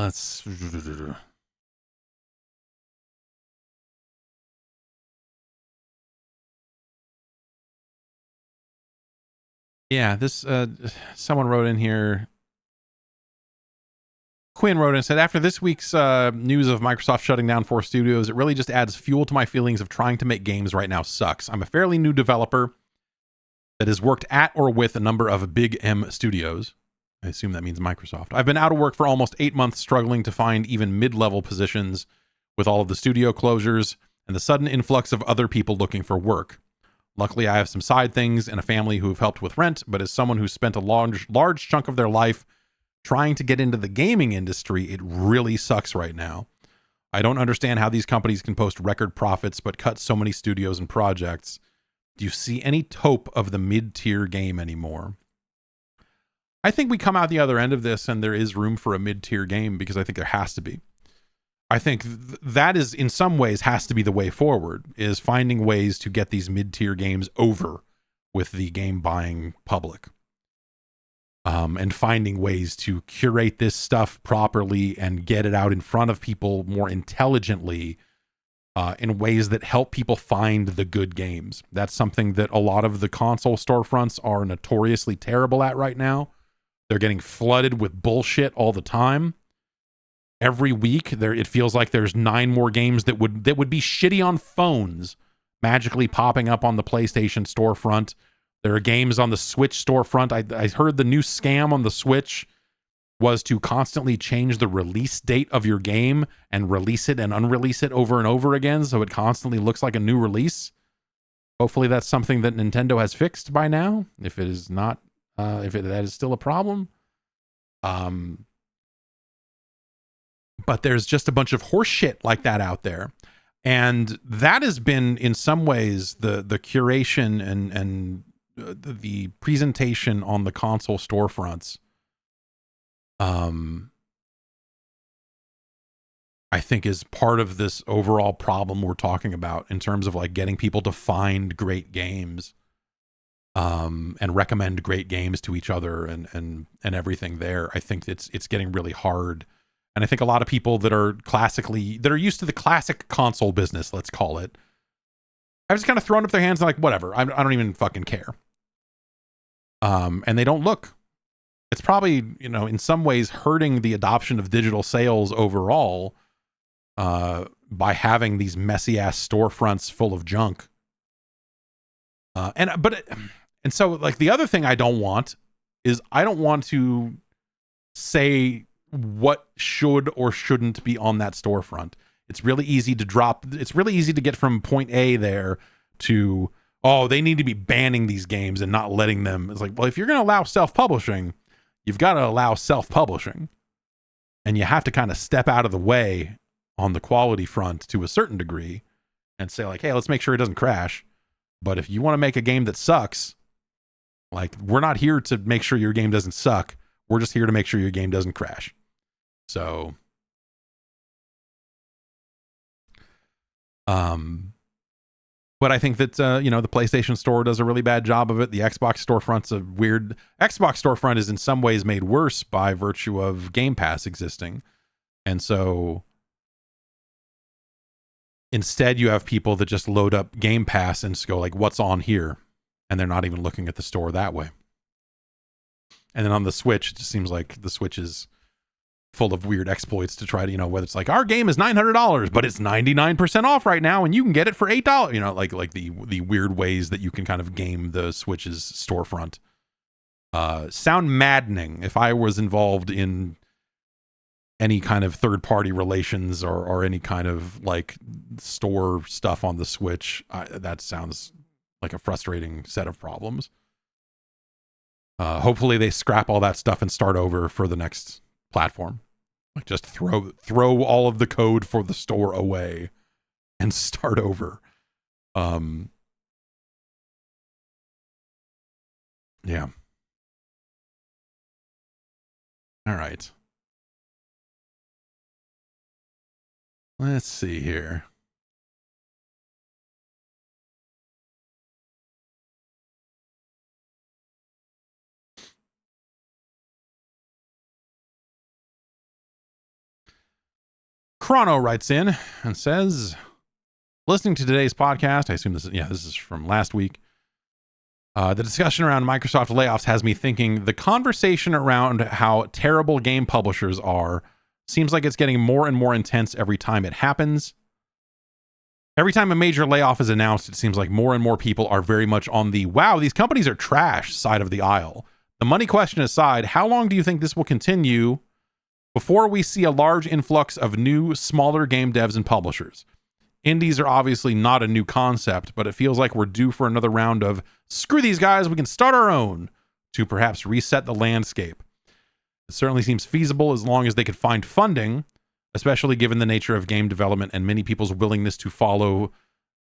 Let's. Yeah, this someone wrote in here. Quinn wrote in and said, after this week's news of Microsoft shutting down 4 studios, it really just adds fuel to my feelings of trying to make games right now sucks. I'm a fairly new developer that has worked at or with a number of big M studios. I assume that means Microsoft. I've been out of work for almost 8 months, struggling to find even mid-level positions with all of the studio closures and the sudden influx of other people looking for work. Luckily, I have some side things and a family who have helped with rent, but as someone who's spent a large chunk of their life trying to get into the gaming industry, it really sucks right now. I don't understand how these companies can post record profits but cut so many studios and projects. Do you see any hope of the mid-tier game anymore? I think we come out the other end of this and there is room for a mid-tier game, because I think there has to be. I think that is, in some ways, has to be the way forward, is finding ways to get these mid-tier games over with the game buying public. And finding ways to curate this stuff properly and get it out in front of people more intelligently, in ways that help people find the good games. That's something that a lot of the console storefronts are notoriously terrible at right now. They're getting flooded with bullshit all the time. Every week, it feels like there's 9 more games that would be shitty on phones magically popping up on the PlayStation storefront. There are games on the Switch storefront. I heard the new scam on the Switch was to constantly change the release date of your game and release it and unrelease it over and over again, so it constantly looks like a new release. Hopefully that's something that Nintendo has fixed by now. If it is not, that is still a problem. But there's just a bunch of horse shit like that out there. And that has been, in some ways, the curation and the presentation on the console storefronts. I think is part of this overall problem we're talking about in terms of like getting people to find great games, and recommend great games to each other and everything there. I think it's getting really hard. And I think a lot of people that are used to the classic console business, let's call it, have just kind of thrown up their hands and like, whatever, I don't even fucking care. And they don't look. It's probably, in some ways hurting the adoption of digital sales overall, by having these messy ass storefronts full of junk. And so like the other thing I don't want to say what should or shouldn't be on that storefront. It's really easy to get from point A there to, oh, they need to be banning these games and not letting them. It's like, well, if you're going to allow self-publishing, you've got to allow self-publishing, and you have to kind of step out of the way on the quality front to a certain degree and say like, hey, let's make sure it doesn't crash. But if you want to make a game that sucks, like, we're not here to make sure your game doesn't suck. We're just here to make sure your game doesn't crash. So, but I think that, the PlayStation Store does a really bad job of it. The Xbox storefront's a weird... Xbox storefront is in some ways made worse by virtue of Game Pass existing. And so instead you have people that just load up Game Pass and just go like, what's on here? And they're not even looking at the store that way. And then on the Switch, it just seems like the Switch is full of weird exploits to try to, whether it's like, our game is $900, but it's 99% off right now, and you can get it for $8. Like the weird ways that you can kind of game the Switch's storefront. Sound maddening. If I was involved in any kind of third-party relations or any kind of like store stuff on the Switch, that sounds like a frustrating set of problems. Hopefully they scrap all that stuff and start over for the next platform. Like just throw all of the code for the store away and start over. Yeah. All right. Let's see here. Chrono writes in and says, listening to today's podcast, I assume this is from last week. The discussion around Microsoft layoffs has me thinking the conversation around how terrible game publishers are seems like it's getting more and more intense every time it happens. Every time a major layoff is announced, it seems like more and more people are very much on the wow, these companies are trash side of the aisle. The money question aside, how long do you think this will continue before we see a large influx of new, smaller game devs and publishers? Indies are obviously not a new concept, but it feels like we're due for another round of screw these guys, we can start our own to perhaps reset the landscape. It certainly seems feasible as long as they could find funding, especially given the nature of game development and many people's willingness to follow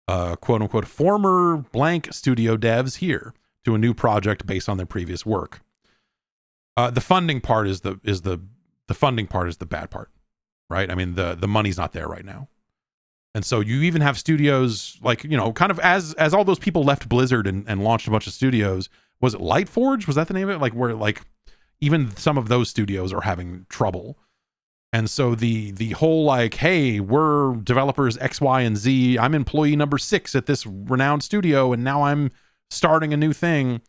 quote unquote former blank studio devs here to a new project based on their previous work. The funding part is the funding part is the bad part, right? I mean, the money's not there right now. And so you even have studios like, kind of as all those people left Blizzard and launched a bunch of studios. Was it Lightforge? Was that the name of it? Like where like even some of those studios are having trouble. And so the whole like, hey, we're developers X, Y, and Z. I'm employee number 6 at this renowned studio, and now I'm starting a new thing.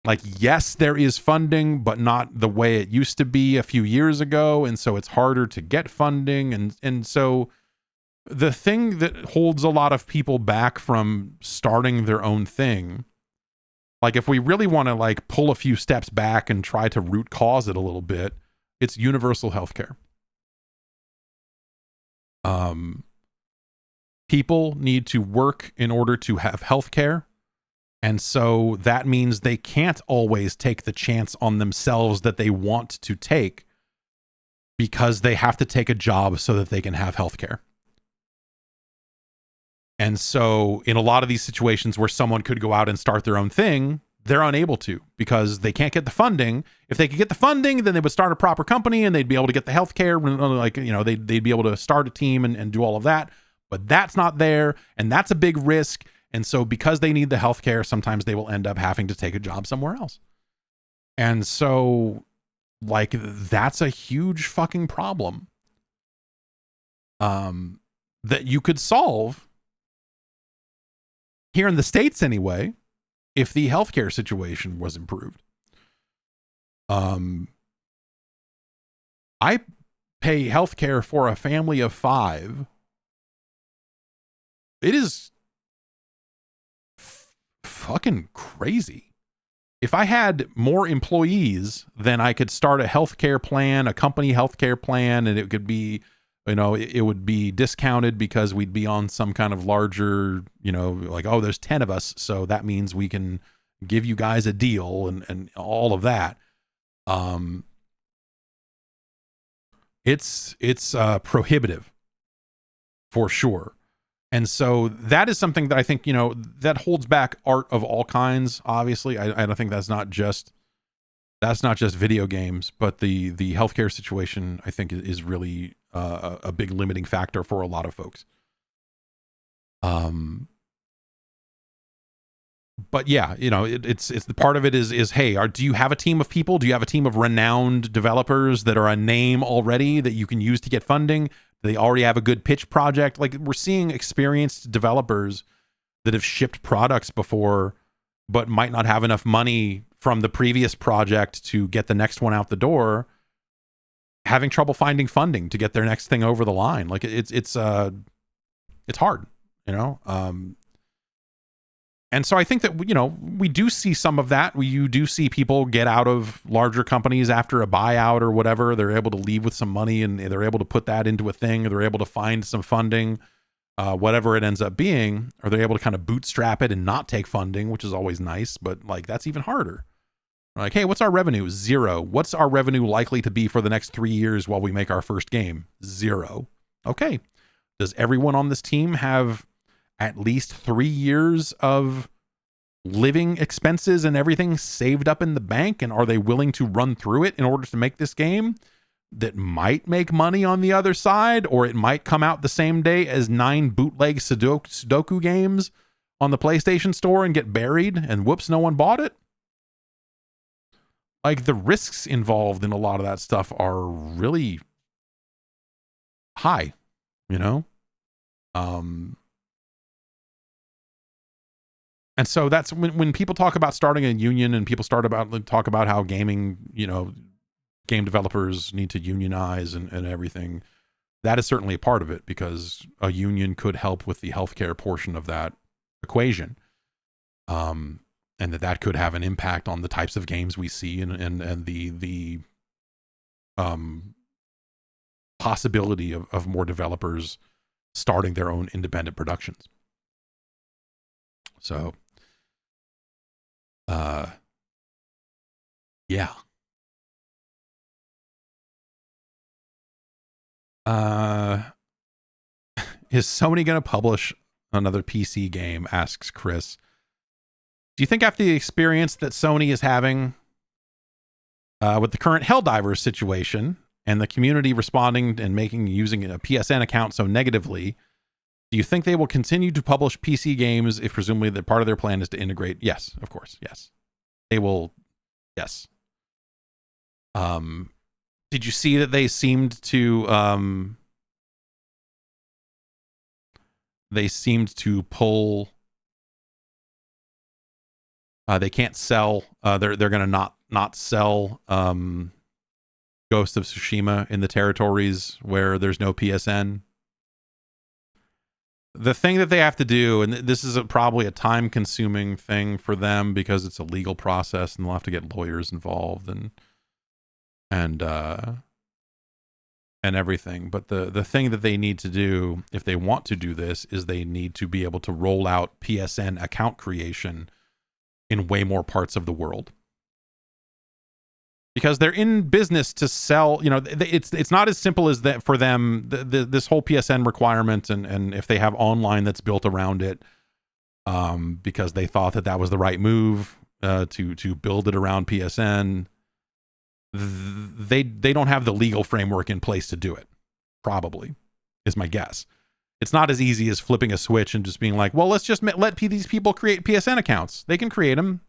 Like, yes, there is funding, but not the way it used to be a few years ago. And so it's harder to get funding. And so the thing that holds a lot of people back from starting their own thing, like if we really want to like pull a few steps back and try to root cause it a little bit, it's universal healthcare. People need to work in order to have healthcare. And so that means they can't always take the chance on themselves that they want to take because they have to take a job so that they can have healthcare. And so in a lot of these situations where someone could go out and start their own thing, they're unable to because they can't get the funding. If they could get the funding, then they would start a proper company and they'd be able to get the healthcare. Like, they'd be able to start a team and do all of that. But that's not there. And that's a big risk. And so because they need the healthcare, sometimes they will end up having to take a job somewhere else. And so like, that's a huge fucking problem that you could solve here in the States anyway, if the healthcare situation was improved. I pay healthcare for a family of 5. It is fucking crazy. If I had more employees, then I could start a healthcare plan, a company healthcare plan, and it could be, it would be discounted because we'd be on some kind of larger, like, oh, there's 10 of us, so that means we can give you guys a deal and all of that. It's prohibitive for sure. And so that is something that I think, that holds back art of all kinds. Obviously, I don't think that's not just video games, but the healthcare situation, I think, is really a big limiting factor for a lot of folks. But yeah, it's the part of it is hey, do you have a team of people? Do you have a team of renowned developers that are a name already that you can use to get funding? They already have a good pitch project. Like, we're seeing experienced developers that have shipped products before, but might not have enough money from the previous project to get the next one out the door, having trouble finding funding to get their next thing over the line. Like, it's hard, and so I think that, we do see some of that. You do see people get out of larger companies after a buyout or whatever. They're able to leave with some money and they're able to put that into a thing. Or they're able to find some funding, whatever it ends up being, or they're able to kind of bootstrap it and not take funding, which is always nice. But like, that's even harder. Like, hey, what's our revenue? 0. What's our revenue likely to be for the next 3 years while we make our first game? 0. Okay. Does everyone on this team have at least 3 years of living expenses and everything saved up in the bank? And are they willing to run through it in order to make this game that might make money on the other side? Or it might come out the same day as 9 bootleg Sudoku games on the PlayStation Store and get buried, and whoops, no one bought it? Like, the risks involved in a lot of that stuff are really high, you know? And so that's when people talk about starting a union and people talk about how gaming, you know, game developers need to unionize and everything. That is certainly a part of it, because a union could help with the healthcare portion of that equation. And that could have an impact on the types of games we see and the possibility of more developers starting their own independent productions. So, yeah. Is Sony going to publish another PC game? Asks Chris. Do you think after the experience that Sony is having with the current Helldivers situation and the community responding and using a PSN account so negatively, do you think they will continue to publish PC games if presumably that part of their plan is to integrate? Yes, of course. Yes. They will. Yes. Did you see that they seemed to pull they can't sell they're going to not sell Ghost of Tsushima in the territories where there's no PSN. The thing that they have to do, and this is probably a time-consuming thing for them because it's a legal process and they'll have to get lawyers involved and everything. But the thing that they need to do, if they want to do this, is they need to be able to roll out PSN account creation in way more parts of the world. Because they're in business to sell, you know, it's not as simple as that for them, this whole PSN requirement, and if they have online that's built around it, because they thought that was the right move to build it around PSN, they don't have the legal framework in place to do it, probably, is my guess. It's not as easy as flipping a switch and just being like, well, let's just let these people create PSN accounts. They can create them.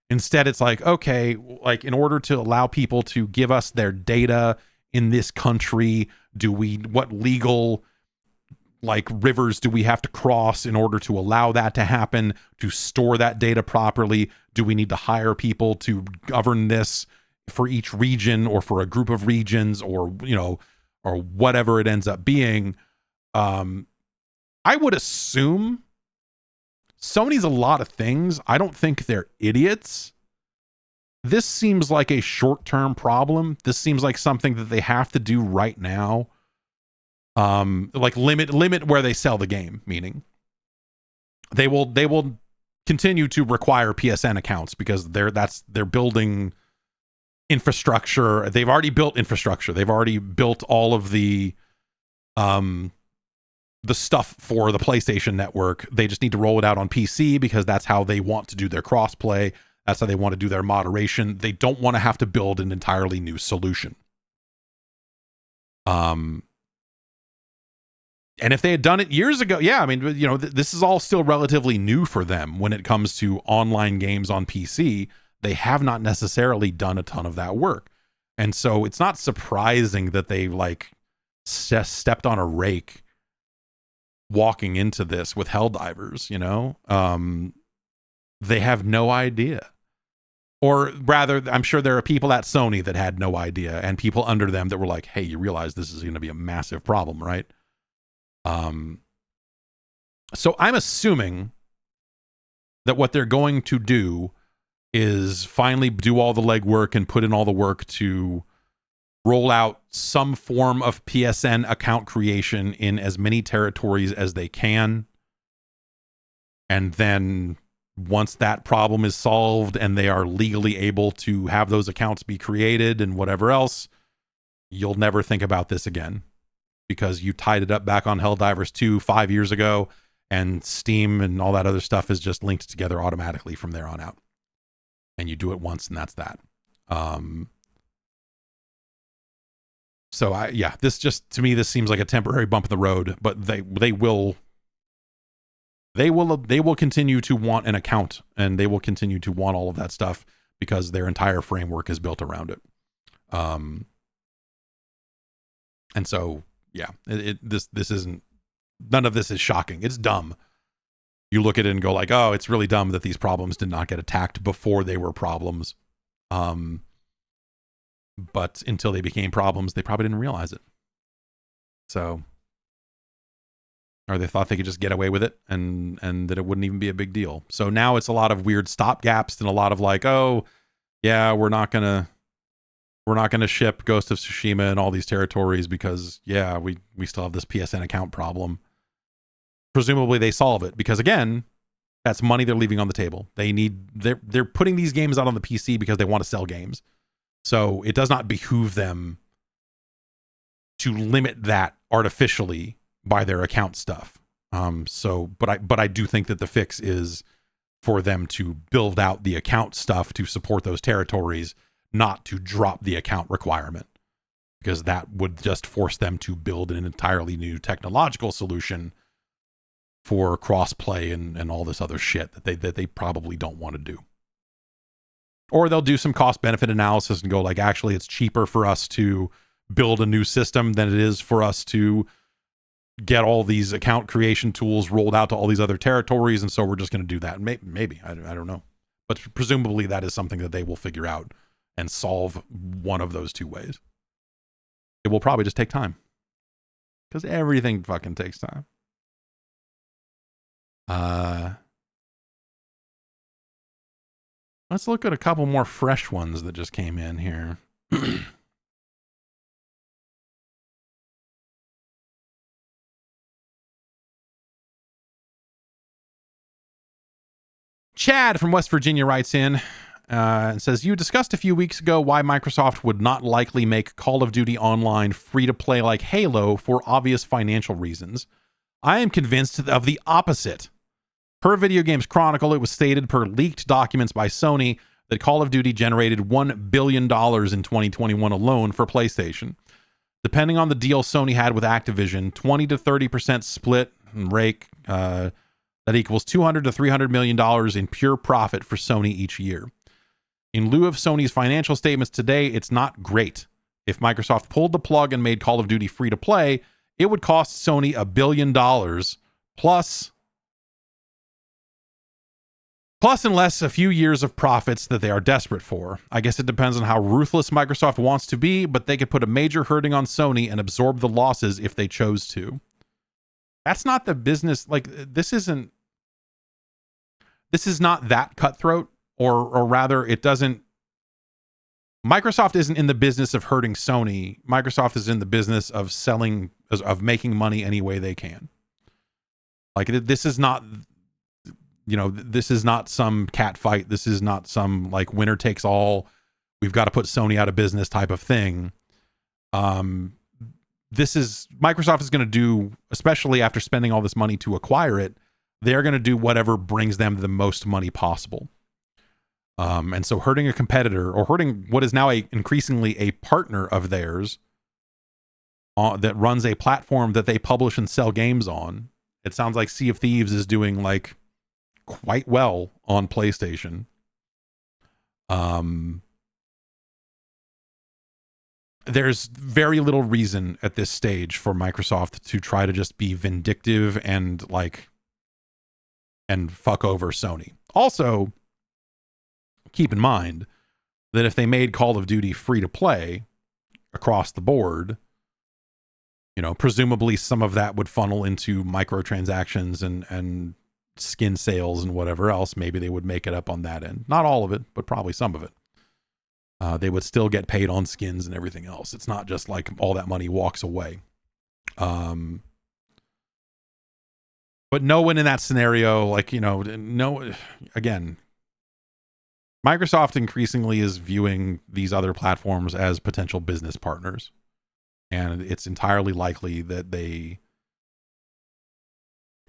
Instead, it's like, okay, like in order to allow people to give us their data in this country, what legal like rivers do we have to cross in order to allow that to happen, to store that data properly? Do we need to hire people to govern this for each region or for a group of regions, or, you know, or whatever it ends up being? I would assume Sony's a lot of things. I don't think they're idiots. This seems like a short-term problem. This seems like something that they have to do right now. Like limit where they sell the game, meaning they will continue to require PSN accounts because they're building infrastructure. They've already built infrastructure. They've already built all of the stuff for the PlayStation Network. They just need to roll it out on PC because that's how they want to do their crossplay. That's how they want to do their moderation. They don't want to have to build an entirely new solution. And if they had done it years ago, yeah, I mean, you know, this is all still relatively new for them when it comes to online games on PC. They have not necessarily done a ton of that work. And so it's not surprising that they like stepped on a rake walking into this with Helldivers, you know? They have no idea. Or rather, I'm sure there are people at Sony that had no idea, and people under them that were like, hey, you realize this is going to be a massive problem, right? So I'm assuming that what they're going to do is finally do all the legwork and put in all the work to roll out some form of PSN account creation in as many territories as they can. And then once that problem is solved and they are legally able to have those accounts be created and whatever else, you'll never think about this again because you tied it up back on Helldivers 2 5 years ago, and Steam and all that other stuff is just linked together automatically from there on out. And you do it once and that's that. So this just, to me, this seems like a temporary bump in the road, but they will continue to want an account, and they will continue to want all of that stuff because their entire framework is built around it. And so, this isn't, none of this is shocking. It's dumb. You look at it and go like, oh, it's really dumb that these problems did not get attacked before they were problems. But until they became problems, they probably didn't realize it. So, or they thought they could just get away with it and that it wouldn't even be a big deal. So now it's a lot of weird stopgaps and a lot of like, oh, yeah, we're not gonna ship Ghost of Tsushima in all these territories because we still have this PSN account problem. Presumably they solve it because, again, that's money they're leaving on the table. They're putting these games out on the PC because they want to sell games. So it does not behoove them to limit that artificially by their account stuff. But I do think that the fix is for them to build out the account stuff to support those territories, not to drop the account requirement, because that would just force them to build an entirely new technological solution for cross-play and all this other shit that they probably don't want to do. Or they'll do some cost-benefit analysis and go like, actually, it's cheaper for us to build a new system than it is for us to get all these account creation tools rolled out to all these other territories, and so we're just going to do that. Maybe. I don't know. But presumably that is something that they will figure out and solve one of those two ways. It will probably just take time. Because everything fucking takes time. Let's look at a couple more fresh ones that just came in here. Chad from West Virginia writes in and says, you discussed a few weeks ago why Microsoft would not likely make Call of Duty Online free to play like Halo for obvious financial reasons. I am convinced of the opposite. Per Video Games Chronicle, it was stated per leaked documents by Sony that Call of Duty generated $1 billion in 2021 alone for PlayStation. Depending on the deal Sony had with Activision, 20 to 30% split and rake, that equals $200 to $300 million in pure profit for Sony each year. In lieu of Sony's financial statements today, it's not great. If Microsoft pulled the plug and made Call of Duty free to play, it would cost Sony $1 billion plus unless a few years of profits that they are desperate for. I guess it depends on how ruthless Microsoft wants to be, but they could put a major hurting on Sony and absorb the losses if they chose to. That's not the business. Like, this is not that cutthroat, or rather it doesn't. Microsoft isn't in the business of hurting Sony. Microsoft is in the business of making money any way they can. Like, this is not, this is not some cat fight. This is not some like winner takes all, we've got to put Sony out of business type of thing. Microsoft is going to do, especially after spending all this money to acquire it, they're going to do whatever brings them the most money possible. And so hurting a competitor, or hurting what is now increasingly a partner of theirs that runs a platform that they publish and sell games on. It sounds like Sea of Thieves is doing like quite well on PlayStation. There's very little reason at this stage for Microsoft to try to just be vindictive and fuck over Sony. Also, keep in mind that if they made Call of Duty free to play across the board, presumably some of that would funnel into microtransactions and skin sales and whatever else. Maybe they would make it up on that end. Not all of it, but probably some of it. They would still get paid on skins and everything else. It's not just like all that money walks away. But no one in that scenario, like, no, again, Microsoft increasingly is viewing these other platforms as potential business partners. And it's entirely likely that they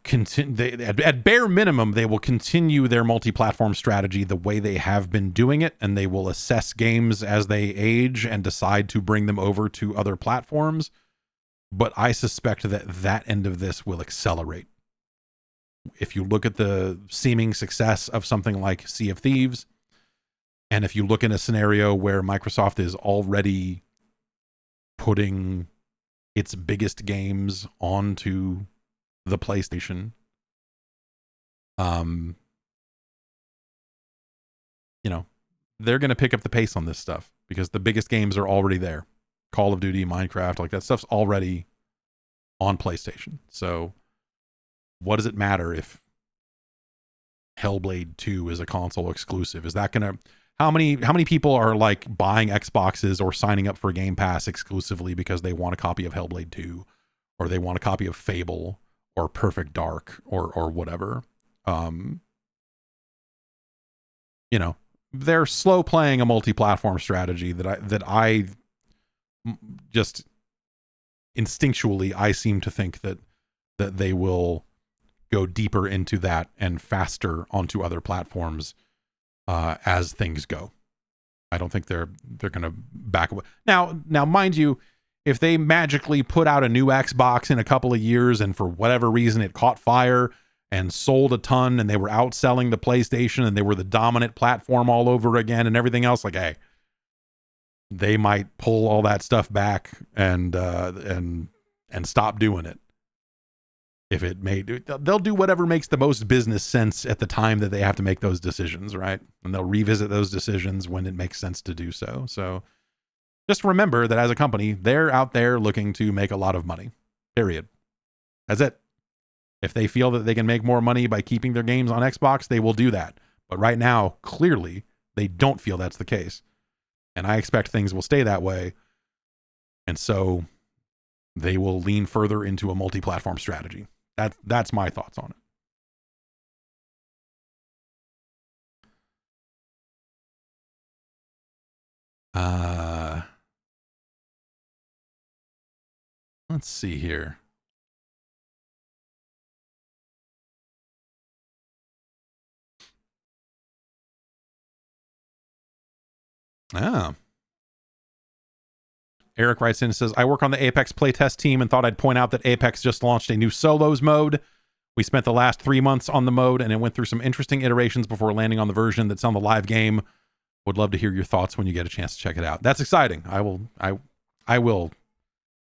continue, at bare minimum, they will continue their multi-platform strategy the way they have been doing it, and they will assess games as they age and decide to bring them over to other platforms. But I suspect that that end of this will accelerate. If you look at the seeming success of something like Sea of Thieves, and if you look in a scenario where Microsoft is already putting its biggest games onto the PlayStation, they're going to pick up the pace on this stuff because the biggest games are already there. Call of Duty, Minecraft, like that stuff's already on PlayStation. So what does it matter if Hellblade 2 is a console exclusive? Is that going to... How many people are like buying Xboxes or signing up for Game Pass exclusively because they want a copy of Hellblade 2 or they want a copy of Fable or Perfect Dark or whatever? They're slow playing a multi-platform strategy that I just instinctually I seem to think that they will go deeper into that and faster onto other platforms as things go. I don't think they're going to back away. Now, mind you, if they magically put out a new Xbox in a couple of years and for whatever reason it caught fire and sold a ton and they were outselling the PlayStation and they were the dominant platform all over again and everything else, like, hey, they might pull all that stuff back and stop doing it. If it made, they'll do whatever makes the most business sense at the time that they have to make those decisions, right? And they'll revisit those decisions when it makes sense to do so. So just remember that as a company, they're out there looking to make a lot of money, period. That's it. If they feel that they can make more money by keeping their games on Xbox, they will do that. But right now, clearly, they don't feel that's the case. And I expect things will stay that way. And so they will lean further into a multi-platform strategy. That's my thoughts on it. Let's see here. Eric writes in and says, I work on the Apex playtest team and thought I'd point out that Apex just launched a new solos mode. We spent the last 3 months on the mode and it went through some interesting iterations before landing on the version that's on the live game. Would love to hear your thoughts when you get a chance to check it out. That's exciting. I will.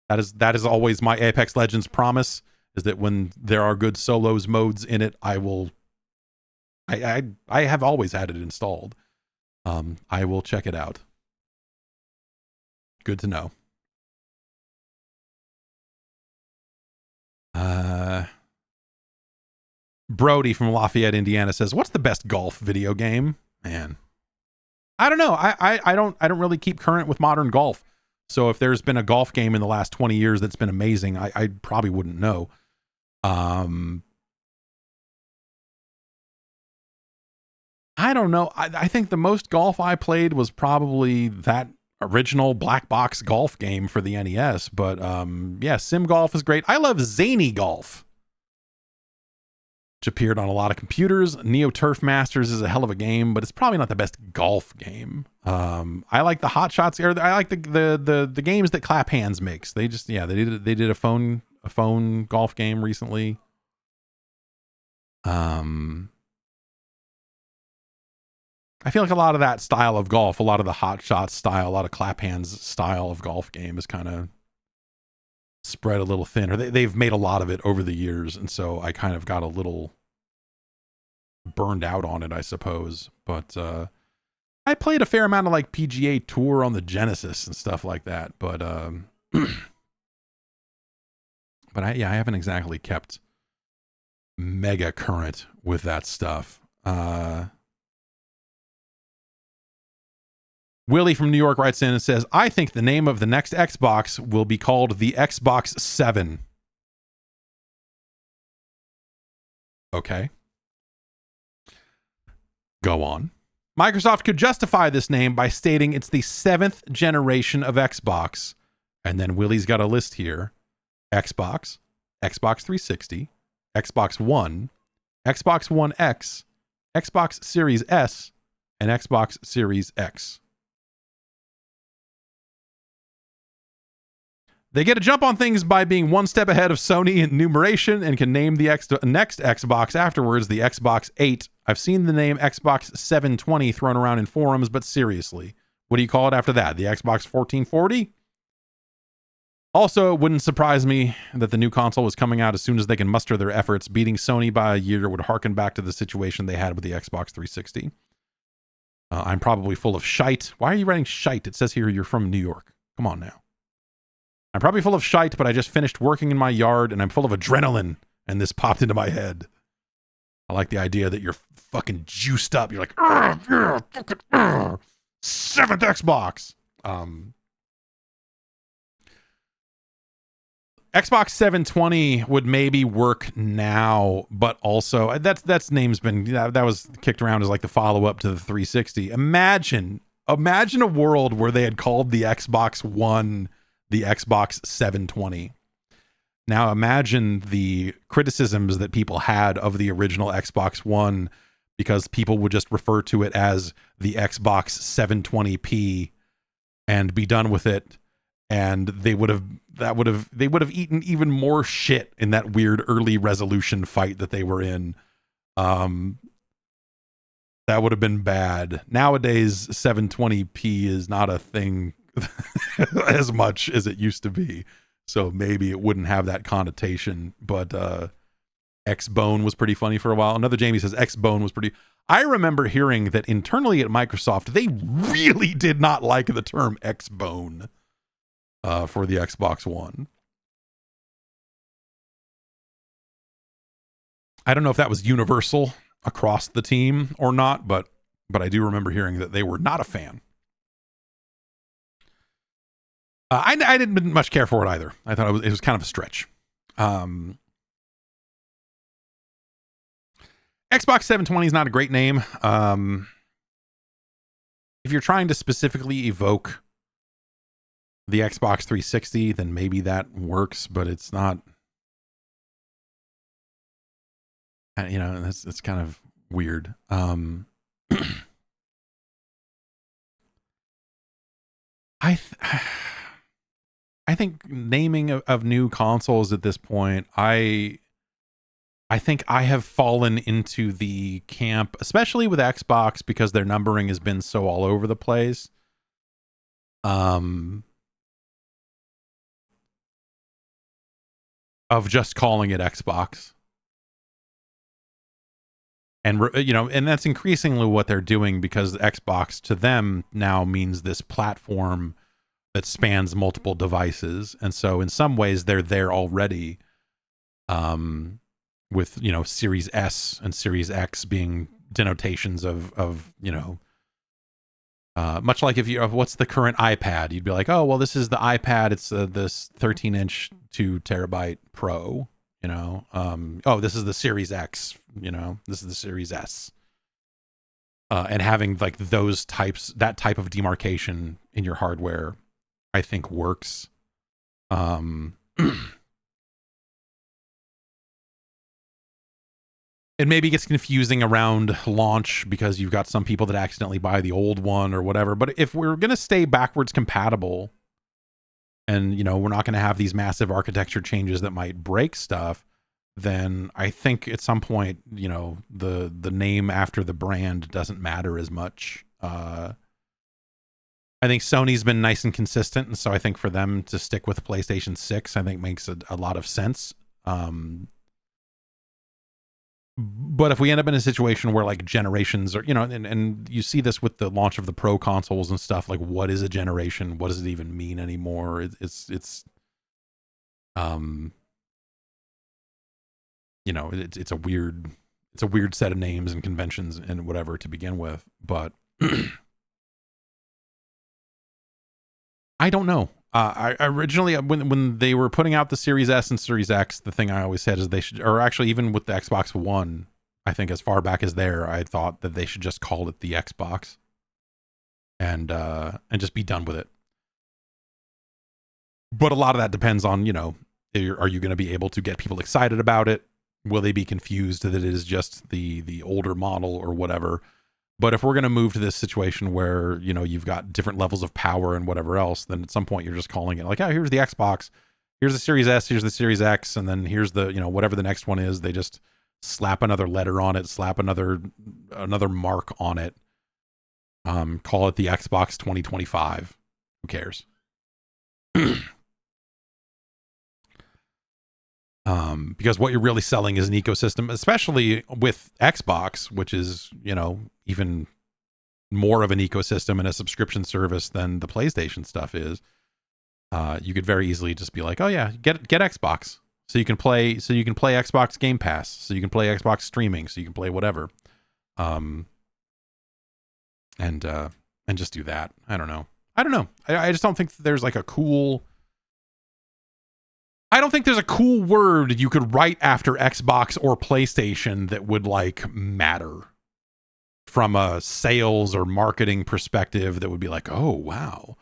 That is always my Apex Legends promise, is that when there are good solos modes in it, I have always had it installed. I will check it out. Good to know. Brody from Lafayette, Indiana says, what's the best golf video game? Man, I don't know. I don't really keep current with modern golf. So if there's been a golf game in the last 20 years that's been amazing, I probably wouldn't know. I don't know. I think the most golf I played was probably that original black box golf game for the NES. But yeah, Sim Golf is great. I love Zany Golf, which appeared on a lot of computers. Neo Turf Masters is a hell of a game, but it's probably not the best golf game. I like the Hot Shots, or I like the games that Clap Hands makes. They just, yeah, they did a phone golf game recently. I feel like a lot of that style of golf, a lot of the Hot Shots style, a lot of Clap Hands style of golf game is kind of spread a little thin, or they've made a lot of it over the years, and so I kind of got a little burned out on it, I suppose. But I played a fair amount of like PGA Tour on the Genesis and stuff like that, but I haven't exactly kept mega current with that stuff. Willie from New York writes in and says, I think the name of the next Xbox will be called the Xbox 7. Okay. Go on. Microsoft could justify this name by stating it's the 7th generation of Xbox. And then Willie's got a list here. Xbox, Xbox 360, Xbox One, Xbox One X, Xbox Series S, and Xbox Series X. They get a jump on things by being one step ahead of Sony in numeration and can name the next Xbox afterwards the Xbox 8. I've seen the name Xbox 720 thrown around in forums, but seriously, what do you call it after that? The Xbox 1440? Also, it wouldn't surprise me that the new console was coming out as soon as they can muster their efforts. Beating Sony by a year would harken back to the situation they had with the Xbox 360. I'm probably full of shite. Why are you writing shite? It says here you're from New York. Come on now. I'm probably full of shite, but I just finished working in my yard and I'm full of adrenaline, and this popped into my head. I like the idea that you're fucking juiced up. You're like, yeah, fucking, 7th Xbox. Xbox 720 would maybe work now, but also that's name's been that was kicked around as like the follow-up to the 360. Imagine a world where they had called the Xbox One the Xbox 720. Now imagine the criticisms that people had of the original Xbox One because people would just refer to it as the Xbox 720p and be done with it, and they would have eaten even more shit in that weird early resolution fight that they were in. That would have been bad. Nowadays 720p is not a thing as much as it used to be, so maybe it wouldn't have that connotation. But X-Bone was pretty funny for a while. Another Jamie says X-Bone was pretty. I remember hearing that internally at Microsoft they really did not like the term X-Bone for the Xbox One. I don't know if that was universal across the team or not, but I do remember hearing that they were not a fan. I didn't much care for it either. I thought it was kind of a stretch. Xbox 720 is not a great name. If you're trying to specifically evoke the Xbox 360, then maybe that works, but it's not. You know, it's kind of weird. I think naming of new consoles at this point, I think I have fallen into the camp, especially with Xbox, because their numbering has been so all over the place. Of just calling it Xbox. And, you know, and that's increasingly what they're doing, because Xbox to them now means this platform that spans multiple devices. And so in some ways they're there already, with, you know, Series S and Series X being denotations of you know, much like if you, what's the current iPad? You'd be like, oh, well, this is the iPad. It's this 13-inch 2 terabyte Pro, you know. Oh, this is the Series X, you know, this is the Series S. And having like that type of demarcation in your hardware, I think works. It maybe gets confusing around launch because you've got some people that accidentally buy the old one or whatever. But if we're going to stay backwards compatible, and, you know, we're not going to have these massive architecture changes that might break stuff, then I think at some point, you know, the name after the brand doesn't matter as much. I think Sony's been nice and consistent, and so I think for them to stick with PlayStation 6, I think makes a lot of sense. But if we end up in a situation where like generations are, you know, and you see this with the launch of the Pro consoles and stuff, like what is a generation? What does it even mean anymore? It's you know, it's a weird set of names and conventions and whatever to begin with. But I don't know. I originally, when they were putting out the Series S and Series X, the thing I always said is they should, or actually even with the Xbox One, I think as far back as there, I thought that they should just call it the Xbox and just be done with it. But a lot of that depends on, you know, are you going to be able to get people excited about it? Will they be confused that it is just the older model or whatever? But if we're going to move to this situation where, you know, you've got different levels of power and whatever else, then at some point you're just calling it like, oh, here's the Xbox, here's the Series S, here's the Series X, and then here's the, you know, whatever the next one is. They just slap another letter on it, slap another mark on it. Call it the Xbox 2025. Who cares? Because what you're really selling is an ecosystem, especially with Xbox, which is, you know, even more of an ecosystem and a subscription service than the PlayStation stuff is. You could very easily just be like, oh yeah, get Xbox, so you can play Xbox Game Pass, so you can play Xbox streaming, so you can play whatever, and just do that. I don't know. I just don't think there's like a cool. I don't think there's a cool word you could write after Xbox or PlayStation that would like matter from a sales or marketing perspective that would be like, oh, wow.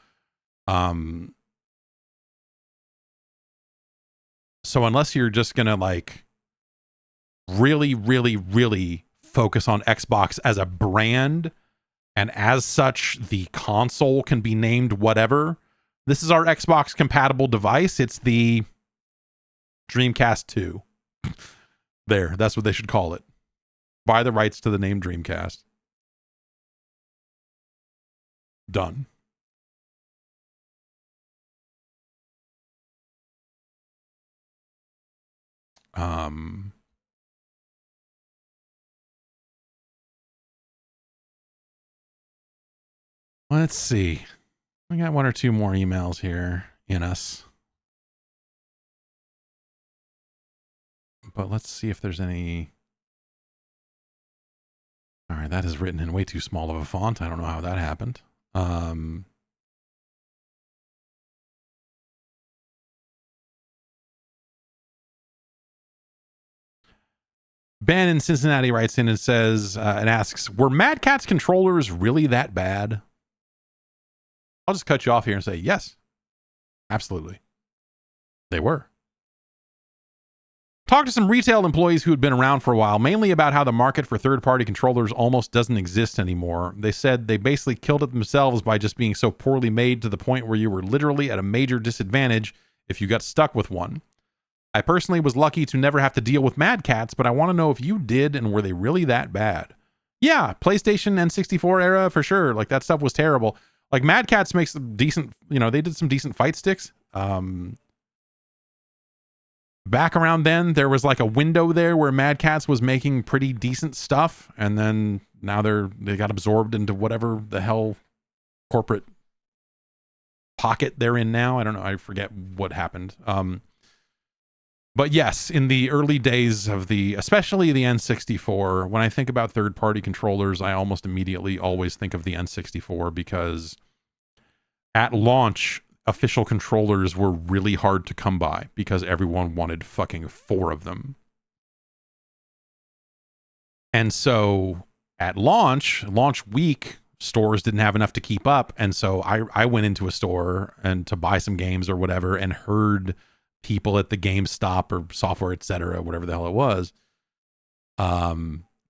So unless you're just going to like really, really, really focus on Xbox as a brand, and as such, the console can be named whatever. This is our Xbox compatible device. It's the Dreamcast 2. There, that's what they should call it. Buy the rights to the name Dreamcast. Done. Let's see. We got one or two more emails here in us. But let's see if there's any. All right, that is written in way too small of a font. I don't know how that happened. Ben in Cincinnati writes in and says, and asks, were Mad Cat's controllers really that bad? I'll just cut you off here and say, yes, absolutely. They were. Talked to some retail employees who had been around for a while, mainly about how the market for third-party controllers almost doesn't exist anymore. They said they basically killed it themselves by just being so poorly made to the point where you were literally at a major disadvantage if you got stuck with one. I personally was lucky to never have to deal with Mad Cats, but I want to know if you did, and were they really that bad? Yeah, PlayStation N64 era, for sure. Like, that stuff was terrible. Like, Mad Cats makes some decent, you know, they did some decent fight sticks. Back around then, there was like a window there where Mad Catz was making pretty decent stuff, and then now they got absorbed into whatever the hell corporate pocket they're in now. I don't know. I forget what happened. But yes, in the early days of especially the N64, when I think about third-party controllers, I almost immediately always think of the N64 because at launch, official controllers were really hard to come by because everyone wanted fucking 4 of them. And so at launch week, stores didn't have enough to keep up. And so I went into a store and to buy some games or whatever, and heard people at the GameStop or Software, etc., whatever the hell it was,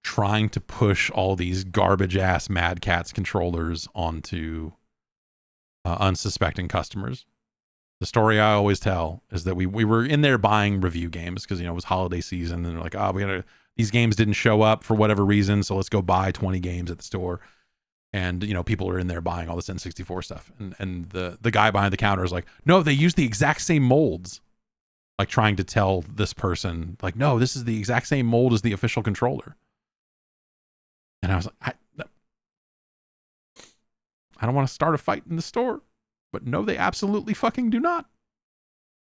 trying to push all these garbage ass Mad Catz controllers onto unsuspecting customers. The story I always tell is that we were in there buying review games because, you know, it was holiday season, and they're like, oh, these games didn't show up for whatever reason, so let's go buy 20 games at the store. And, you know, people are in there buying all this N64 stuff, and the guy behind the counter is like, no, they use the exact same molds. Like, trying to tell this person, like, no, this is the exact same mold as the official controller. And I was like, I don't want to start a fight in the store, but no, they absolutely fucking do not.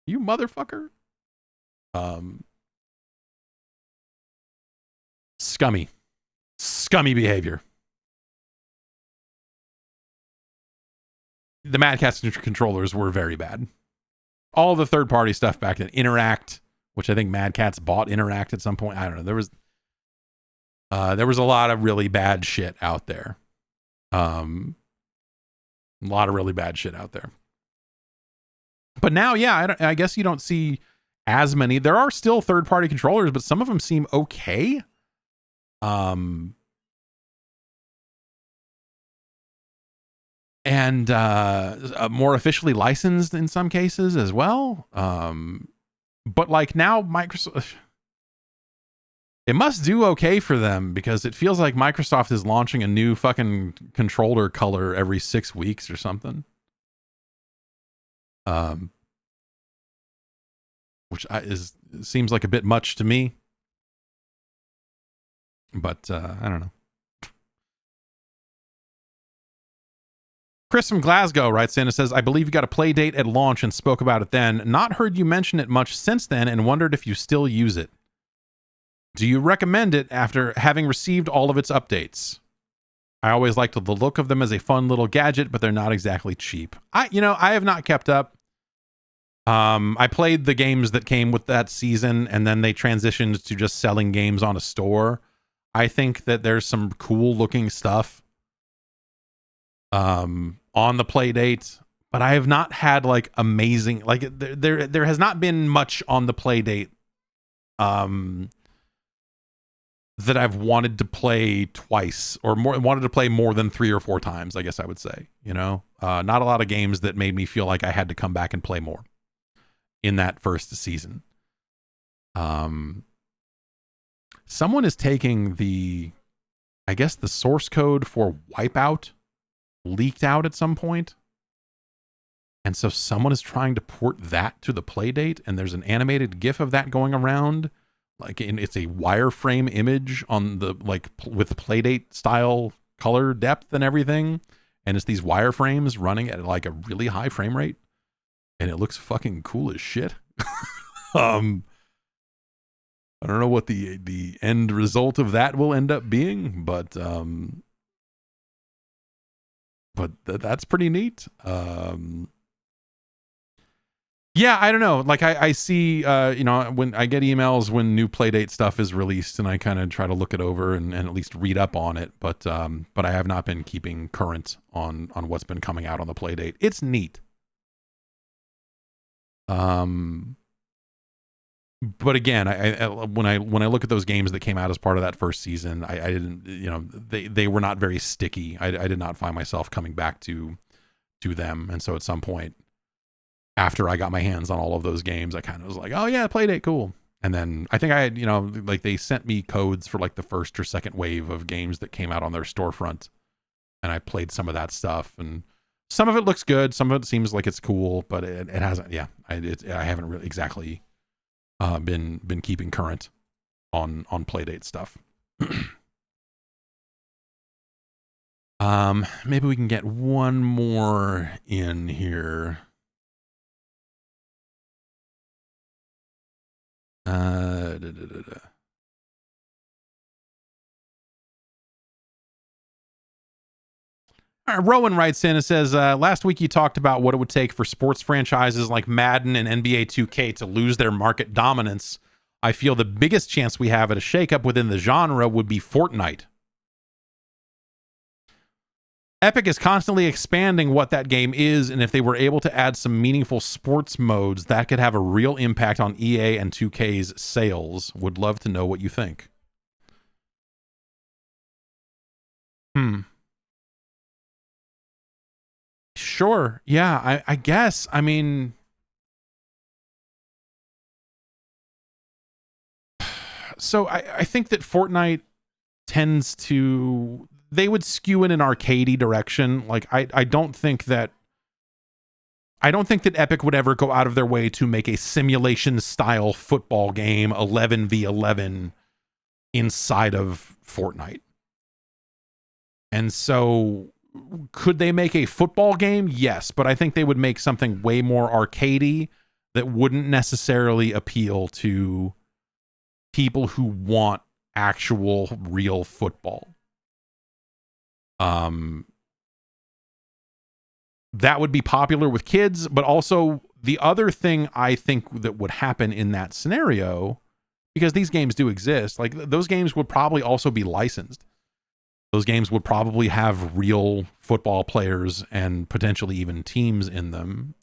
You motherfucker. Scummy behavior. the Mad Catz controllers were very bad. All the third-party stuff back then, Interact, which I think Mad Catz bought Interact at some point. I don't know. There was a lot of really bad shit out there. A lot of really bad shit out there. But now, yeah, I guess you don't see as many. There are still third-party controllers, but some of them seem okay. And more officially licensed in some cases as well. But like now, Microsoft, it must do okay for them, because it feels like Microsoft is launching a new fucking controller color every 6 weeks or something. Which seems like a bit much to me. But I don't know. Chris from Glasgow writes in and says, I believe you got a play date at launch and spoke about it then. Not heard you mention it much since then and wondered if you still use it. Do you recommend it after having received all of its updates? I always liked the look of them as a fun little gadget, but they're not exactly cheap. I have not kept up. I played the games that came with that season, and then they transitioned to just selling games on a store. I think that there's some cool looking stuff on the play date, but I have not had like amazing, like there has not been much on the play date that I've wanted to play twice or more, wanted to play more than 3 or 4 times, I guess I would say. Not a lot of games that made me feel like I had to come back and play more in that first season. Someone is taking the source code for Wipeout leaked out at some point, and so someone is trying to port that to the playdate, and there's an animated gif of that going around, it's a wireframe image on the with playdate style color depth and everything, and it's these wireframes running at like a really high frame rate, and it looks fucking cool as shit. I don't know what the end result of that will end up being, but that's pretty neat. Yeah, I don't know. Like I see, when I get emails when new Playdate stuff is released, and I kind of try to look it over and at least read up on it. But I have not been keeping current on what's been coming out on the Playdate. It's neat. But again, I when I look at those games that came out as part of that first season, I didn't, they were not very sticky. I did not find myself coming back to them, and so at some point after I got my hands on all of those games, I kind of was like, oh yeah, Playdate, cool. And then I think I had, they sent me codes for like the first or second wave of games that came out on their storefront, and I played some of that stuff, and some of it looks good, some of it seems like it's cool, but it hasn't. Yeah, I haven't really exactly been keeping current on Playdate stuff. Maybe we can get one more in here. Rowan writes in and says, last week you talked about what it would take for sports franchises like Madden and NBA 2K to lose their market dominance. I feel the biggest chance we have at a shakeup within the genre would be Fortnite. Epic is constantly expanding what that game is, and if they were able to add some meaningful sports modes, that could have a real impact on EA and 2K's sales. Would love to know what you think. Sure. Yeah, I guess. I mean, so I think that Fortnite tends to, they would skew in an arcadey direction. Like I don't think that Epic would ever go out of their way to make a simulation style football game 11v11 inside of Fortnite. And so could they make a football game? Yes, but I think they would make something way more arcadey that wouldn't necessarily appeal to people who want actual real football. that would be popular with kids. But also the other thing I think that would happen in that scenario, because these games do exist, like those games would probably also be licensed. Those games would probably have real football players and potentially even teams in them,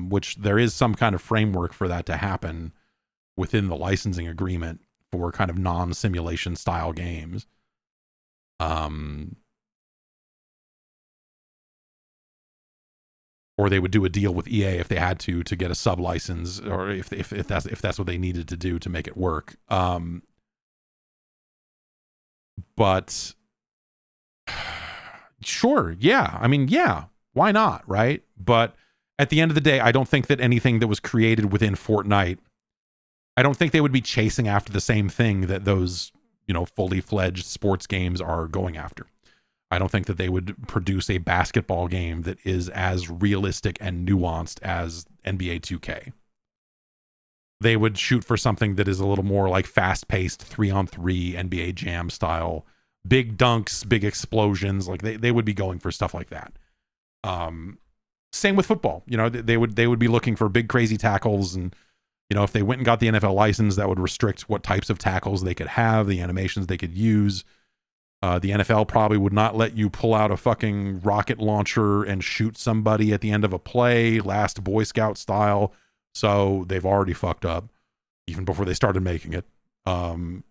which there is some kind of framework for that to happen within the licensing agreement for kind of non-simulation style games. Or they would do a deal with EA if they had to get a sub license, or if that's what they needed to do to make it work. But sure, yeah. I mean, yeah, why not, right? But at the end of the day, I don't think that anything that was created within Fortnite, I don't think they would be chasing after the same thing that those, fully fledged sports games are going after. I don't think that they would produce a basketball game that is as realistic and nuanced as NBA 2K. They would shoot for something that is a little more like fast-paced 3-on-3 NBA Jam style, big dunks, big explosions. Like they would be going for stuff like that. Same with football. They would be looking for big crazy tackles, and if they went and got the NFL license, that would restrict what types of tackles they could have, the animations they could use. The NFL probably would not let you pull out a fucking rocket launcher and shoot somebody at the end of a play, last Boy Scout style. So they've already fucked up even before they started making it. And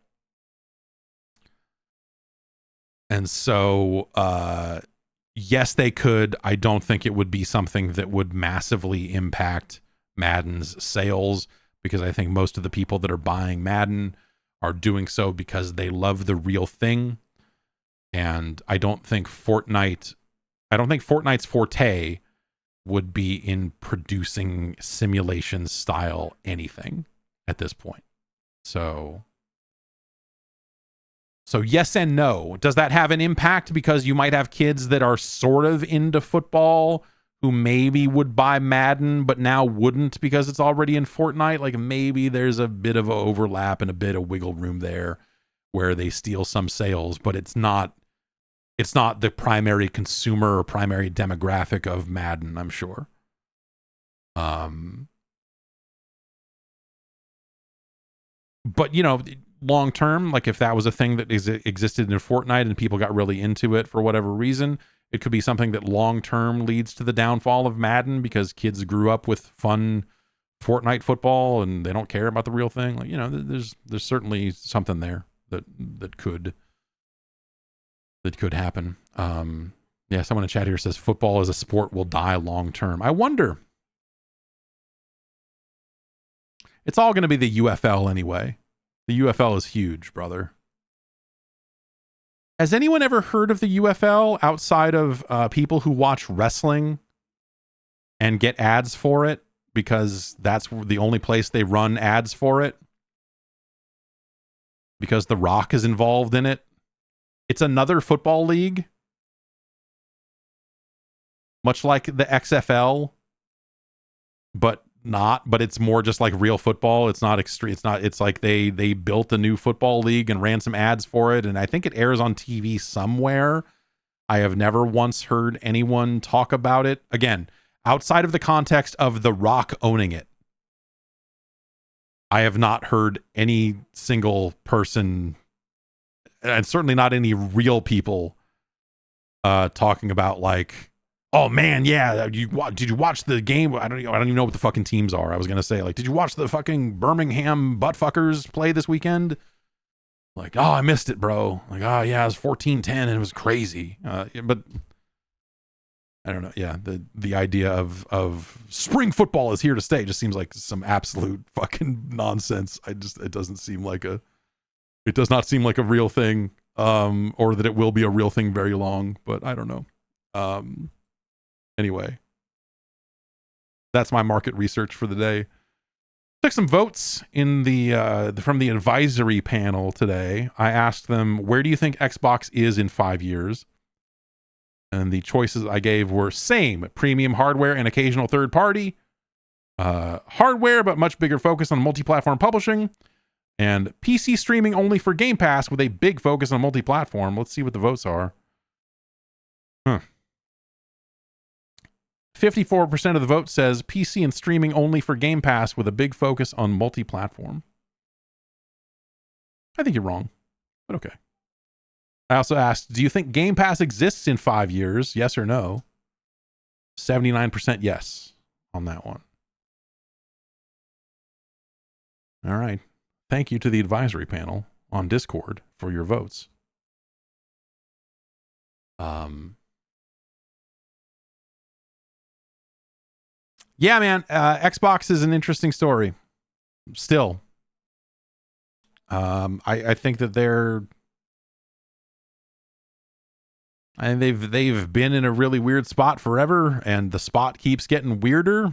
so, yes, they could. I don't think it would be something that would massively impact Madden's sales, because I think most of the people that are buying Madden are doing so because they love the real thing. And I don't think Fortnite's forte would be in producing simulation style anything at this point. So yes and no. Does that have an impact? Because you might have kids that are sort of into football who maybe would buy Madden, but now wouldn't because it's already in Fortnite. Like maybe there's a bit of an overlap and a bit of wiggle room there where they steal some sales, but it's not the primary consumer or primary demographic of Madden, I'm sure. But long term, like if that was a thing that existed in Fortnite and people got really into it for whatever reason, it could be something that long term leads to the downfall of Madden because kids grew up with fun Fortnite football and they don't care about the real thing. Like, there's certainly something there that could happen. Yeah, someone in chat here says football as a sport will die long term. I wonder. It's all going to be the UFL anyway. The UFL is huge, brother. Has anyone ever heard of the UFL outside of people who watch wrestling and get ads for it because that's the only place they run ads for it? Because The Rock is involved in it. It's another football league, much like the XFL, but it's more just like real football. It's not extreme. It's like they built a new football league and ran some ads for it. And I think it airs on TV somewhere. I have never once heard anyone talk about it. Again, outside of the context of The Rock owning it, I have not heard any single person, and certainly not any real people, talking about like, oh man, yeah, did you watch the game? I don't even know what the fucking teams are. I was gonna say, like, did you watch the fucking Birmingham buttfuckers play this weekend? Like, oh, I missed it, bro. Like, oh yeah, it was 14-10 and it was crazy. But I don't know. Yeah, the idea of spring football is here to stay just seems like some absolute fucking nonsense. It does not seem like a real thing, or that it will be a real thing very long. But I don't know. Anyway, that's my market research for the day. Took some votes in from the advisory panel today. I asked them, where do you think Xbox is in 5 years? And the choices I gave were same, premium hardware and occasional third party, hardware but much bigger focus on multi-platform publishing, and PC streaming only for Game Pass with a big focus on multi-platform. Let's see what the votes are. 54% of the vote says PC and streaming only for Game Pass with a big focus on multi-platform. I think you're wrong, but okay. I also asked, do you think Game Pass exists in 5 years? Yes or no? 79% yes on that one. All right. Thank you to the advisory panel on Discord for your votes. Yeah, man. Xbox is an interesting story. Still. I think that they've been in a really weird spot forever, and the spot keeps getting weirder,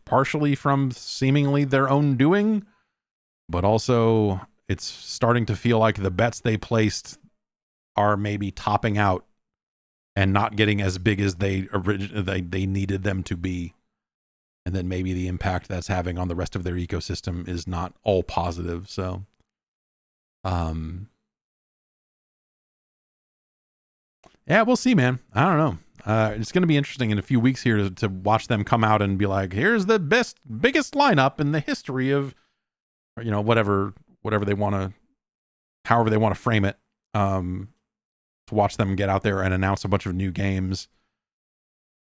partially from seemingly their own doing, but also it's starting to feel like the bets they placed are maybe topping out and not getting as big as they needed them to be. And then maybe the impact that's having on the rest of their ecosystem is not all positive. So, yeah, we'll see, man. I don't know. It's going to be interesting in a few weeks here to watch them come out and be like, here's the biggest lineup in the history of, whatever they want to, however they want to frame it. To watch them get out there and announce a bunch of new games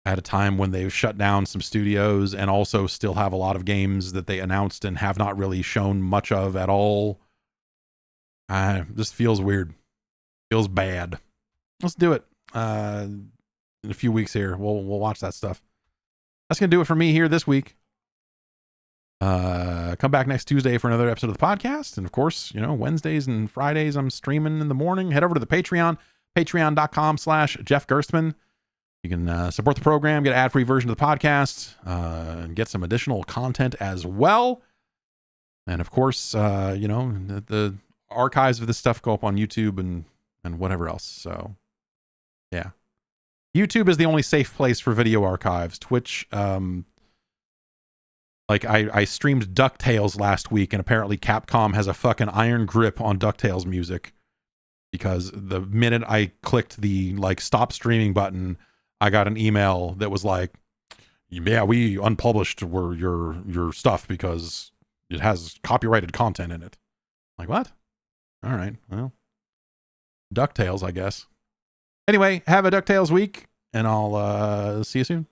at a time when they've shut down some studios and also still have a lot of games that they announced and have not really shown much of at all. Just feels weird. Feels bad. Let's do it. In a few weeks here, we'll watch that stuff. That's going to do it for me here this week. Come back next Tuesday for another episode of the podcast. And of course, Wednesdays and Fridays, I'm streaming in the morning. Head over to the Patreon, patreon.com/Jeff Gerstmann. You can support the program, get an ad-free version of the podcast, and get some additional content as well. And of course, the archives of this stuff go up on YouTube and whatever else. So, yeah. YouTube is the only safe place for video archives. Twitch, I streamed DuckTales last week, and apparently Capcom has a fucking iron grip on DuckTales music, because the minute I clicked the stop streaming button, I got an email that was like, yeah, we unpublished your stuff because it has copyrighted content in it. I'm like, what? All right, well, DuckTales, I guess. Anyway, have a DuckTales week, and I'll see you soon.